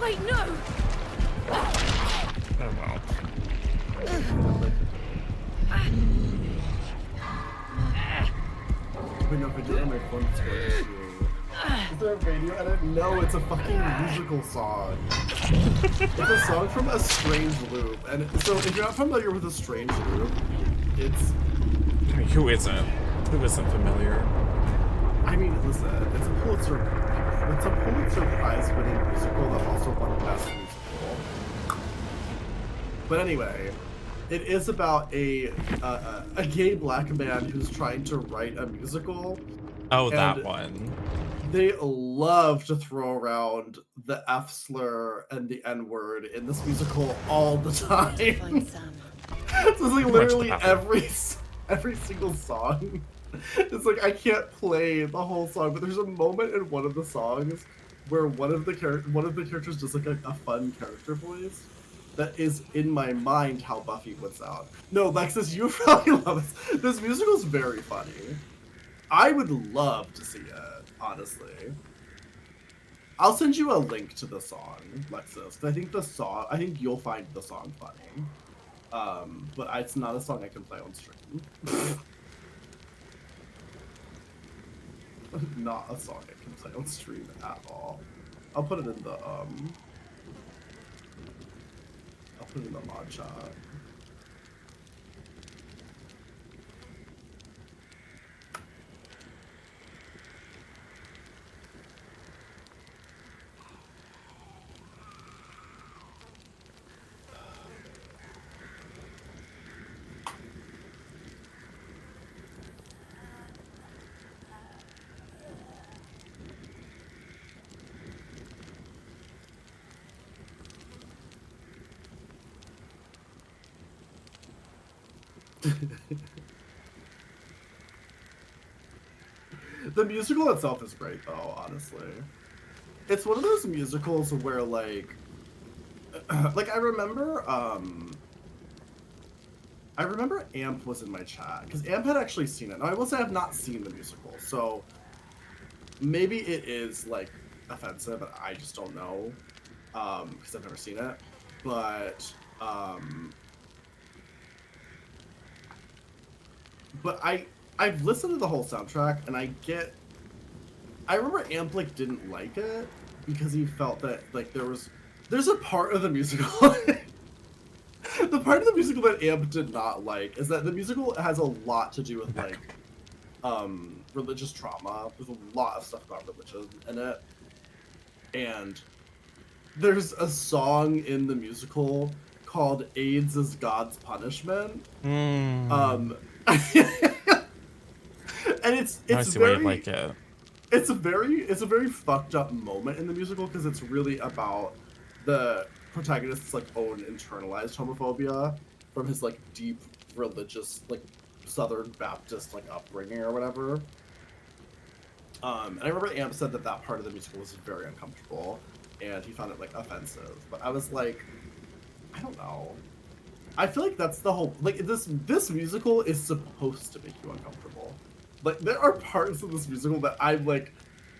Wait, no! Oh wow. Wait, no, if I do it on my phone, it's going to. Is there a radio edit? No, it's a fucking musical song. It's a song from A Strange Loop. And so, if you're not familiar with A Strange Loop, it's. I mean, who isn't? Who isn't familiar? I mean, listen, it's a Pulitzer Prize winning musical that also won Best Musical. But anyway, it is about a gay black man who's trying to write a musical. Oh, that one. They love to throw around the F slur and the N word in this musical all the time. So it's like literally every single song. It's like I can't play the whole song, but there's a moment in one of the songs where one of the characters does like a fun character voice that is in my mind how Buffy would sound. No, Lexus, you probably love this. This musical's very funny. I would love to see it, honestly. I'll send you a link to the song, Lexus, because I think you'll find the song funny. But it's not a song I can play on stream. Not a song I can play on stream at all. I'll put it in the mod chat. The musical itself is great, though, honestly. It's one of those musicals where, like I remember Amp was in my chat, because Amp had actually seen it. Now, I will say I have not seen the musical, so maybe it is, like, offensive, and I just don't know, because I've never seen it. But I've listened to the whole soundtrack, and I get I remember Amp like didn't like it because he felt that like there's a part of the musical. The part of the musical that Amp did not like is that the musical has a lot to do with like religious trauma. There's a lot of stuff about religion in it. And there's a song in the musical called AIDS is God's Punishment. And it's very like it. It's a very fucked up moment in the musical because it's really about the protagonist's like own internalized homophobia from his like deep religious like Southern Baptist like upbringing or whatever. And I remember Amp said that part of the musical was very uncomfortable and he found it like offensive. But I was like, I don't know. I feel like that's the whole like this musical is supposed to make you uncomfortable. Like there are parts of this musical that I'm like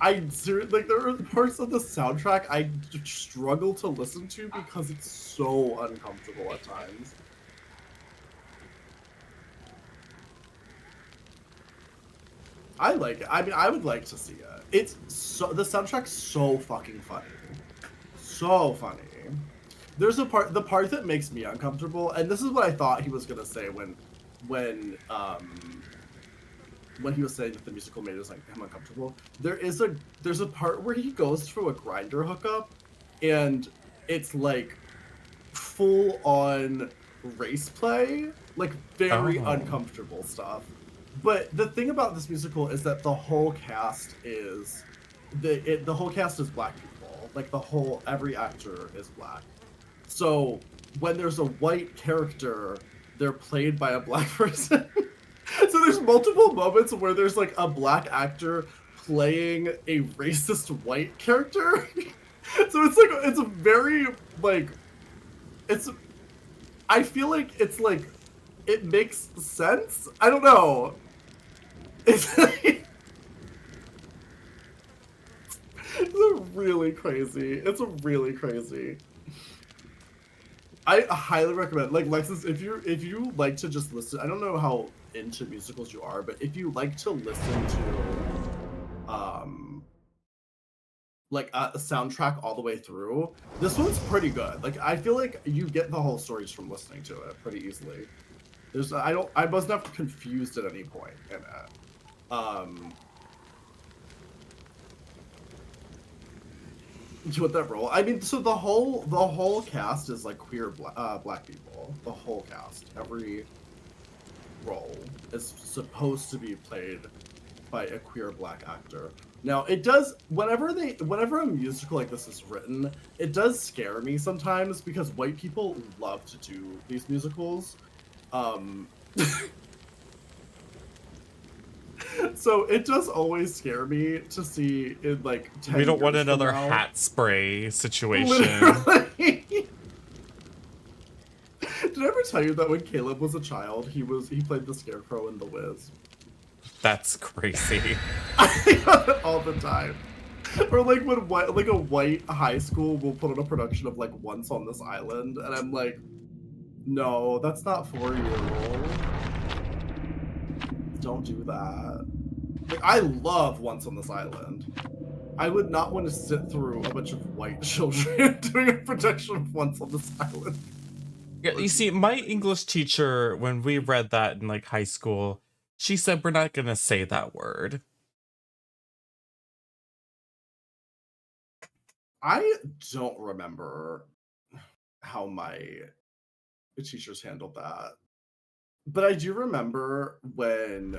like there are parts of the soundtrack I struggle to listen to because it's so uncomfortable at times. I like it. I mean, I would like to see it. It's so the soundtrack's so fucking funny, so funny. There's the part that makes me uncomfortable, and this is what I thought he was gonna say when he was saying that the musical made us like him uncomfortable. There's a part where he goes through a grinder hookup, and it's like full on race play, like very uncomfortable stuff. But the thing about this musical is that the whole cast is the whole cast is black people. Like every actor is black. So when there's a white character, they're played by a black person. So there's multiple moments where there's like a black actor playing a racist white character. So it's a very like I feel like it's like it makes sense. I don't know. It's like, it's really crazy. It's really crazy. I highly recommend, like Lexus, if you like to just listen. I don't know how into musicals you are, but if you like to listen to, like a soundtrack all the way through, this one's pretty good. Like I feel like you get the whole stories from listening to it pretty easily. I was not confused at any point in it. With that role, I mean, so the whole cast is like queer black people. The whole cast, every role is supposed to be played by a queer black actor. Now, it does whenever a musical like this is written, it does scare me sometimes because white people love to do these musicals. So it does always scare me to see in like 10 We don't want years another from now, hat spray situation. Literally. Did I ever tell you that when Caleb was a child, he played the Scarecrow in The Wiz? That's crazy. I think of it all the time. Or like when a white high school will put on a production of like Once on This Island, and I'm like, no, that's not for you. Don't do that. Like, I love Once on This Island. I would not want to sit through a bunch of white children doing a production of Once on This Island. Yeah, you see, my English teacher, when we read that in like high school, she said we're not gonna say that word. I don't remember how my teachers handled that. But I do remember when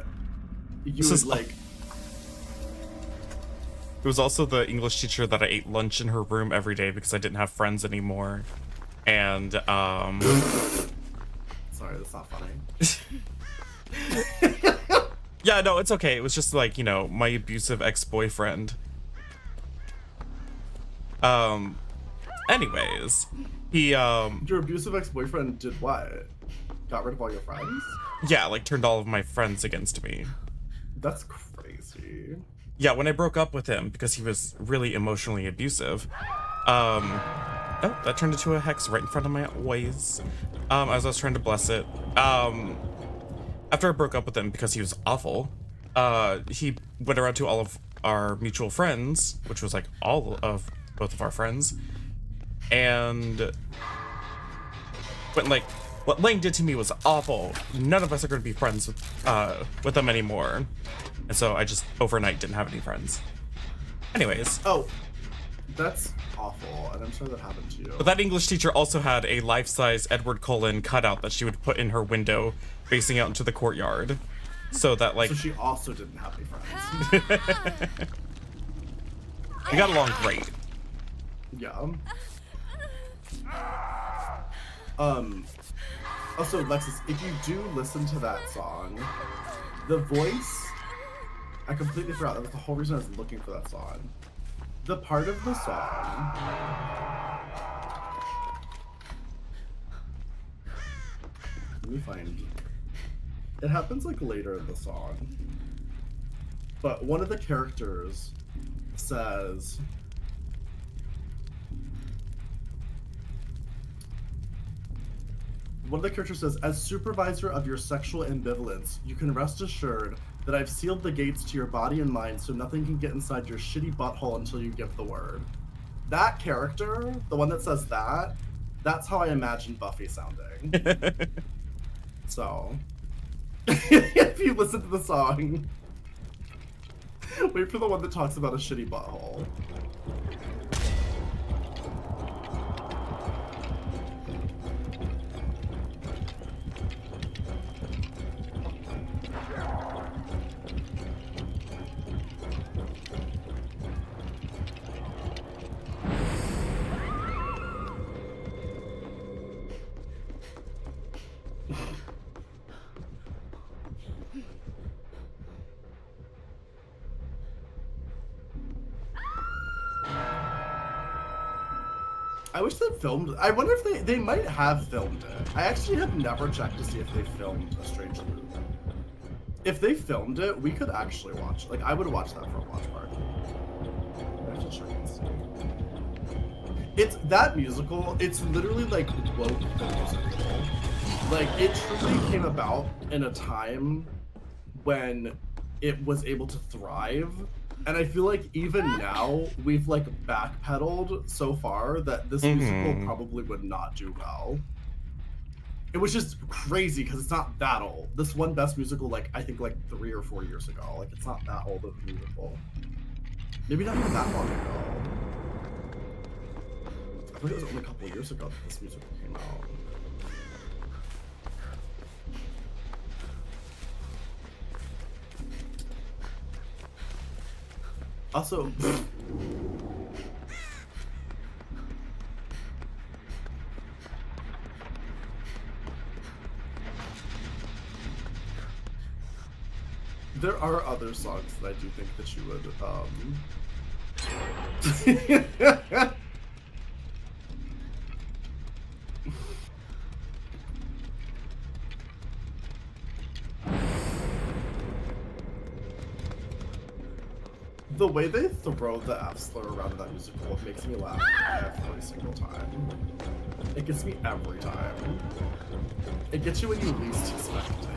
you would like... It was also the English teacher that I ate lunch in her room every day because I didn't have friends anymore. And, Sorry, that's not funny. Yeah, no, it's okay. It was just like, you know, my abusive ex-boyfriend. Anyways, he, Your abusive ex-boyfriend did what? Got rid of all your friends? Yeah, like turned all of my friends against me. That's crazy. Yeah, when I broke up with him because he was really emotionally abusive. Oh, that turned into a hex right in front of my eyes. As I was trying to bless it. After I broke up with him because he was awful, he went around to all of our mutual friends, which was like all of both of our friends, and went like, what Lang did to me was awful. None of us are going to be friends with them anymore. And so I just overnight didn't have any friends. Anyways. Oh, that's awful, and I'm sorry that happened to you. But that English teacher also had a life-size Edward Cullen cutout that she would put in her window facing out into the courtyard. So that, like... So she also didn't have any friends. We got along great. Yeah. Also, Lexus, if you do listen to that song, the voice... I completely forgot. That was the whole reason I was looking for that song. The part of the song... Let me find... It happens, like, later in the song. But one of the characters says... One of the characters says, as supervisor of your sexual ambivalence, you can rest assured that I've sealed the gates to your body and mind so nothing can get inside your shitty butthole until you give the word. That character, the one that says that, that's how I imagine Buffy sounding. So, if you listen to the song, wait for the one that talks about a shitty butthole. I wish they filmed. I wonder if they might have filmed it. I actually have never checked to see if they filmed A Strange Loop. If they filmed it, we could actually watch. Like, I would watch that for a watch party. I have to check and see. It's that musical. It's literally like woke the musical. Like, it truly came about in a time when it was able to thrive. And I feel like even now, we've like backpedaled so far that this musical probably would not do well. It was just crazy because it's not that old. This won Best Musical like, I think like 3 or 4 years ago. Like, it's not that old of a musical. Maybe not even that long ago. I think it was only a couple of years ago that this musical came out. Also, there are other songs that I do think that you would, The way they throw the F slur around in that musical makes me laugh every single time. It gets me every time. It gets you when you least expect it.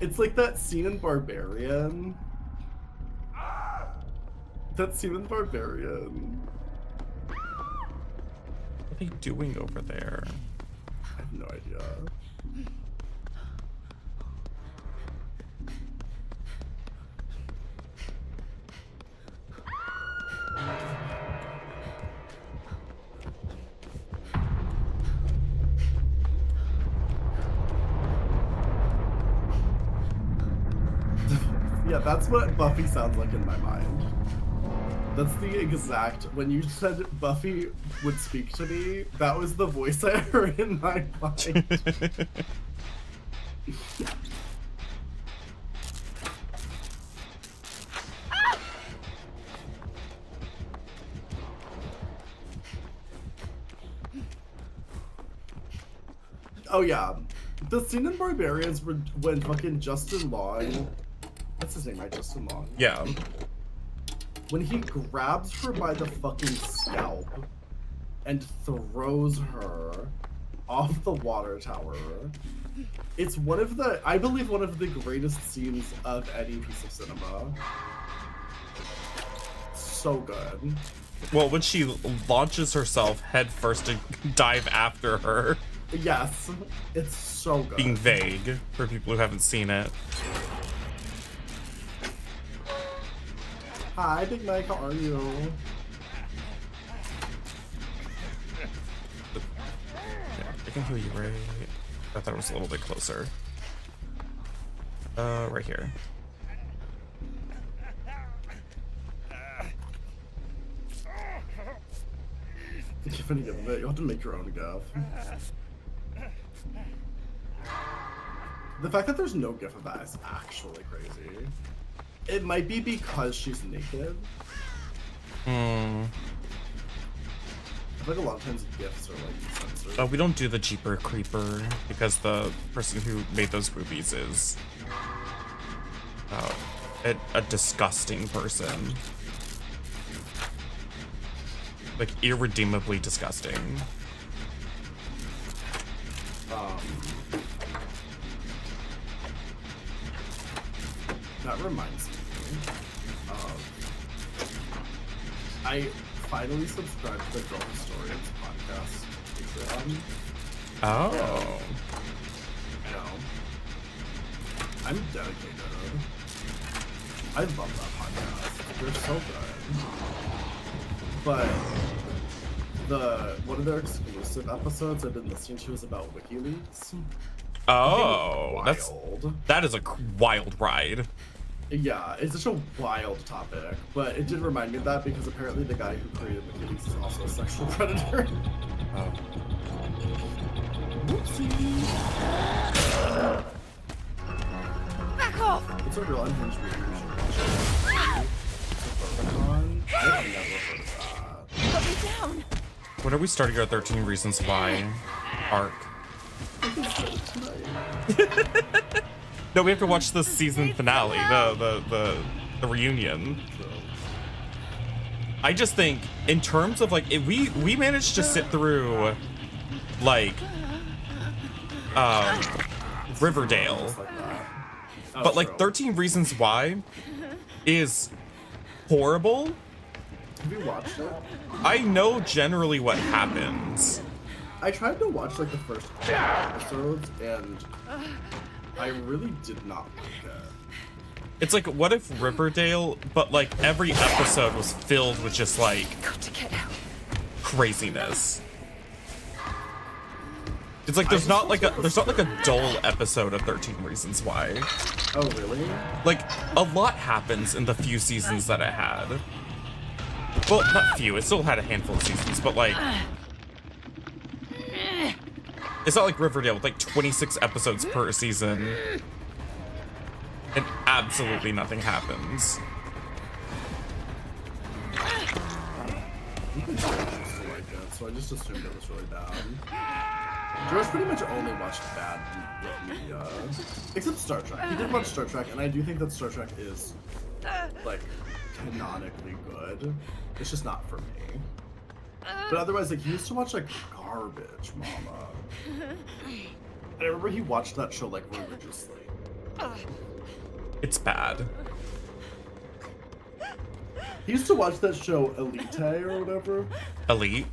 It's like that scene in Barbarian. That scene in Barbarian. What are they doing over there? I have no idea. Yeah, that's what Buffy sounds like in my mind. That's the exact, when you said Buffy would speak to me, that was the voice I heard in my mind. Oh yeah, the scene in Barbarians when fucking Justin Long, that's his name, right? Justin Long? Yeah. When he grabs her by the fucking scalp and throws her off the water tower. It's one of the, I believe, one of the greatest scenes of any piece of cinema. So good. Well, when she launches herself head first to dive after her. Yes, it's so good. Being vague for people who haven't seen it. Hi, Big Mike, how are you? Yeah, I can heal you right. I thought it was a little bit closer. Right here. You've to make your own gif. The fact that there's no gif of that is actually crazy. It might be because she's naked. I feel like a lot of times gifs are like censored. Oh, we don't do the Jeeper Creeper because the person who made those movies is a disgusting person. Like, irredeemably disgusting. That reminds me of... I finally subscribed to the Girl Historians podcast Patreon. Oh. I know. I'm dedicated. I love that podcast. They're so good. But one of their exclusive episodes I've been listening to is about WikiLeaks. Oh, that is a wild ride. Yeah, it's such a wild topic, but it did remind me of that because apparently the guy who created WikiLeaks is also a sexual predator. Oh. Whoopsie. Back off! It's a real unhinged movie. You should watch it. It's a Photocon. I've never heard of that. Put me down! When are we starting our 13 Reasons Why arc? No, we have to watch the season finale, the reunion. I just think, in terms of like, if we managed to sit through, like, Riverdale, but like 13 Reasons Why is horrible. Have you watched it? I know generally what happens. I tried to watch like the first 2 episodes and I really did not like it. It's like, what if Riverdale, but like every episode was filled with just like craziness. It's like there's not like a dull episode of 13 Reasons Why. Oh really? Like a lot happens in the few seasons that it had. Well, not few, it still had a handful of seasons, but like it's not like Riverdale with like 26 episodes per season and absolutely nothing happens. So I just assumed it was really bad. George pretty much only watched bad media, except Star Trek. He did watch Star Trek, and I do think that Star Trek is like canonically good. It's just not for me. But otherwise, like, he used to watch like garbage, mama. And I remember he watched that show like religiously. It's bad. He used to watch that show Elite or whatever. Elite?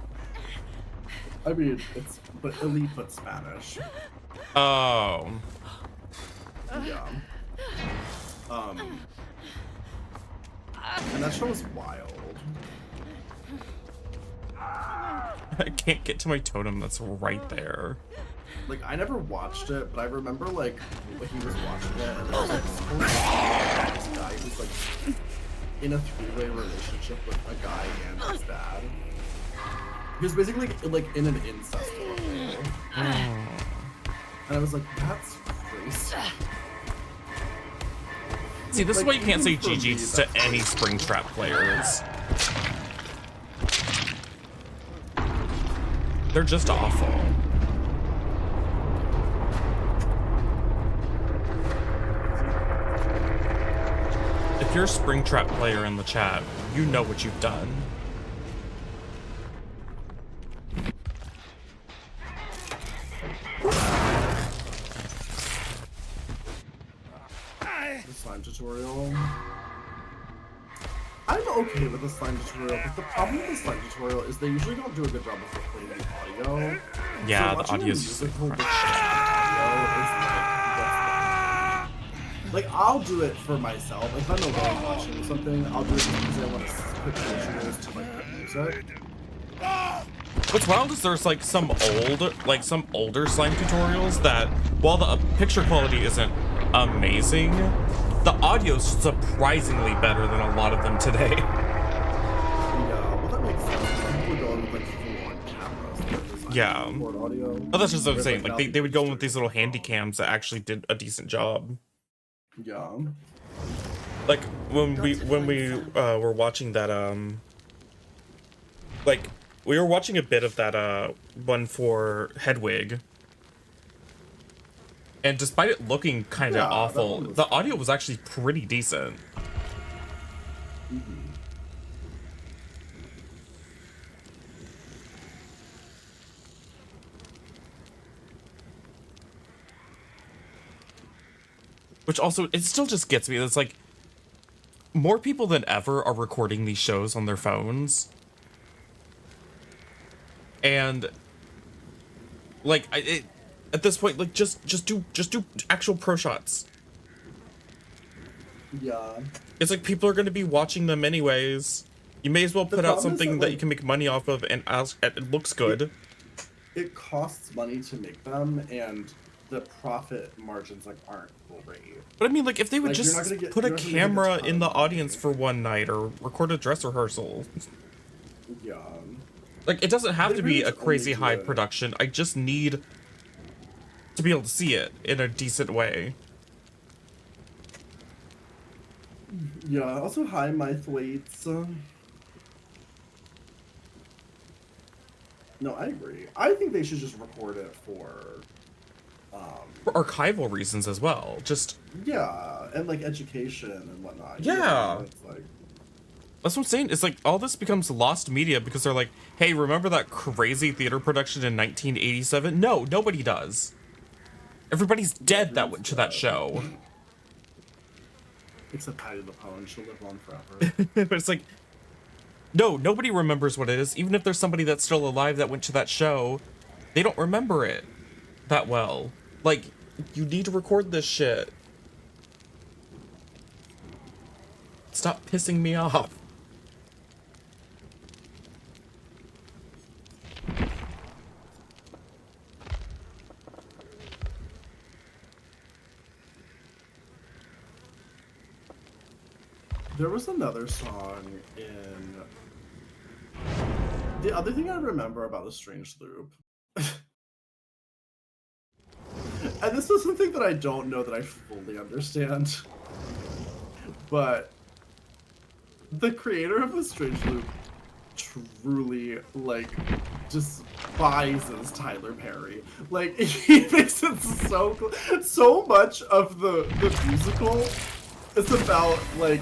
I mean, it's but Elite but Spanish. Oh. Yeah. And that show was wild. I can't get to my totem that's right there. Like, I never watched it, but I remember, like, when he was watching it, and there was, like, this guy who's, like, in a 3-way relationship with a guy and his dad. He was basically, like, in an incest relationship. And I was like, that's crazy. See, this is why you can't say GG's to any Springtrap players. They're just awful. If you're a Springtrap player in the chat, you know what you've done. the slime tutorial. I'm okay with the slime tutorial, but the problem with the slime tutorial is they usually don't do a good job of recording the audio. Yeah, so the audio is musical with audio is like I'll do it for myself. If I'm alone watching something, I'll do it because I want to quick visuals to like the music. What's wild is there's like some older slime tutorials that while the picture quality isn't amazing, the audio's surprisingly better than a lot of them today. Yeah, well that makes sense. People are going with like full-on cameras. Yeah. Audio. Oh, that's just what I'm saying. Like, Like they would go in with these little handy cams that actually did a decent job. Yeah. Like when we were watching that like we were watching a bit of that one for Hedwig. And despite it looking kind of awful, the audio was actually pretty decent. Mm-hmm. Which also, it still just gets me. It's like, more people than ever are recording these shows on their phones. And, like, at this point, like, just do actual pro shots. Yeah. It's like people are going to be watching them anyways. You may as well put out something that you can make money off of, and it looks good. It costs money to make them, and the profit margins like aren't great. But I mean, like, if they would Like, just put a camera in the audience for one night, or record a dress rehearsal. Yeah. Like, it doesn't have to be really a crazy only do high it. production. I just need to be able to see it in a decent way. Yeah, also hi Myth Waits. No, I agree. I think they should just record it for archival reasons as well. Just yeah, and like education and whatnot. Yeah. You know, it's like that's what I'm saying. It's like all this becomes lost media because they're like, hey, remember that crazy theater production in 1987? No, nobody does. Everybody's dead that went to that show. Except Patty the Pone, she'll live on forever. But it's like, no, nobody remembers what it is. Even if there's somebody that's still alive that went to that show, they don't remember it that well. Like, you need to record this shit. Stop pissing me off. There was another song in... The other thing I remember about A Strange Loop... and this is something that I don't know that I fully understand. But... the creator of A Strange Loop truly, like, despises Tyler Perry. Like, he makes it so much of the musical is about, like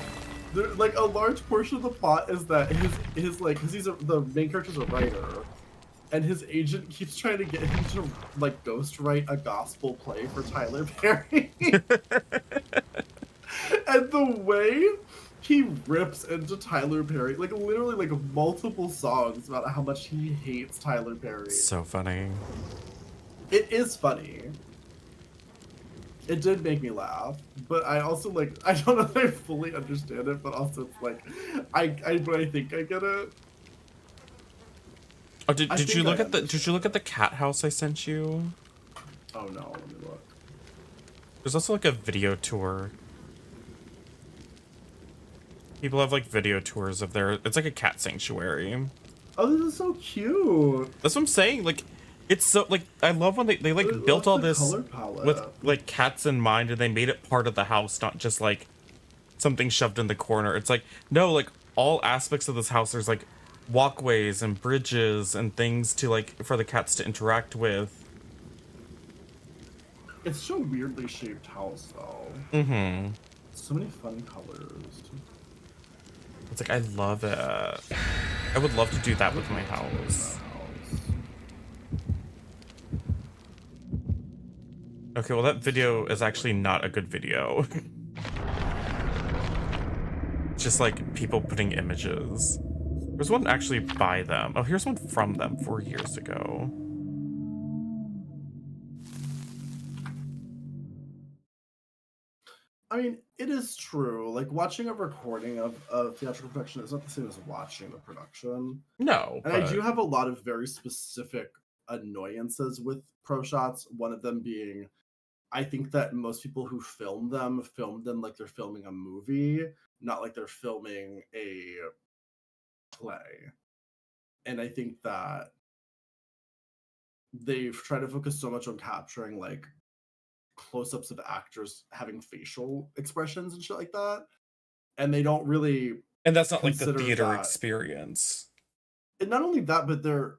a large portion of the plot is that his like, because the main character's a writer, and his agent keeps trying to get him to like ghostwrite a gospel play for Tyler Perry. And the way he rips into Tyler Perry, like literally like multiple songs about how much he hates Tyler Perry. So funny. It is funny. It did make me laugh, but I also like, I don't know if I fully understand it, but also it's like, I think I get it. Oh, did you look at the cat house I sent you? Oh no, let me look. There's also like a video tour. People have like video tours of it's like a cat sanctuary. Oh, this is so cute. That's what I'm saying. Like, it's so like, I love when they like built all this with like cats in mind, and they made it part of the house, not just like something shoved in the corner. It's like, no, like all aspects of this house, there's like walkways and bridges and things to like for the cats to interact with. It's so weirdly shaped house though. Mm-hmm. So many fun colors. It's like, I love it. I would love to do that with my house. Okay, well that video is actually not a good video. Just like people putting images. There's one actually by them. Oh, here's one from them 4 years ago. I mean, it is true. Like, watching a recording of a theatrical production is not the same as watching the production. No, and but... I do have a lot of very specific annoyances with pro shots. One of them being, I think that most people who film them like they're filming a movie, not like they're filming a play. And I think that they've tried to focus so much on capturing like close-ups of actors having facial expressions and shit like that, and they don't really, and that's not like the theater that experience. And not only that,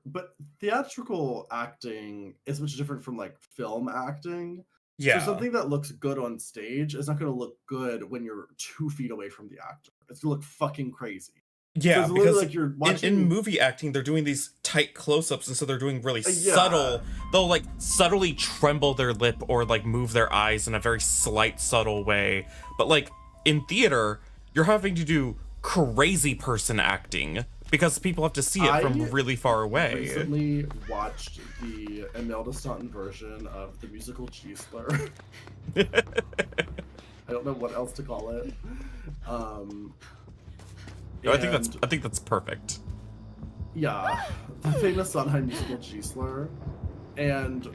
but theatrical acting is much different from like film acting. Yeah. So something that looks good on stage is not going to look good when you're 2 feet away from the actor. It's going to look fucking crazy. Yeah, so because like you're watching... in movie acting, they're doing these tight close-ups, and so they're doing really subtle. They'll like subtly tremble their lip or like move their eyes in a very slight, subtle way. But like in theater, you're having to do crazy person acting because people have to see it from really far away. I recently watched the Imelda Staunton version of the musical G-Slur. I don't know what else to call it. No, I think that's perfect. Yeah, the famous Sondheim musical G-Slur, and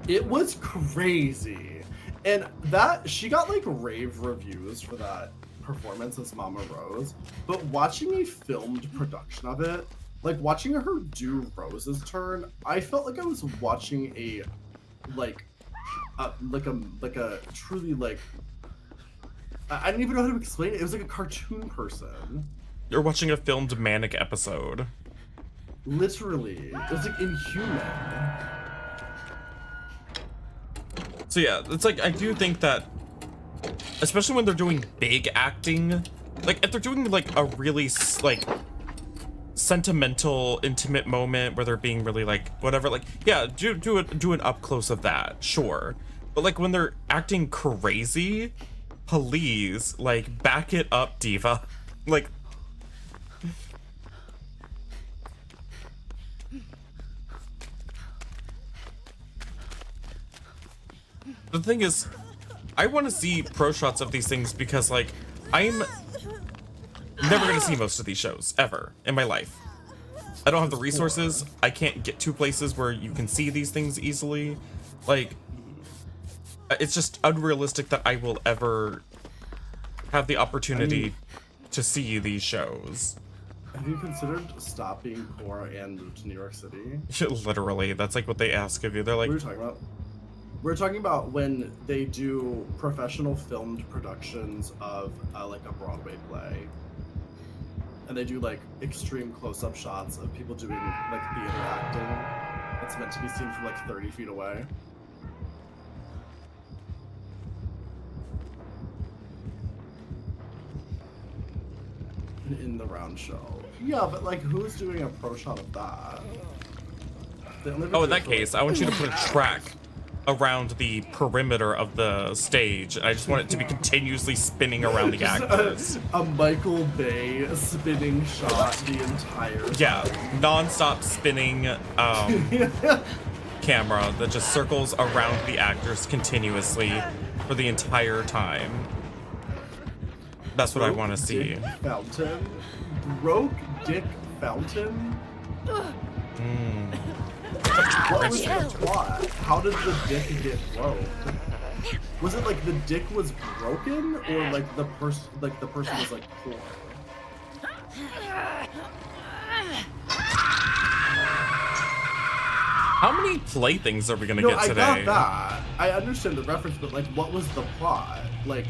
it was crazy. And that she got like rave reviews for that performance as Mama Rose, but watching a filmed production of it, like watching her do Rose's turn, I felt like I was watching a truly like I don't even know how to explain it. It was like a cartoon person. You're watching a filmed manic episode. Literally. It was like inhuman. So yeah, it's like, I do think that, especially when they're doing big acting, like if they're doing like a really like sentimental, intimate moment where they're being really like, whatever, like, yeah, do an up close of that, sure. But like when they're acting crazy, please, like, back it up, diva. Like, the thing is, I want to see pro shots of these things because, like, I'm never going to see most of these shows, ever, in my life. I don't have the resources. I can't get to places where you can see these things easily. Like, it's just unrealistic that I will ever have the opportunity to see these shows. Have you considered stop being poor and move to New York City? Literally, that's like what they ask of you. They're like, what are you talking about? We're talking about when they do professional filmed productions of like a Broadway play. And they do like extreme close-up shots of people doing like theater acting. It's meant to be seen from like 30 feet away. In the round show. Yeah, but like who's doing a pro shot of that? Oh, in that case, I want you to put a track around the perimeter of the stage. I just want it to be continuously spinning around the actors. A Michael Bay spinning shot the entire time. Yeah, non-stop spinning camera that just circles around the actors continuously for the entire time. That's what I want to see. Fountain? Broke Dick Fountain? What was the plot? How did the dick get broke? Was it like the dick was broken, or like the person was like poor? How many playthings are we gonna get today? I got that. I understand the reference, but like, what was the plot? Like.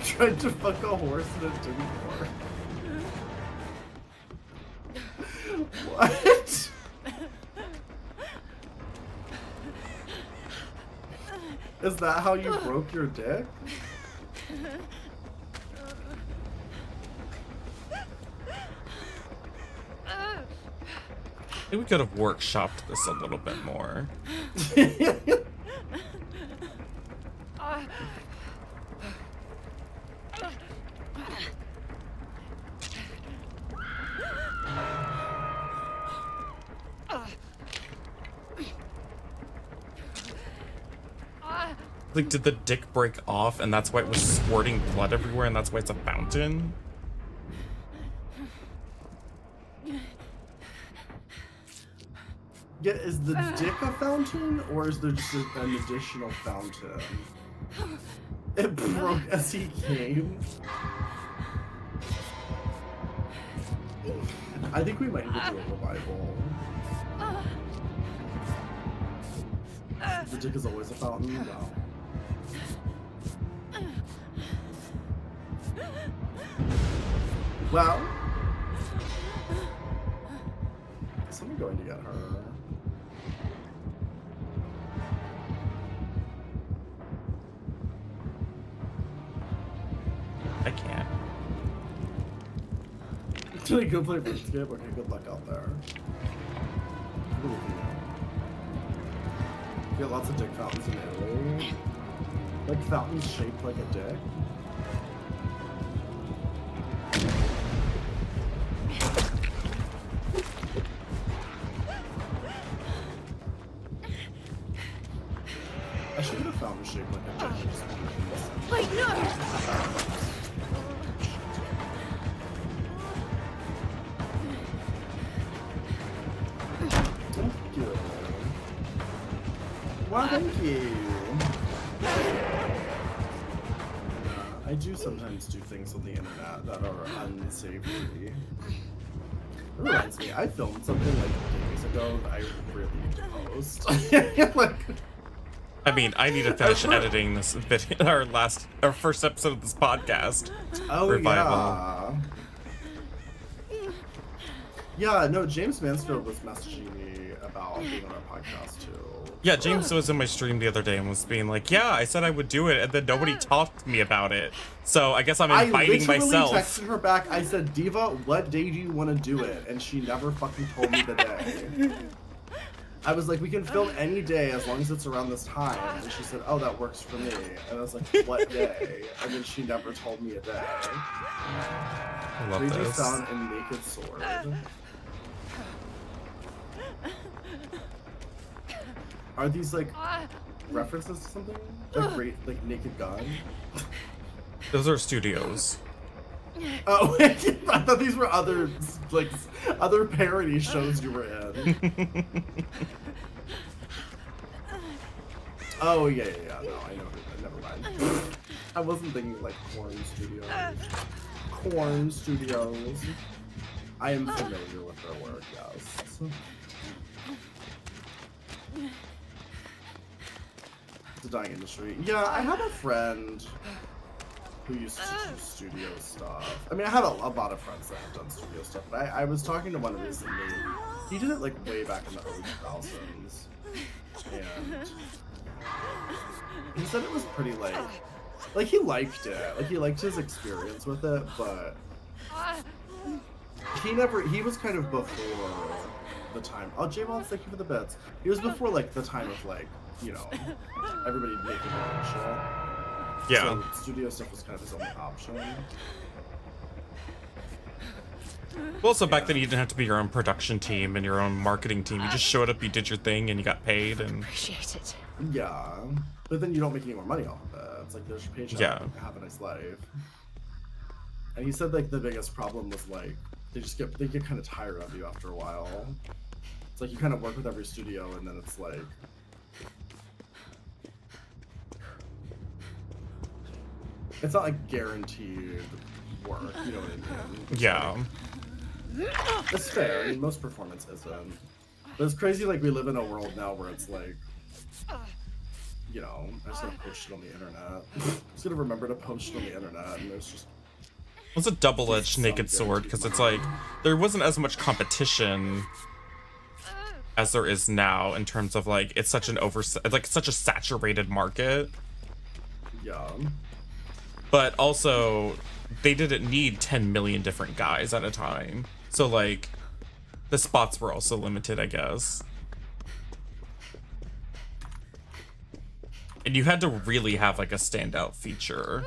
Tried to fuck a horse and it didn't work. What? Is that how you broke your dick? I think we could have workshopped this a little bit more. Like, did the dick break off and that's why it was squirting blood everywhere and that's why it's a fountain? Yeah, is the dick a fountain, or is there just an additional fountain? It broke as he came. I think we might need to do a revival. The dick is always a fountain? No. Well, is someone going to get her? I can't. Should I go play RuneScape? Okay, good luck out there. You got lots of dick fountains in Italy. Like fountains shaped like a dick. I should get a fountain shaped like a dick. Wait, no! Thank you. Well, thank you. I do sometimes do things on the internet that are unsavory. That reminds me, I filmed something like days ago that I really need to post. Like, I mean, I need to finish editing this video, our first episode of this podcast. Oh, Revival. yeah. Yeah, no, James Mansfield was messaging me about being on our podcast too. Yeah, James was in my stream the other day and was being like, yeah, I said I would do it, and then nobody talked to me about it. So I guess I'm inviting myself. I texted her back, I said, Diva, what day do you want to do it? And she never fucking told me the day. I was like, we can film any day as long as it's around this time. And she said, oh, that works for me. And I was like, what day? And then she never told me a day. I love Raging this. Sound and Naked Sword. Are these like references to something? Like like Naked Gun? Those are studios. Oh, I thought these were other other parody shows you were in. Oh yeah. No, I know. Never mind. I wasn't thinking like Corn Studios. Corn Studios. I am familiar with their work. Yes. It's a dying industry. Yeah, I have a friend who used to do studio stuff. I mean, I have a lot of friends that have done studio stuff, but I was talking to one recently. He did it like way back in the early 2000s. And he said it was pretty like he liked it. Like he liked his experience with it, but he was kind of before the time. Oh, J-Mons, thank you for the bits. He was before like the time of like, you know, everybody making their own shit. Yeah. So studio stuff was kind of his only option. Well, so back then you didn't have to be your own production team and your own marketing team. You just showed up, you did your thing, and you got paid. And Appreciate it. Yeah, but then you don't make any more money off of it. It's like there's your paycheck. Yeah. Have a nice life. And he said like the biggest problem was like they get kind of tired of you after a while. It's like you kind of work with every studio, and then it's like. It's not like guaranteed work, you know what I mean? It's yeah. Like, it's fair. I mean, most performance isn't. But it's crazy, like, we live in a world now where it's like, you know, I just gotta post shit on the internet. Just gotta remember to post shit on the internet, and there's just. It's a double-edged naked sword, because it's like, there wasn't as much competition as there is now in terms of like it's such such a saturated market. Yeah. But also they didn't need 10 million different guys at a time. So like the spots were also limited, I guess. And you had to really have like a standout feature.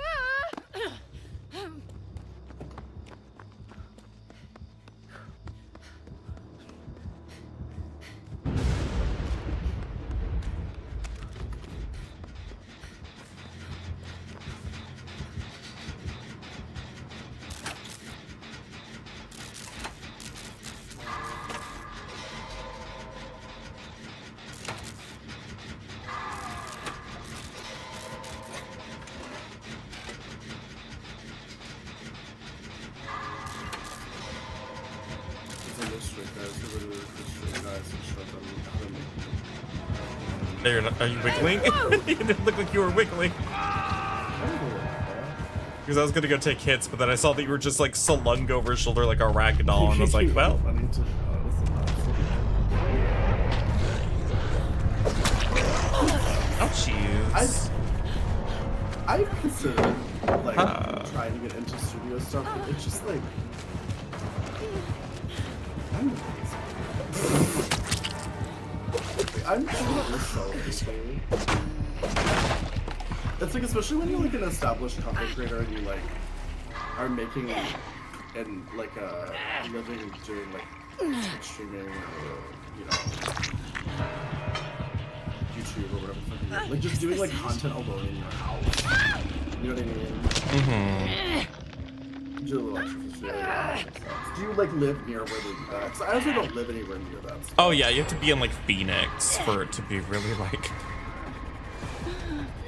Are you wiggling? You didn't look like you were wiggling. Because I was gonna go take hits, but then I saw that you were just like slung over his shoulder like a ragdoll, and I was like, well. Oh, jeez. I've considered like trying to get into studio stuff, but it's just like I'm so lazy. It's like, especially when you're like an established content creator and you like are making and like a living doing like streaming or YouTube or whatever the fuck you do. Like just doing like content alone in your house. You know what I mean? Mm-hmm. Do a little extra. Do you like live near where they do that? 'Cause I also don't live anywhere near that stuff. Oh yeah, you have to be in like Phoenix for it to be really like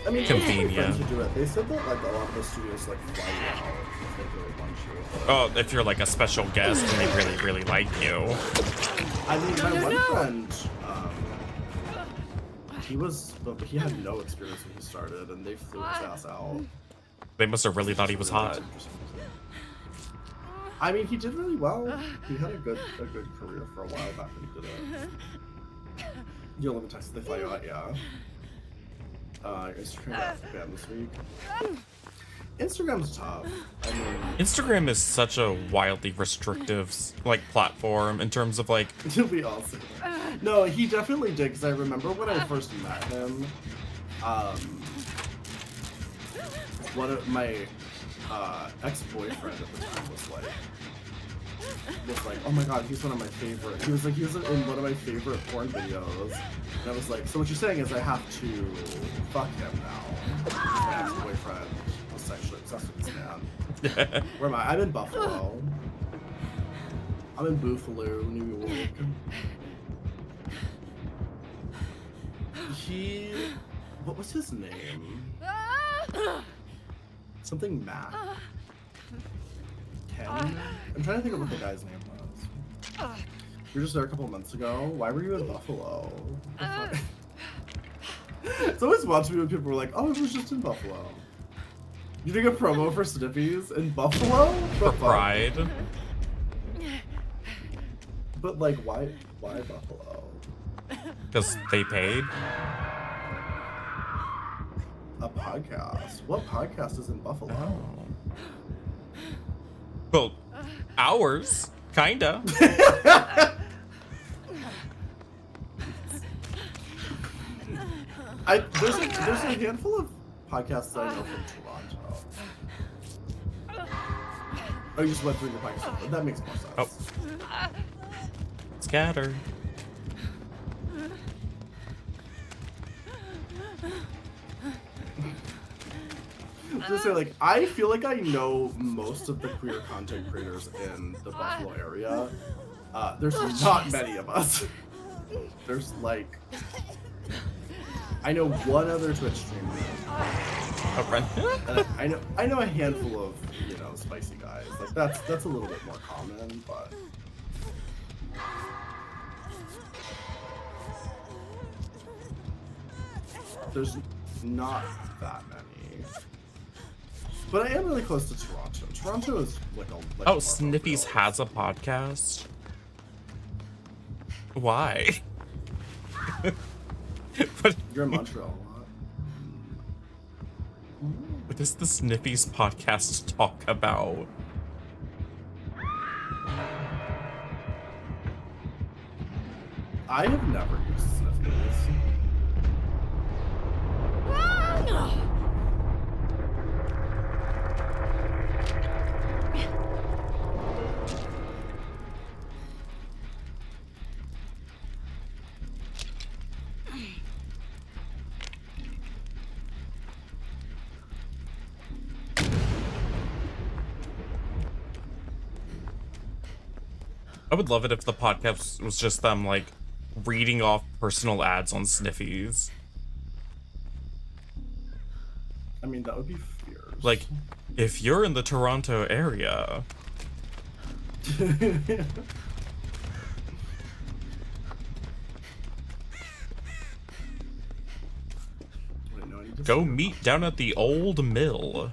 convenient. To do it. They said that like a lot of the studios like fly you out if they really want you. Oh, if you're like a special guest and they really, really like you. I mean, my one friend, he had no experience when he started, and they flew his ass out. They must have really thought he was hot. I mean, he did really well. He had a good career for a while back when he did it. You live in Texas, they fly you out, yeah. Instagram got banned this week. Instagram's tough. I mean, Instagram is such a wildly restrictive like platform in terms of like. We all say that. No, he definitely did, because I remember when I first met him. One of my ex-boyfriend at the time was like, oh my god, he's one of my favorite. He was in one of my favorite porn videos, and I was like, so what you're saying is I have to fuck him now? My ex-boyfriend was sexually obsessed with this man. Where am I? I'm in Buffalo. I'm in Buffalo, New York. What was his name? Something Matt. Ken? I'm trying to think of what the guy's name was. You were just there a couple months ago. Why were you in Buffalo? It's always wild to me when people were like, oh, I was just in Buffalo. You doing a promo for Snippies in Buffalo? For Pride. But like, why Buffalo? Because they paid. A podcast? What podcast is in Buffalo? Oh. Well, ours, kinda. There's a handful of podcasts that I know from Toronto. Oh, you just went through your podcast. That makes more sense. Oh. Scatter. Just say, like, I feel like I know most of the queer content creators in the Buffalo area. There's not many of us. There's like, I know one other Twitch streamer. And I know a handful of spicy guys. Like that's a little bit more common, but. There's not that many. But I am really close to Toronto. Toronto is like a... Snippies has a podcast? Why? You're in Montreal a lot. What does the Sniffies podcast talk about? I have never used Sniffies. I would love it if the podcast was just them, like, reading off personal ads on Sniffies. I mean, that would be fierce. Like, if you're in the Toronto area... Go meet down at the old mill.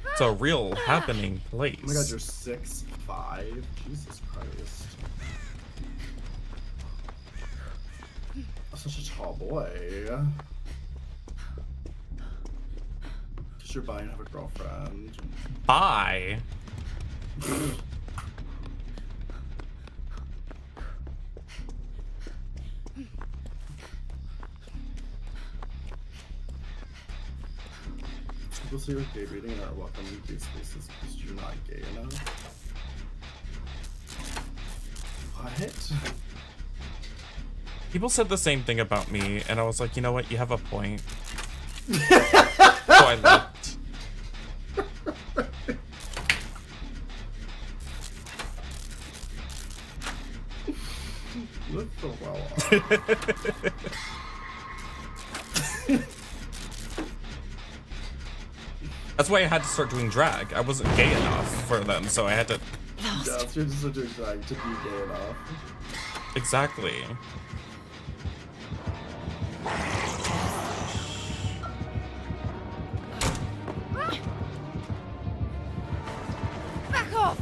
It's a real happening place. Oh my god, you're 6'5". Jesus Christ. Such a tall boy. Because you're bi and have a girlfriend. Bye. People say you're gay reading and are welcome in gay spaces because you're not gay enough. What? People said the same thing about me, and I was like, you know what? You have a point. So I left. Look so well off. That's why I had to start doing drag. I wasn't gay enough for them, so I had to... Yeah, so you're just doing drag to be gay enough. Exactly. Back off!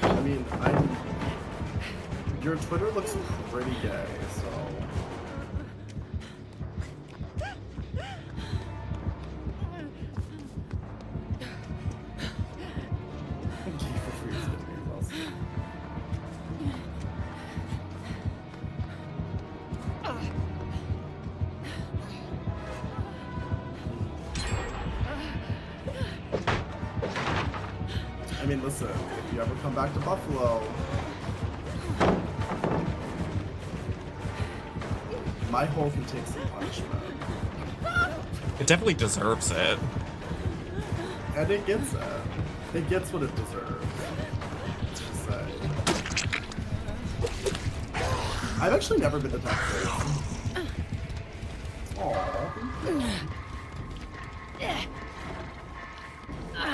I mean, your Twitter looks pretty gay, so. I mean, listen, if you ever come back to Buffalo, my hole can take some punishment. It definitely deserves it. And it gets it. It gets what it deserves. Let's just say. I've actually never been to Texas. Aww.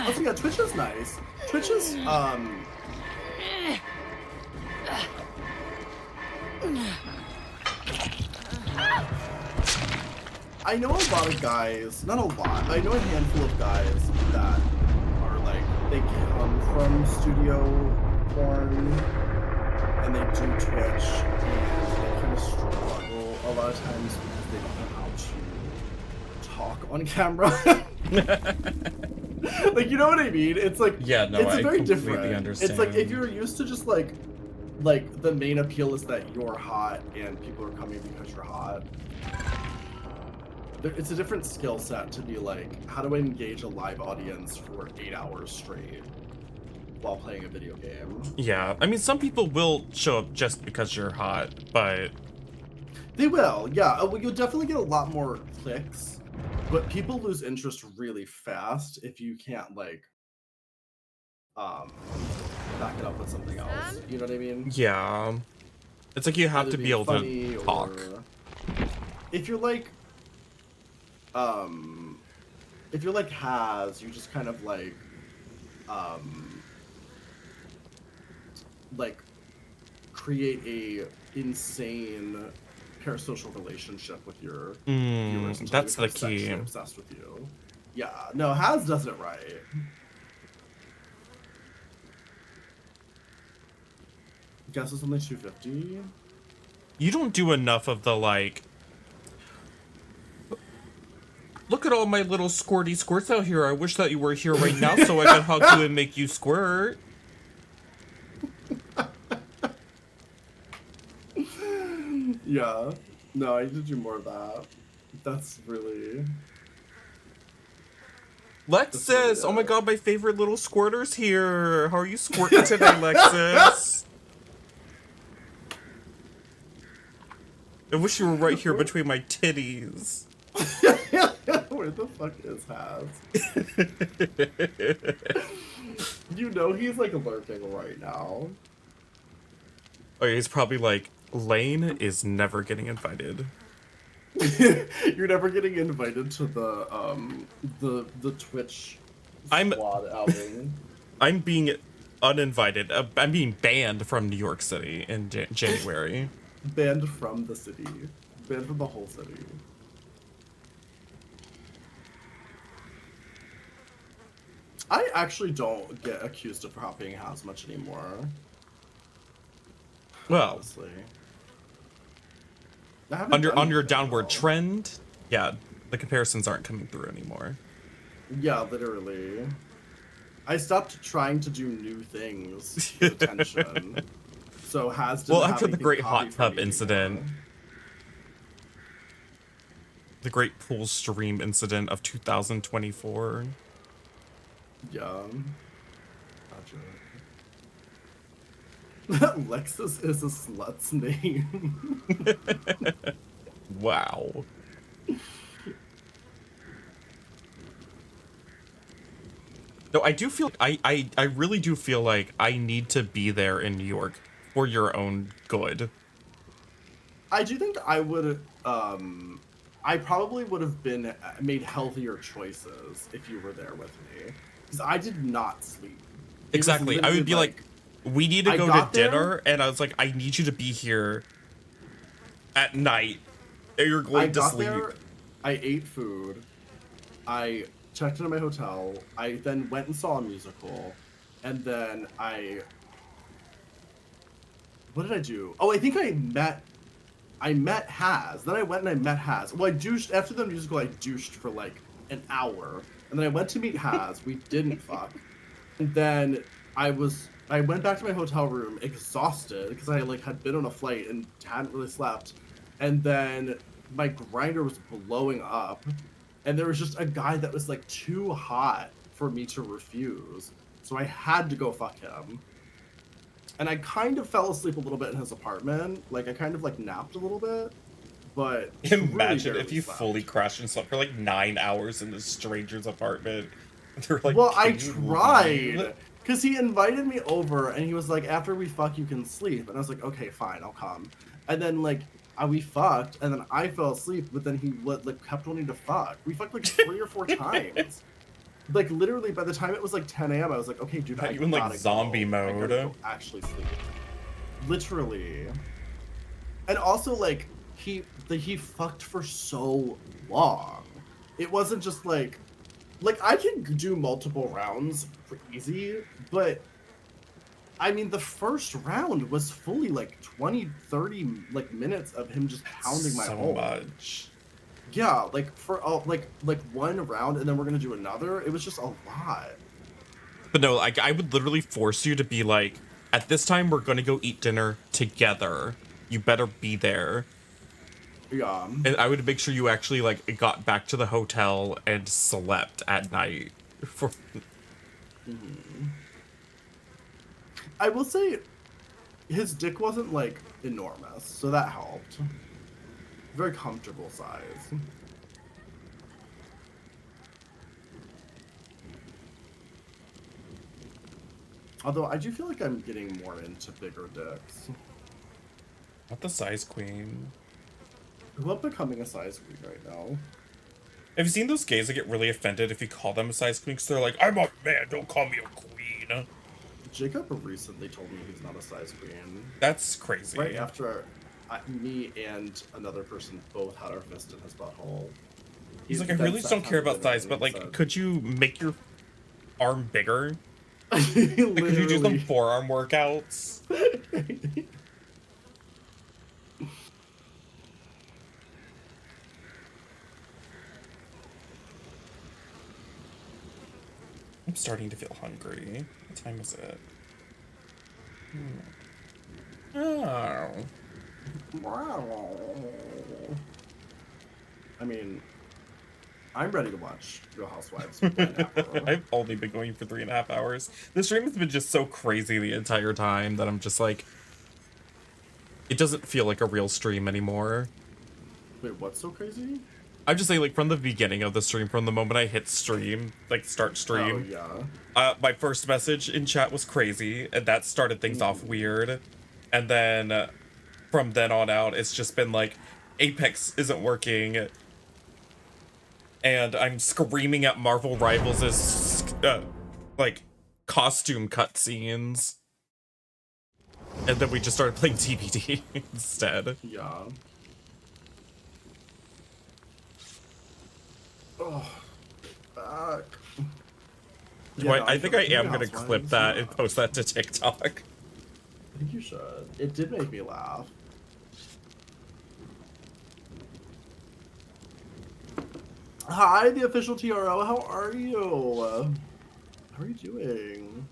Also, yeah, Twitch is nice. Twitch is, I know a lot of guys, not a lot, I know a handful of guys that are like, they come from studio porn and they do Twitch and they kind of struggle a lot of times because they don't know how to talk on camera. Like, you know what I mean? It's like, yeah, no, it's I very completely different. understand. It's like if you're used to just like the main appeal is that you're hot and people are coming because you're hot. It's a different skill set to be like, how do I engage a live audience for 8 hours straight while playing a video game? Yeah, I mean, some people will show up just because you're hot, but... They will, yeah. Well, you'll definitely get a lot more clicks, but people lose interest really fast if you can't, like, back it up with something else. You know what I mean? Yeah. It's like you have to be able to talk. If you're like, Haz, you just kind of like create a insane parasocial relationship with your Mm, viewers until that's they the become key. sexually obsessed with you. Yeah, no, Haz does it right. Guess it's only 250. You don't do enough of the like. Look at all my little squirty squirts out here. I wish that you were here right now so I could hug you and make you squirt. Yeah. No, I need to do more of that. That's really... Lexus! Oh my god, my favorite little squirter's here. How are you squirting today, Lexus? I wish you were right here between my titties. Where the fuck is Haz? You know he's like lurking right now. Oh, he's probably like, Lane is never getting invited. You're never getting invited to the Twitch squad outing. I'm being uninvited. I'm being banned from New York City in January. Banned from the city. Banned from the whole city. I actually don't get accused of copying Haz much anymore. Well, honestly. on your downward trend, yeah, the comparisons aren't coming through anymore. Yeah, literally. I stopped trying to do new things for attention. So Haz didn't have after the anything great copied hot from tub me incident, anymore. the great pool stream incident of 2024. Yeah. Gotcha. Lexus is a slut's name. Wow. No, I do feel I really do feel like I need to be there in New York for your own good. I do think I would I probably would have been made healthier choices if you were there with me. Because I did not sleep. Exactly. I would be like, we need to go to dinner, and I was like, I need you to be here at night. Or you're going to sleep. There, I ate food. I checked into my hotel. I then went and saw a musical. And then what did I do? Oh, I think I met Haz. Then I went and I met Haz. Well, I douched after the musical. I douched for like an hour, and then I went to meet Haz. We didn't fuck, and then I went back to my hotel room exhausted because I like had been on a flight and hadn't really slept, and then my grinder was blowing up, and there was just a guy that was like too hot for me to refuse, so I had to go fuck him. And I kind of fell asleep a little bit in his apartment. Like, I kind of, like, napped a little bit. But imagine really if you fully crashed and slept for, like, 9 hours in this stranger's apartment. They're like, well, I tried. Because he invited me over, and he was like, after we fuck, you can sleep. And I was like, okay, fine, I'll come. And then, like, we fucked, and then I fell asleep, but then he, like, kept wanting to fuck. We fucked, like, 3 or 4 times. Like, literally, by the time it was, like, 10 a.m., I was like, okay, dude, I you in, like, zombie mode. I gotta go actually sleep. Literally. And also, like, he fucked for so long. It wasn't just, like, I can do multiple rounds for easy, but, I mean, the first round was fully, like, 20, 30, like, minutes of him just pounding my hole. So much. Yeah, like for like one round, and then we're gonna do another. It was just a lot. But no, like I would literally force you to be like, at this time we're gonna go eat dinner together. You better be there. Yeah. And I would make sure you actually like got back to the hotel and slept at night. For. Mm-hmm. I will say, his dick wasn't like enormous, so that helped. Very comfortable size. Although I do feel like I'm getting more into bigger dicks. Not the size queen. I'm becoming a size queen right now. Have you seen those gays that get really offended if you call them a size queen? Because they're like, I'm a man, don't call me a queen. Jacob recently told me he's not a size queen. That's crazy. Right after me and another person both had our fist in his butthole. He's like, I really just don't care about size, but like, could you make your arm bigger? Like, could you do some forearm workouts? I'm starting to feel hungry. What time is it? Oh. I mean, I'm ready to watch Real Housewives. I've only been going for 3.5 hours. The stream has been just so crazy the entire time that I'm just like, it doesn't feel like a real stream anymore. Wait, what's so crazy? I'm just saying, like, from the beginning of the stream, from the moment I hit stream, like start stream. Oh, yeah. My first message in chat was crazy, and that started things off weird. And then from then on out, it's just been like, Apex isn't working. And I'm screaming at Marvel Rivals' like, costume cutscenes. And then we just started playing DbD instead. Yeah. Oh, back. Yeah, I think I am going to clip that and post that to TikTok. I think you should. It did make me laugh. Hi, the official TRO. How are you? How are you doing?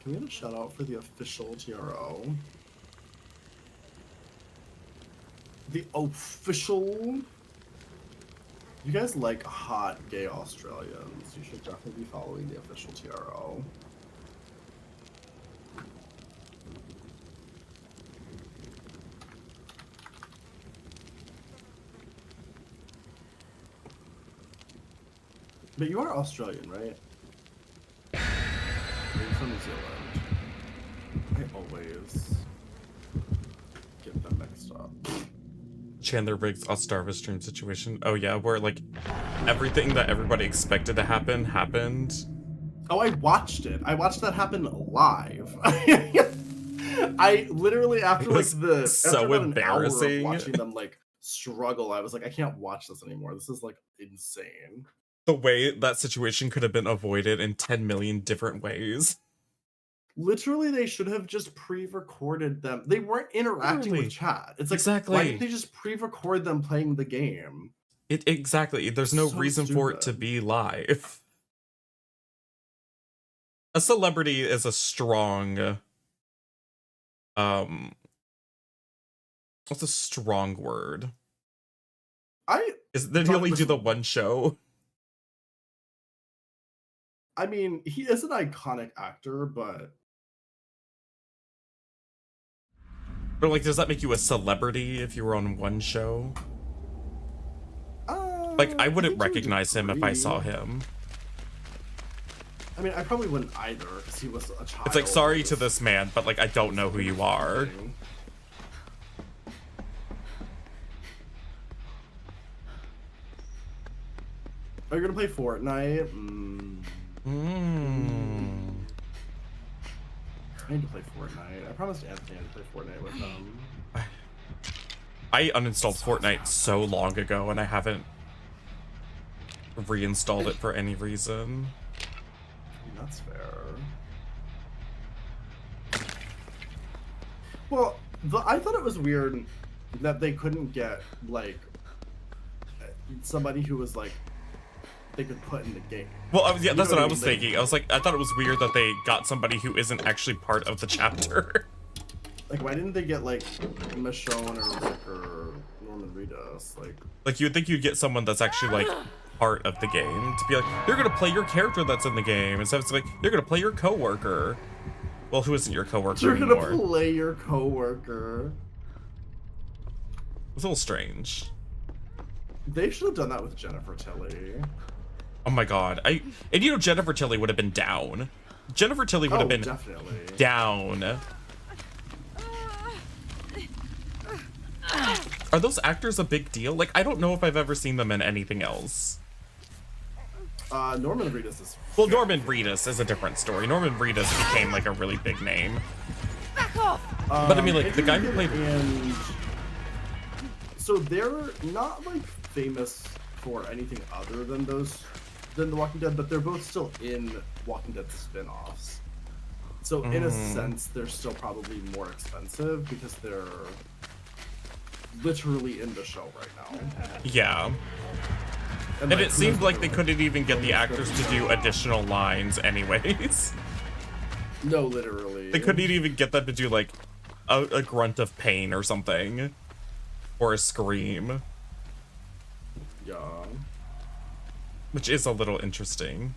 Can we get a shout out for the official TRO? The official. You guys like hot gay Australians. You should definitely be following the official TRO. But you are Australian, right? You're from New Zealand. I always get them mixed up. Chandler Riggs Ostarva stream situation. Oh yeah, where like everything that everybody expected to happen happened. Oh, I watched it. I watched that happen live. I literally after like the so after embarrassing an hour of watching them like struggle, I was like, I can't watch this anymore. This is like insane. The way that situation could have been avoided in 10 million different ways. Literally, they should have just pre-recorded them. They weren't interacting with chat. It's like, exactly. Why didn't they just pre-record them playing the game? Exactly. There's no reason for it to be live. A celebrity is a strong... what's a strong word? Did he only do the one show? I mean, he is an iconic actor, but... But, like, does that make you a celebrity if you were on one show? Like, I wouldn't recognize him if I saw him. I mean, I probably wouldn't either, because he was a child. It's like, sorry to this man, but, like, I don't know who you are. Are you gonna play Fortnite? I need to play Fortnite. I promised Anthony I'd play Fortnite with him. I uninstalled Fortnite so long ago, and I haven't reinstalled it for any reason. That's fair. Well, I thought it was weird that they couldn't get, like, somebody who was, like, they could put in the game. Well, yeah, that's what I was thinking. I was like, I thought it was weird that they got somebody who isn't actually part of the chapter. Like, why didn't they get, like, Michonne or Rick or Norman Reedus? Like, you'd think you'd get someone that's actually, like, part of the game to be like, you're gonna play your character that's in the game. Instead, it's like, you're gonna play your coworker. Well, who isn't your coworker anymore? You're gonna play your coworker. It's a little strange. They should have done that with Jennifer Tilly. Oh my god. And you know, Jennifer Tilly would have been down. Jennifer Tilly would have been definitely down. Are those actors a big deal? Like, I don't know if I've ever seen them in anything else. Norman Reedus is... Well, Norman Reedus is a different story. Norman Reedus became, like, a really big name. Back off! But I mean, like, the guy who played... So they're not like famous for anything other than The Walking Dead, but they're both still in Walking Dead spin-offs. So in a sense, they're still probably more expensive because they're literally in the show right now. Yeah. And it seemed like they couldn't even get the actors to do additional lines anyways. No, literally. They couldn't even get them to do like a grunt of pain or something. Or a scream. Yeah. Which is a little interesting.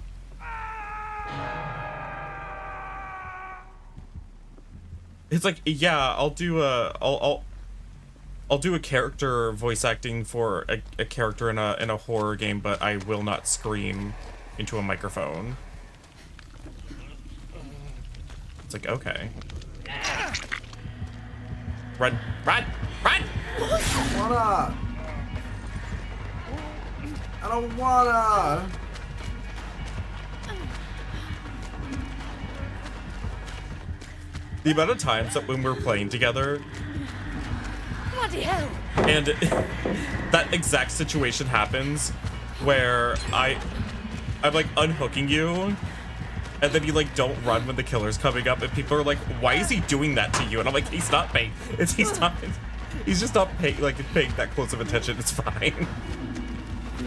It's like, yeah, I'll do a character voice acting for a character in a horror game, but I will not scream into a microphone. It's like, okay. Run, run, run! I don't wanna! The amount of times that when we're playing together, Bloody hell! and that exact situation happens where I'm like unhooking you, and then you like don't run when the killer's coming up, and people are like, "Why is he doing that to you?" And I'm like, "He's not paying. He's just not paying that close of attention. It's fine."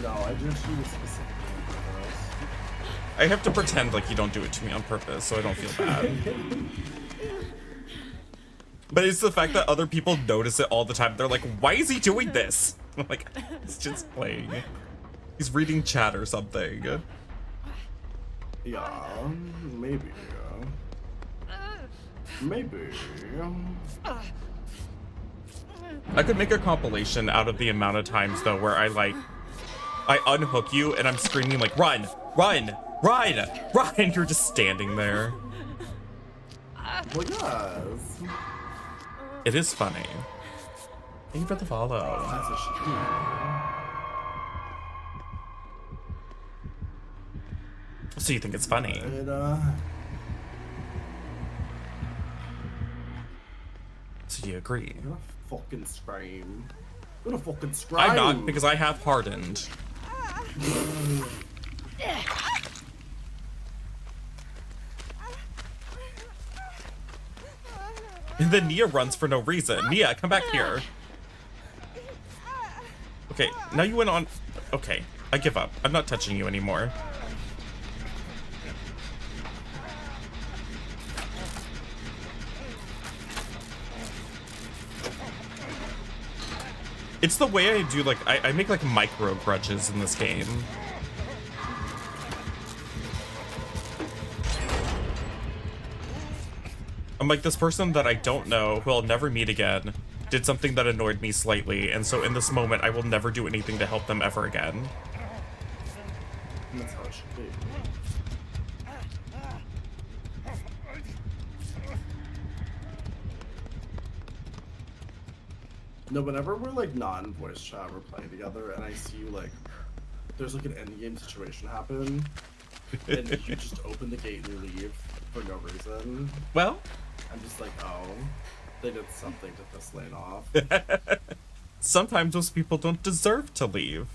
No, I just do this specifically. I have to pretend like you don't do it to me on purpose, so I don't feel bad. But it's the fact that other people notice it all the time. They're like, "Why is he doing this?" I'm like, "He's just playing. He's reading chat or something." Yeah, maybe. Maybe. I could make a compilation out of the amount of times though where I unhook you and I'm screaming like, "Run, run, run, run!" You're just standing there. Well, yes. It is funny. Thank you for the follow. That's a shame. So you think it's funny? So you agree? I'm gonna fucking scream. I'm gonna fucking scream. I'm not, because I have hardened. And then Nia runs for no reason. Nia, come back here. Okay, now you went on. Okay, I give up. I'm not touching you anymore. It's the way I do, like, I make, like, micro grudges in this game. I'm like, this person that I don't know, who I'll never meet again, did something that annoyed me slightly, and so in this moment, I will never do anything to help them ever again. That's how it should be. No, whenever we're like not in voice chat, we're playing together, and I see like there's like an endgame situation happen, and you just open the gate and leave for no reason. Well, I'm just like, oh, they did something to piss Lane off. Sometimes those people don't deserve to leave.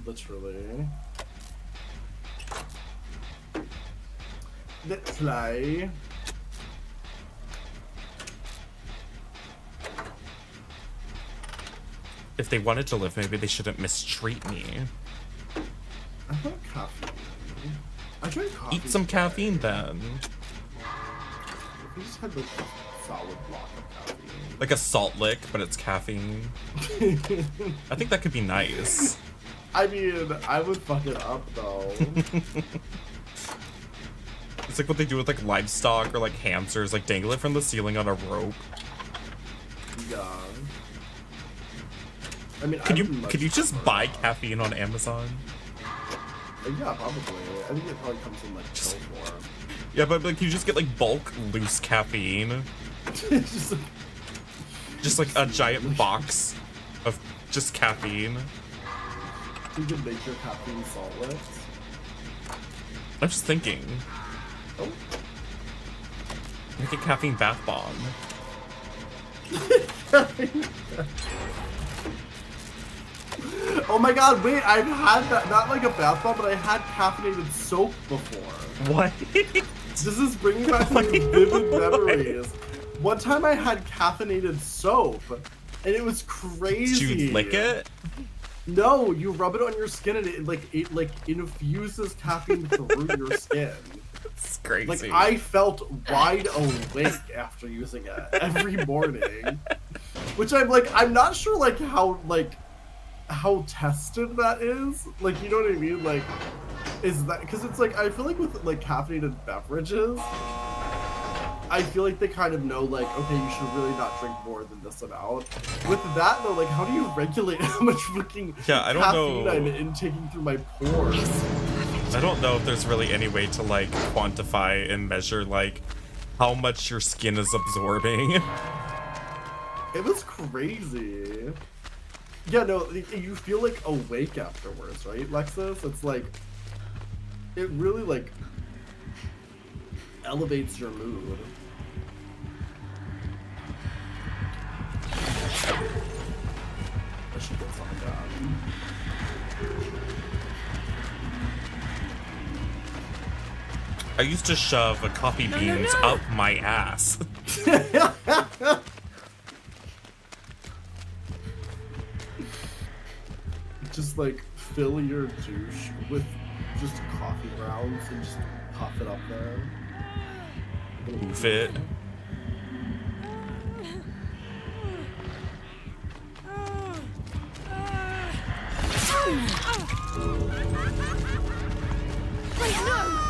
Literally. Let's play. If they wanted to live, maybe they shouldn't mistreat me. I thought caffeine. I drank coffee. Eat some caffeine then. We just had like a solid block of caffeine. Like a salt lick, but it's caffeine. I think that could be nice. I mean, I would fuck it up though. It's like what they do with like livestock or like hamsters, like dangle it from the ceiling on a rope. Yeah. I mean, could you just buy caffeine on Amazon? Yeah, probably. I think it probably comes in like pill form. Yeah, but like you just get like bulk loose caffeine. just like a giant box of just caffeine. You can make your caffeine salt licks. I'm just thinking. Oh. Make a caffeine bath bomb. Oh my god, wait, I've had that, not like a bath bomb, but I had caffeinated soap before. What? This is bringing back some vivid memories. One time I had caffeinated soap, and it was crazy. Did you lick it? No, you rub it on your skin and it infuses caffeine through your skin. It's crazy. Like I felt wide awake after using it every morning. Which I'm not sure how tested that is. Like, you know what I mean? Like, is that because it's like I feel like with like caffeinated beverages, I feel like they kind of know like, okay, you should really not drink more than this amount. With that though, like how do you regulate how much fucking caffeine I'm intaking through my pores? I don't know if there's really any way to like quantify and measure like how much your skin is absorbing. It was crazy. Yeah, no, you feel like awake afterwards, right, Lexus? It's like, it really like elevates your mood. I should get something done. I used to shove coffee beans up my ass. Just like fill your douche with just coffee grounds and just puff it up there. Move it. Wait, no!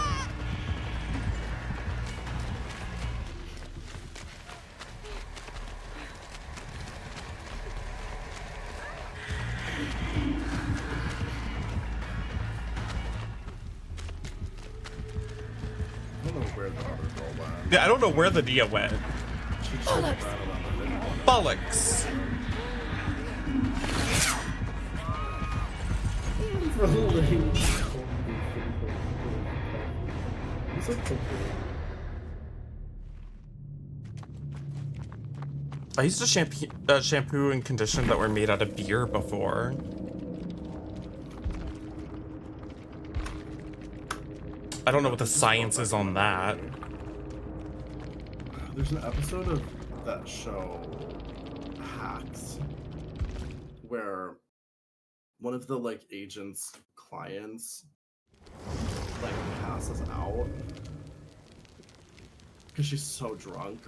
Yeah, I don't know where the Nia went. Bollocks! I used to shampoo and conditioner that were made out of beer before. I don't know what the science is on that. There's an episode of that show, Hacks, where one of the like agent's clients like passes out because she's so drunk,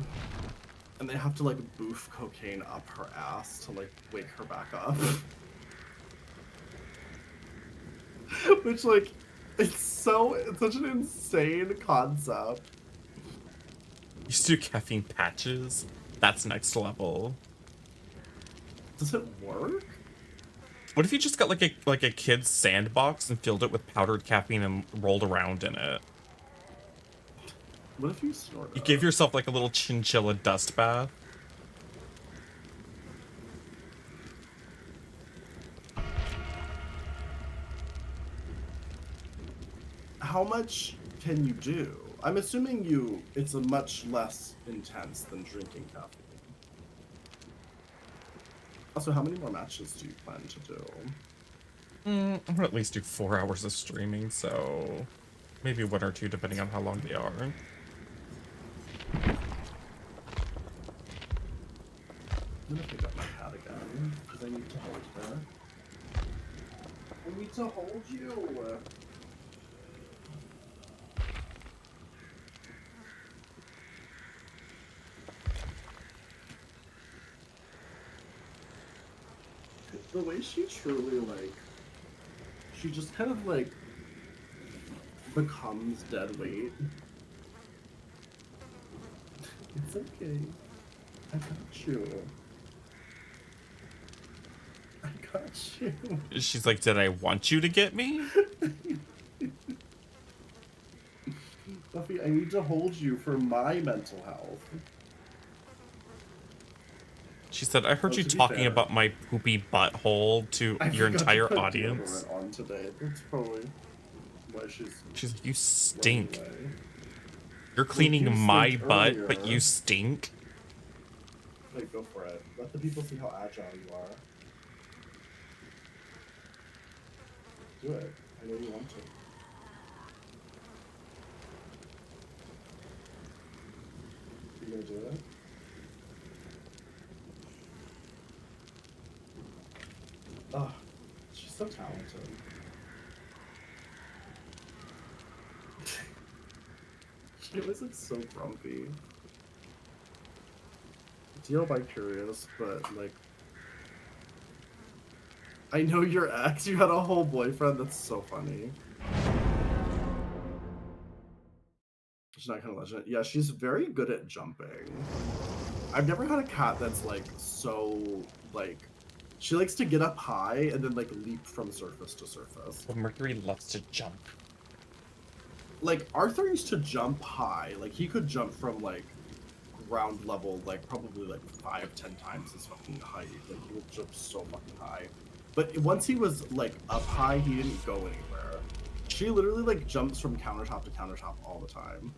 and they have to like boof cocaine up her ass to like wake her back up. Which like it's such an insane concept. You used to do caffeine patches? That's next level. Does it work? What if you just got like a kid's sandbox and filled it with powdered caffeine and rolled around in it? What if you snort it? You give yourself like a little chinchilla dust bath. How much can you do? I'm assuming it's a much less intense than drinking caffeine. Also, how many more matches do you plan to do? I'm gonna at least do 4 hours of streaming, so maybe 1 or 2 depending on how long they are. I'm gonna pick up my cat again, because I need to hold her. I need to hold you! The way she truly, like, she just kind of, like, becomes dead weight. It's okay. I got you. I got you. She's like, did I want you to get me? Buffy, I need to hold you for my mental health. She said, I heard you talking about my poopy butthole to your entire audience. On today. That's probably why she's like, you stink. You're cleaning my butt, earlier. But you stink. Wait, go for it. Let the people see how agile you are. Do it. I know you want to. You gonna do it? Oh, she's so talented. She always looks so grumpy. Deal by curious, but like, I know your ex. You had a whole boyfriend. That's so funny. She's not kind of legend. Yeah, she's very good at jumping. I've never had a cat that's like so like. She likes to get up high and then like leap from surface to surface. Well, Mercury loves to jump. Like Arthur used to jump high. Like he could jump from like ground level, like probably like 5-10 times his fucking height. Like he would jump so fucking high. But once he was like up high, he didn't go anywhere. She literally like jumps from countertop to countertop all the time.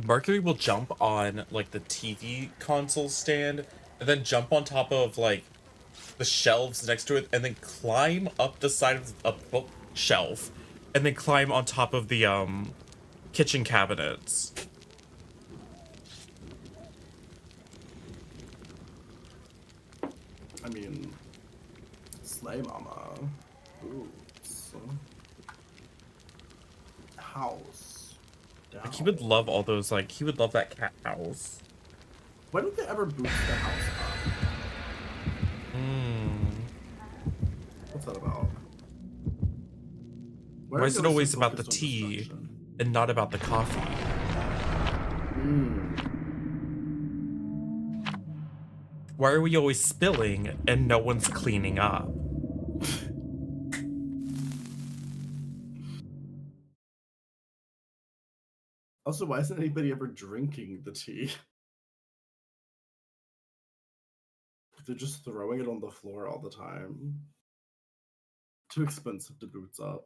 Mercury will jump on like the TV console stand and then jump on top of like the shelves next to it and then climb up the side of a bookshelf and then climb on top of the kitchen cabinets. I mean, slay mama. Boots. House. Down. Like, he would love all those, like, he would love that cat house. Why don't they ever boost the house up? What's that about? Why is it always about the tea and not about the coffee? Why are we always spilling and no one's cleaning up? Also, why isn't anybody ever drinking the tea? They're just throwing it on the floor all the time. Too expensive to boots up.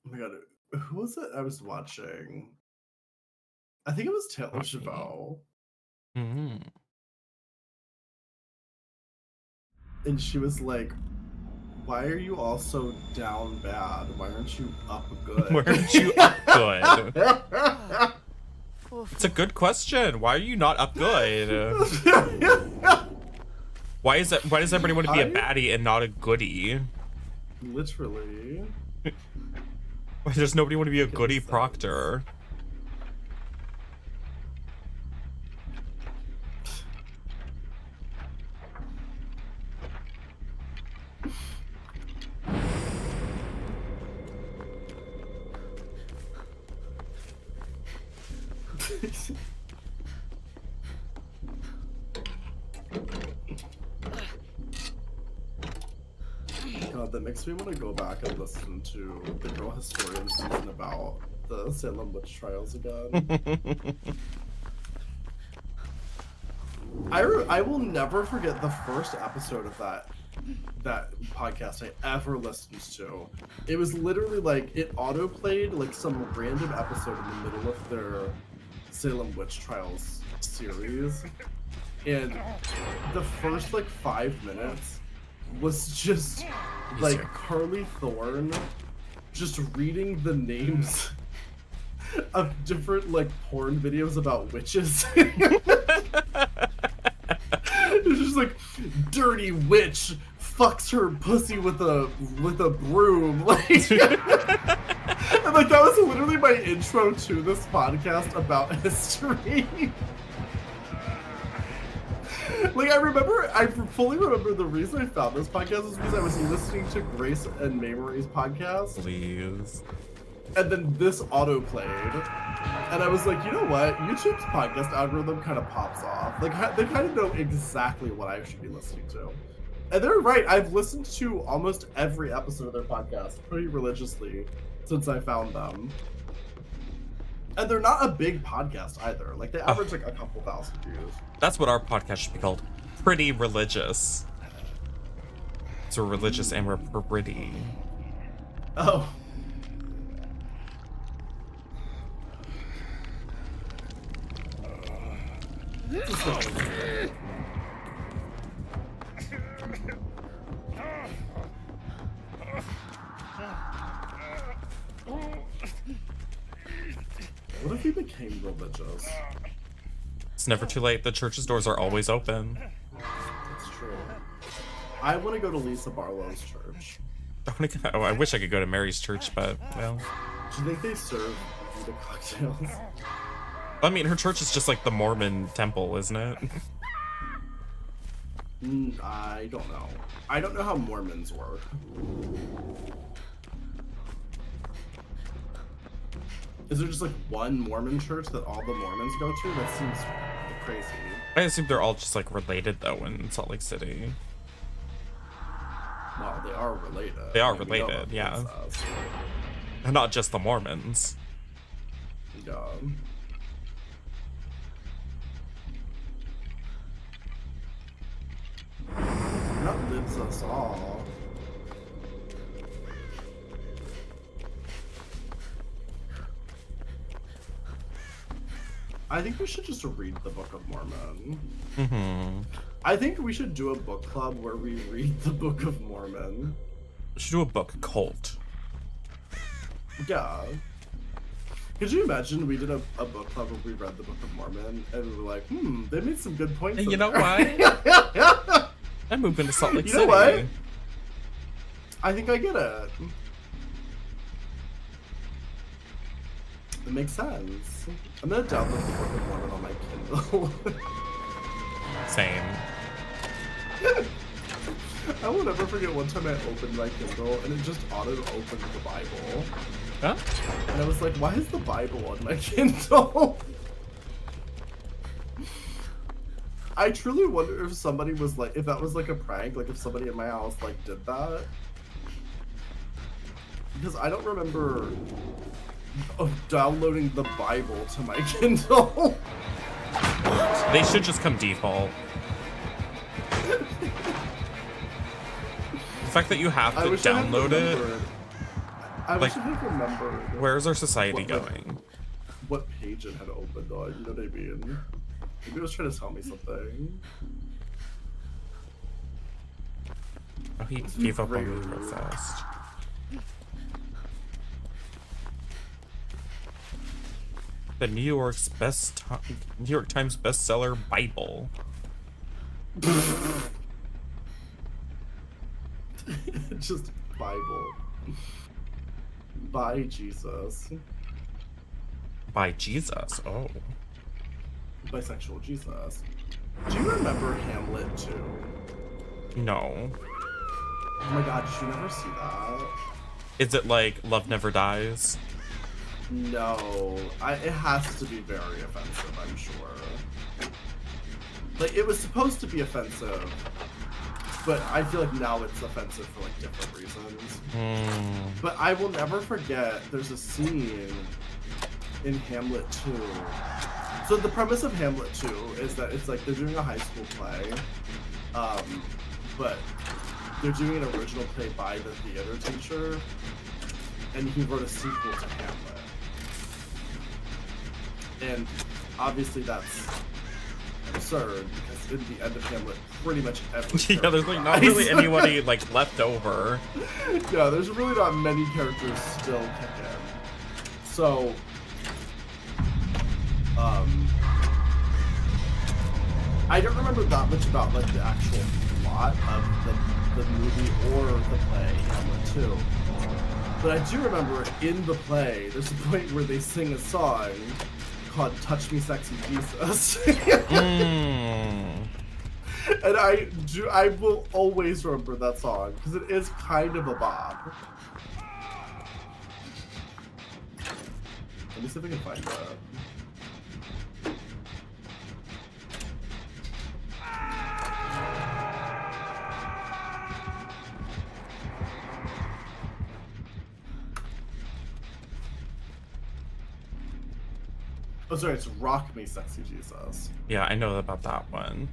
Oh my god, who was it I was watching? I think it was Taylor Chevelle. Mm-hmm. And she was like, why are you all so down bad? Why aren't you up good? Why aren't you up good? It's a good question. Why are you not up good? Why does everybody want to be a baddie and not a goodie? Literally. Why does nobody want to be a goody proctor? God, that makes me want to go back and listen to the Girl Historian season about the Salem witch trials again. I will never forget the first episode of that podcast I ever listened to. It was literally like it auto-played like some random episode in the middle of their Salem witch trials series, and the first like 5 minutes was just like Carly Thorne just reading the names of different like porn videos about witches. It's just like dirty witch fucks her pussy with a broom, like and like that was literally my intro to this podcast about history. Like I fully remember the reason I found this podcast was because I was listening to Grace and Mamorie's podcast. Please. And then this auto played, and I was like, you know what? YouTube's podcast algorithm kind of pops off. Like they kind of know exactly what I should be listening to. And they're right. I've listened to almost every episode of their podcast pretty religiously since I found them. And they're not a big podcast either. Like they average like a couple thousand views. That's what our podcast should be called. Pretty religious. So we're religious and we're pretty. Oh. What if he became religious? It's never too late. The church's doors are always open. That's true. I want to go to Lisa Barlow's church. Oh, I wish I could go to Mary's church, but, well. Do you think they serve the cocktails? I mean, her church is just like the Mormon temple, isn't it? I don't know. I don't know how Mormons work. Is there just like one Mormon church that all the Mormons go to? That seems crazy. I assume they're all just like related though in Salt Lake City. Well, they are related. They are related, yeah. And not just the Mormons. Yeah. That lives us all. I think we should just read the Book of Mormon. Mm-hmm. I think we should do a book club where we read the Book of Mormon. We should do a book cult. Yeah. Could you imagine we did a book club where we read the Book of Mormon and we were like, they made some good points. And you know what? I'm moving to Salt Lake City. You know what? I think I get it. It makes sense. I'm gonna download the Book of Mormon on my Kindle. Same. I will never forget one time I opened my Kindle and it just auto-opened the Bible. Huh? And I was like, why is the Bible on my Kindle? I truly wonder if somebody was like, if that was like a prank, like if somebody in my house like did that. Because I don't remember downloading the Bible to my Kindle. They should just come default. The fact that you have to download it. I wish I had remembered. Where's our society going? What page it had opened on, you know what I mean? Maybe it was trying to tell me something. Oh, he gave up on me real fast. The New York Times bestseller Bible. Just Bible. By Jesus. By Jesus, oh. Bisexual Jesus. Do you remember Hamlet 2? No. Oh my god, did you never see that? Is it like Love Never Dies? No. It has to be very offensive, I'm sure. Like, it was supposed to be offensive, but I feel like now it's offensive for like different reasons. But I will never forget, there's a scene in Hamlet 2. So the premise of Hamlet 2 is that it's like they're doing a high school play, but they're doing an original play by the theater teacher, and he wrote a sequel to Hamlet. And obviously that's absurd, because in the end of Hamlet, pretty much every yeah, there's like not really anybody like left over. Yeah, there's really not many characters still kicking. So, I don't remember that much about like the actual plot of the movie or the play Hamlet 2. But I do remember in the play, there's a point where they sing a song called Touch Me Sexy Jesus. And I will always remember that song, because it is kind of a bop. Let me see if I can find that. Oh, sorry, it's Rock Me Sexy Jesus. Yeah, I know about that one.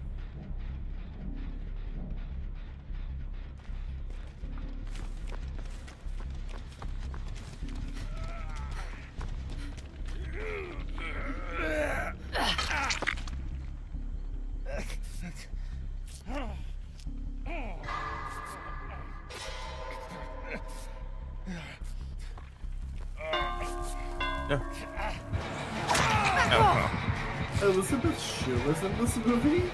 No. Oh, Elizabeth Shue is in this movie?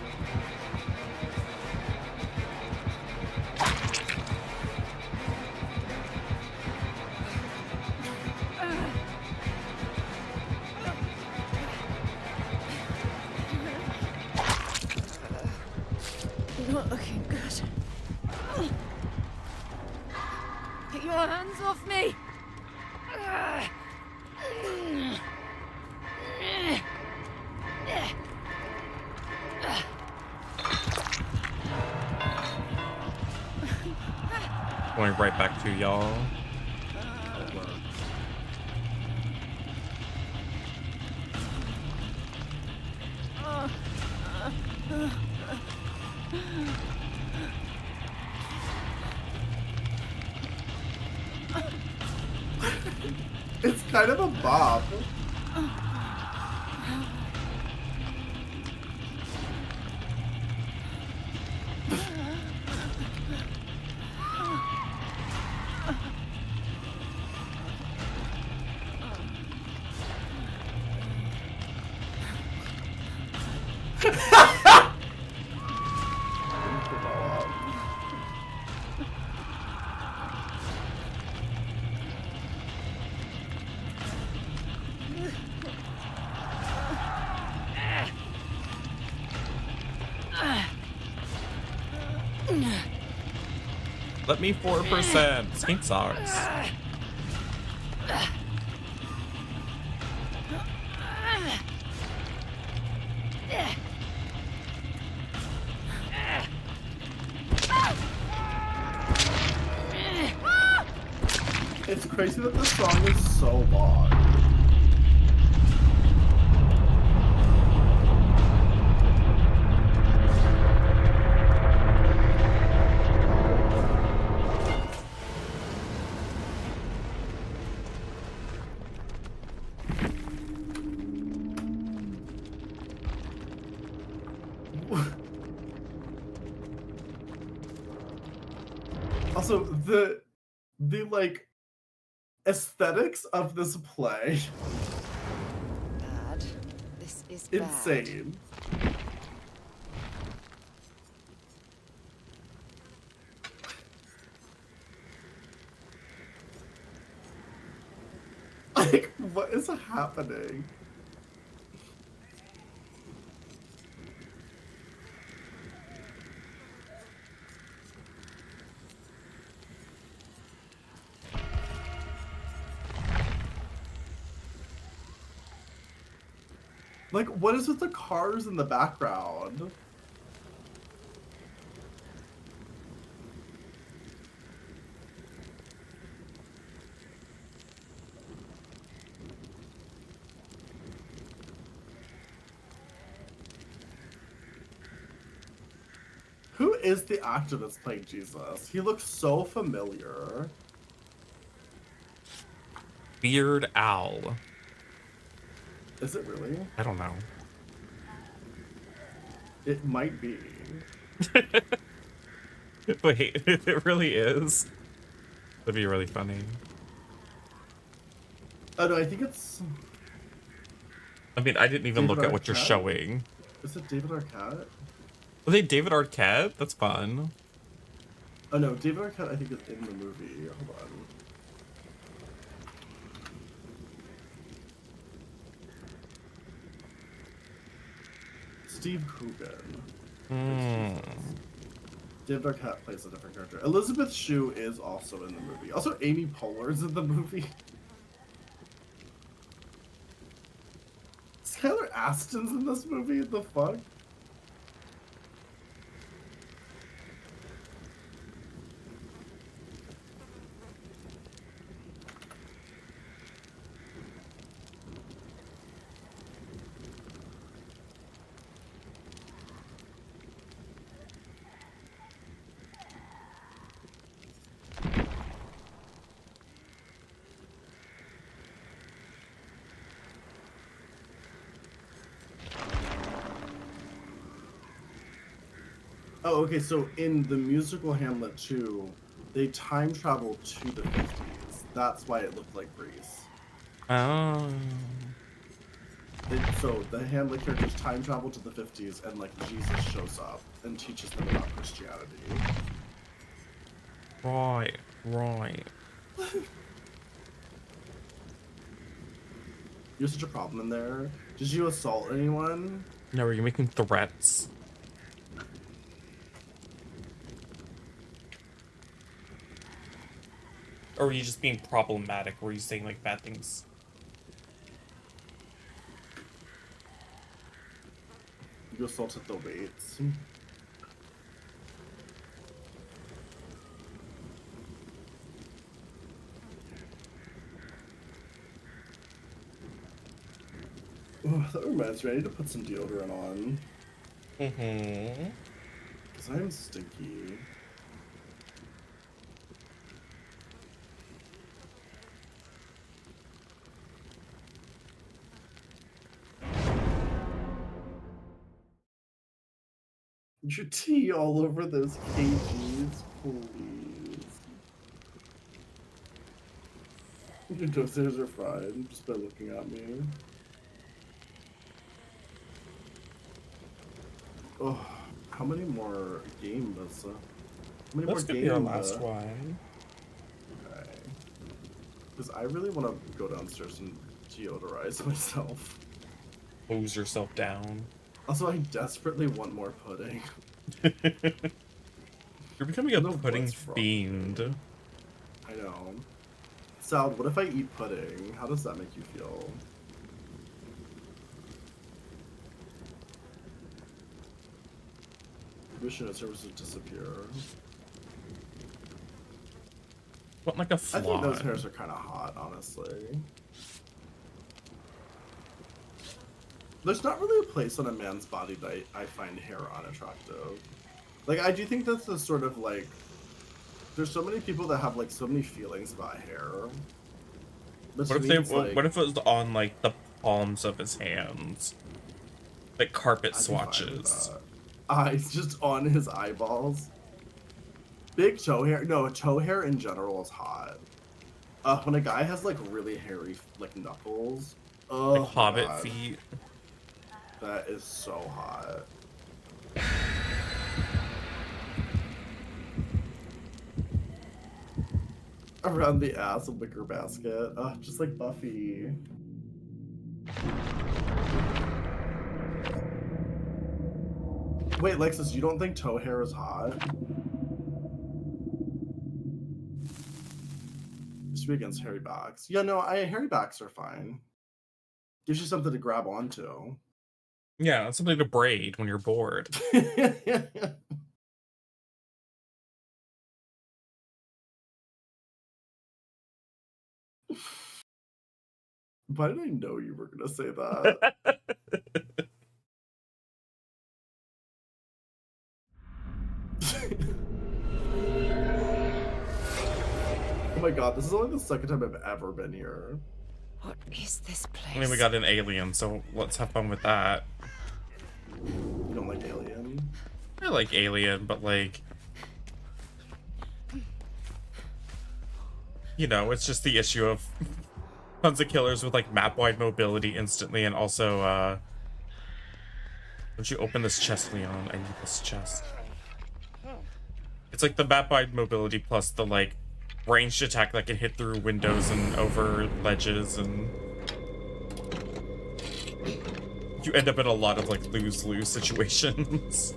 You're not looking good. Get your hands off me! going right back to y'all. It's kind of a bop. Let me 4%. Skink sucks. It's crazy that this song is so long. Also, the like aesthetics of this play, Bad. This is insane. Like, what is happening? Like, what is with the cars in the background? Who is the actor that's playing Jesus? He looks so familiar. Weird Al. Is it really? I don't know. It might be. Wait, it really is. That'd be really funny. Oh no, I think it's... I mean, I didn't even David look at what you're Arquette? showing. Is it David Arquette? Were they David Arquette? That's fun. Oh no, David Arquette I think is in the movie. Hold on. Steve Coogan. David Arquette plays a different character. Elizabeth Shue is also in the movie. Also, Amy Poehler's in the movie. Skylar Astin's in this movie? The fuck? Oh, okay, so in the musical Hamlet 2, they time travel to the 50s. That's why it looked like Greece. Oh. So the Hamlet characters time travel to the 50s, and like Jesus shows up and teaches them about Christianity. Right, right. You're such a problem in there. Did you assault anyone? No, are you making threats? Or are you just being problematic? Or are you saying like bad things? You assaulted the weights. Oh, that reminds me, I need to put some deodorant on. Mm-hmm. Because I'm stinky. Your tea all over those cages, please. Your toasters are fried just by looking at me. Oh, how many more games? How many That's more gonna games? be our last one. Okay. Because I really want to go downstairs and deodorize myself. Hose yourself down. Also, I desperately want more pudding. You're becoming a pudding fiend. I know. Sal, what if I eat pudding? How does that make you feel? Mission services disappear. What, like a fly? I think those hairs are kind of hot, honestly. There's not really a place on a man's body that I find hair unattractive. Like, I do think that's the sort of, like... There's so many people that have, like, so many feelings about hair. What if what if it was on, like, the palms of his hands? Like carpet swatches. It's just on his eyeballs. Big toe hair. No, toe hair in general is hot. When a guy has, like, really hairy, like, knuckles. Oh, like hobbit God. feet. That is so hot. Around the ass, a wicker basket. Just like Buffy. Wait, Lexus, you don't think toe hair is hot? Used to be against hairy backs. Yeah, no, hairy backs are fine. Gives you something to grab onto. Yeah, it's something to braid when you're bored. Why did I know you were gonna say that? Oh my god, this is only the second time I've ever been here. What is this place? I mean, we got an alien, so let's have fun with that. You don't like Alien? I like Alien, but like... You know, it's just the issue of tons of killers with like map-wide mobility instantly, and also, don't you open this chest, Leon? I need this chest. It's like the map-wide mobility plus the like ranged attack that can hit through windows and over ledges, and you end up in a lot of like lose-lose situations.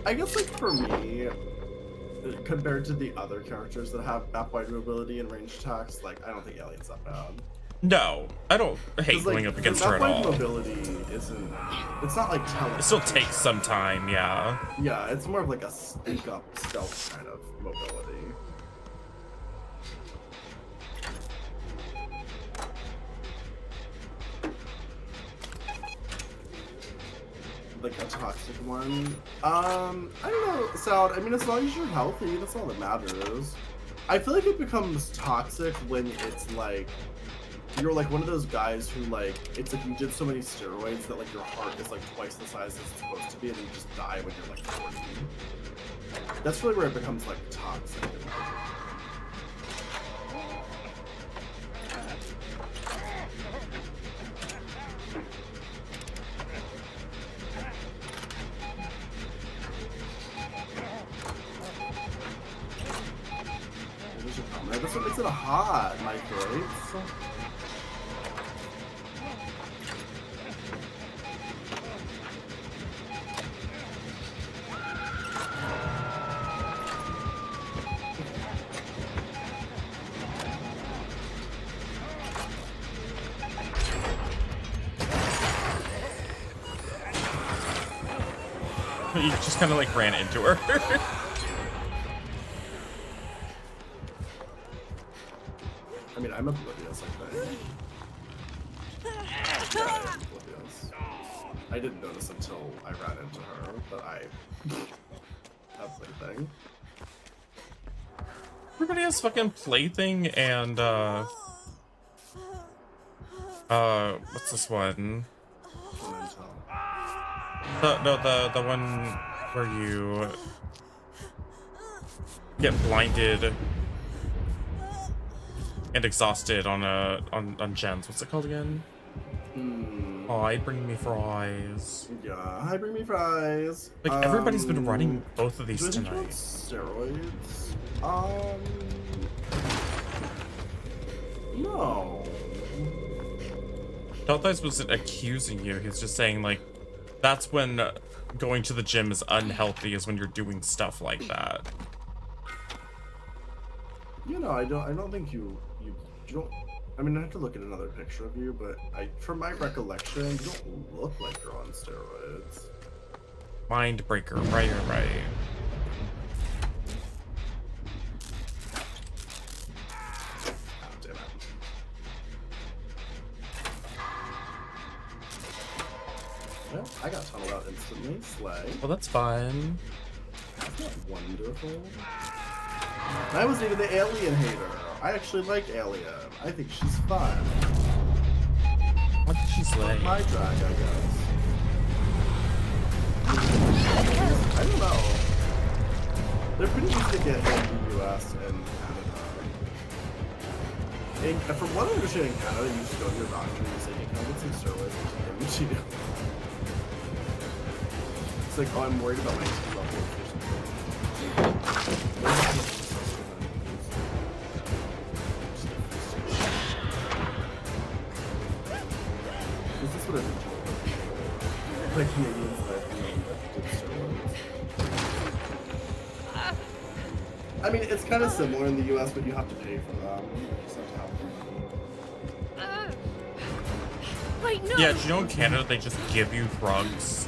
I guess like for me, compared to the other characters that have map-wide mobility and ranged attacks, like I don't think Alien's that bad. No, I don't hate going up against her at all. Map-wide mobility isn't. It's not like teleportation. It still takes some time, yeah. Yeah, it's more of like a sneak up stealth kind of mobility. Like a toxic one. I don't know, Sal. I mean, as long as you're healthy, that's all that matters. I feel like it becomes toxic when it's like you're like one of those guys who like it's like you did so many steroids that like your heart is like twice the size as it's supposed to be, and you just die when you're like 40. That's really where it becomes like toxic. That's what makes it hot, microwaves. You just kind of like ran into her. I mean, I'm oblivious, I think. Yeah, I am oblivious. I didn't notice until I ran into her, but that's the thing. Everybody has fucking plaything and what's this one? The one where you get blinded and exhausted on gens. What's it called again? Hi, bring me fries. Yeah, hi, bring me fries. Like everybody's been running both of these do I think you tonight. want steroids? No. Delthice wasn't accusing you. He's just saying like that's when going to the gym is unhealthy, is when you're doing stuff like that. You know, I don't think you don't. I mean, I have to look at another picture of you, but from my recollection, you don't look like you're on steroids. Mind breaker, right? God damn it. Well, I got tunneled out instantly. Slay. Well, that's fine. Isn't that wonderful? I wasn't even the alien hater. I actually like Alien. I think she's fun. What did she slay? My drag, I guess. I don't know. They're pretty easy to get in the US and Canada. From what I understand, in Canada, you just go to your doctor and you say, hey, can I get some steroids? And they give you. It's like, oh, I'm worried about my teeth levels or something. Is this what I've been told? Like Canadians that did steroids. I mean, it's kind of similar in the US, but you have to pay for them. Wait, no. Yeah, do you know in Canada they just give you drugs?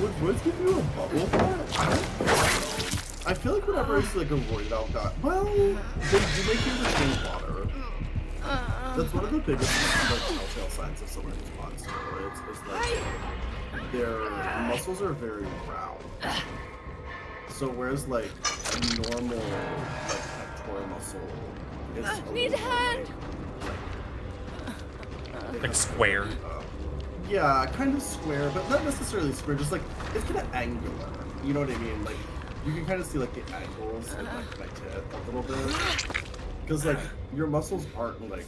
Would Woods give you a bubble pot? I feel like whenever I see like a roided out guy, well, they do make you drink water. That's one of the biggest like telltale signs of someone who's on steroids is like their muscles are very round. So whereas like a normal like pectoral muscle is a Need little hand. Like square. Yeah, kind of square, but not necessarily square, just like, it's kind of angular. You know what I mean? Like, you can kind of see like the angles in like my tit a little bit. Because like, your muscles aren't like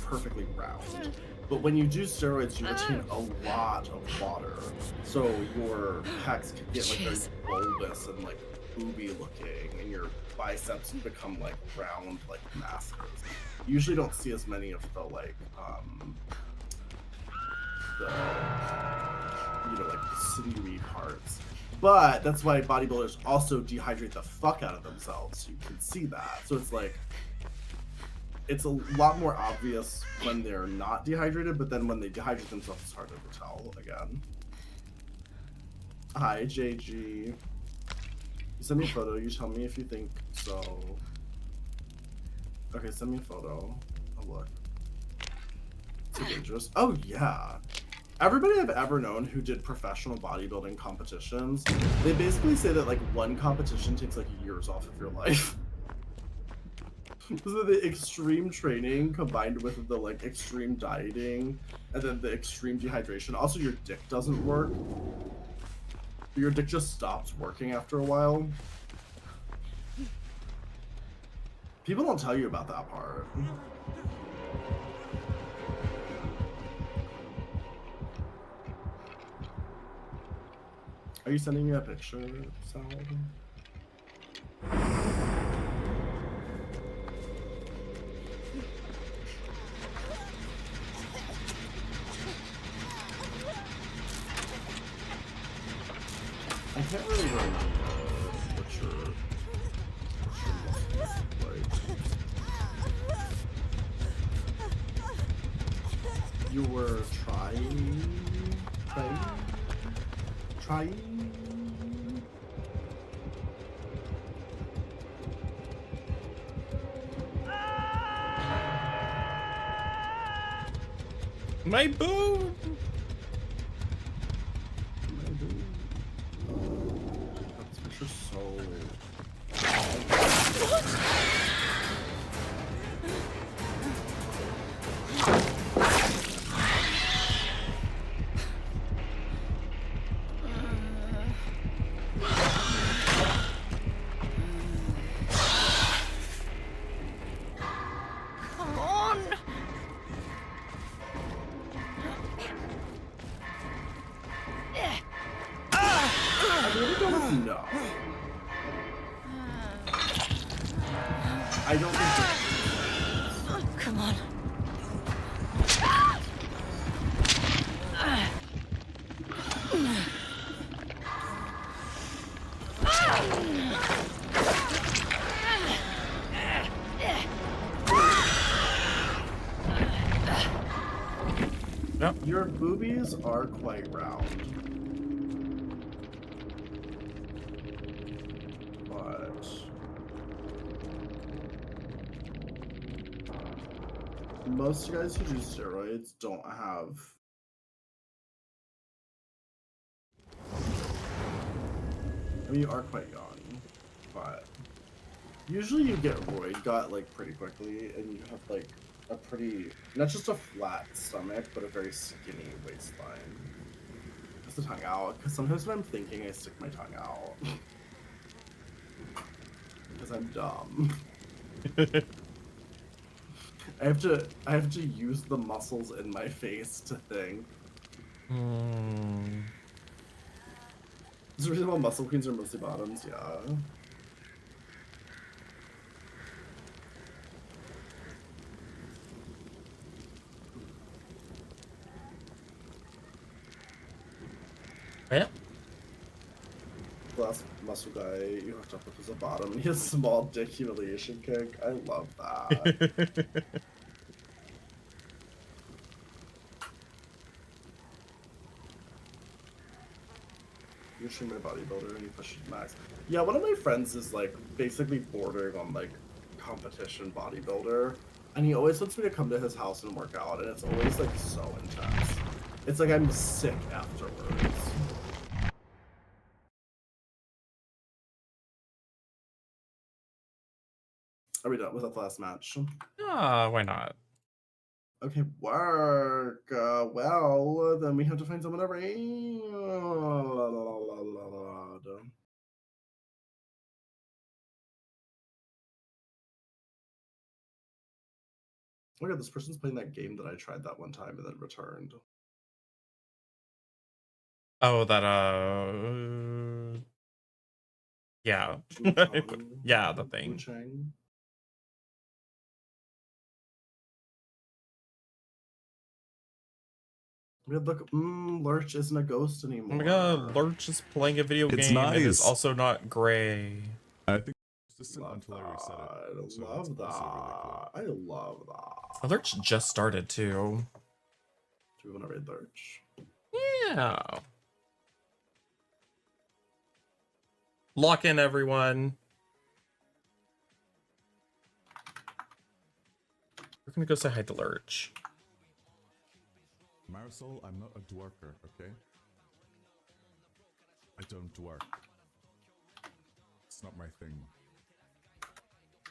perfectly round. But when you do steroids, you retain a lot of water. So your pecs can get like very bulbous and like booby looking, and your biceps become like round, like masses. You usually don't see as many of the like, like the sinewy parts. But that's why bodybuilders also dehydrate the fuck out of themselves. You can see that. So it's like, it's a lot more obvious when they're not dehydrated, but then when they dehydrate themselves, it's harder to tell again. Hi, JG. You send me a photo, you tell me if you think so. Okay, send me a photo. Oh, look. Too dangerous. Oh, yeah. Everybody I've ever known who did professional bodybuilding competitions, they basically say that like one competition takes like years off of your life. So the extreme training combined with the like extreme dieting and then the extreme dehydration. Also, your dick doesn't work. Your dick just stops working after a while. People don't tell you about that part. Are you sending me a picture, Sal? I can't really remember what your muscles look like. You were trying. My boob! That's picture so... Come on! I really don't know. I don't think Come on. Yep. Your boobies are quite round. But most guys who do steroids don't have... I mean, you are quite young, but usually you get roid got like pretty quickly, and you have like a pretty, not just a flat stomach, but a very skinny waistline. Just the tongue out, because sometimes when I'm thinking, I stick my tongue out. Because I'm dumb. I have to use the muscles in my face to think. Is the reason why muscle queens are mostly bottoms? Yeah. Yeah. The last muscle guy you hooked up with was a bottom. He has a small dick humiliation kick. I love that. You're showing my bodybuilder and you push it max. Yeah, one of my friends is like basically bordering on like competition bodybuilder, and he always wants me to come to his house and work out, and it's always like so intense. It's like I'm sick afterwards. Are we done with the last match? Why not? Okay, work. Well, then we have to find someone to raid. Oh my god, this person's playing that game that I tried that one time and then returned. Oh, that, yeah. Yeah, the thing. Yeah, look, Lurch isn't a ghost anymore. Oh my god, Lurch is playing a video game and is also not gray. I think until I reset it. I love that. I love that. Lurch just started too. Do we want to raid Lurch? Yeah. Lock in, everyone. We're gonna go say hi to Lurch. Marisol, I'm not a dworker, okay? I don't dwork. It's not my thing.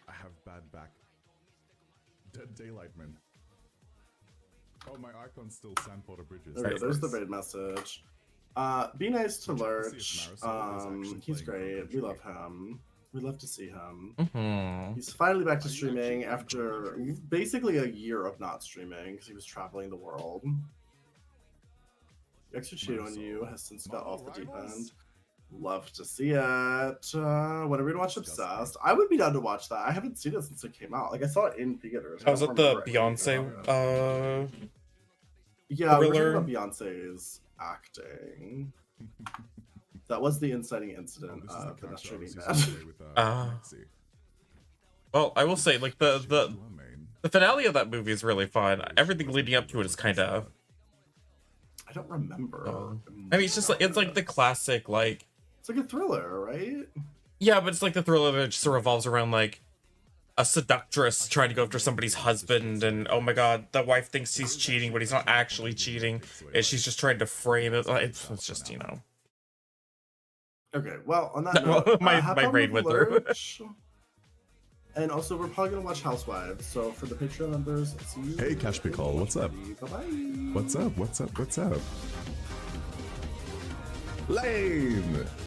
I have bad back. Dead daylight, man. Oh, my icon's still Sandwater Bridges. There we go, there's the raid message. Be nice to Lurch. He's great. We love him. We love to see him. He's finally back to streaming after basically a year of not streaming because he was traveling the world. The extra cheat on you has since got off the deep end. Love to see it. When are we gonna watch Obsessed? I would be down to watch that. I haven't seen it since it came out. Like I saw it in theaters. Was it the Beyonce Yeah, we're talking thriller? about Beyonce's acting. That was the inciting incident of the shooting well, I will say, like the finale of that movie is really fun. Everything leading up to it is kind of. I don't remember. I mean, it's just like it's like the classic like. It's like a thriller, right? Yeah, but it's like the thriller that just revolves around like a seductress trying to go after somebody's husband, and oh my god, the wife thinks he's cheating, but he's not actually cheating, and she's just trying to frame it. It's just, you know. Okay, well, on that note, my brain went through. And also, we're probably gonna watch Housewives. So for the Patreon members, see you. Hey, Cash Pickle, what's up? Bye-bye. What's up? What's up? What's up? Lame!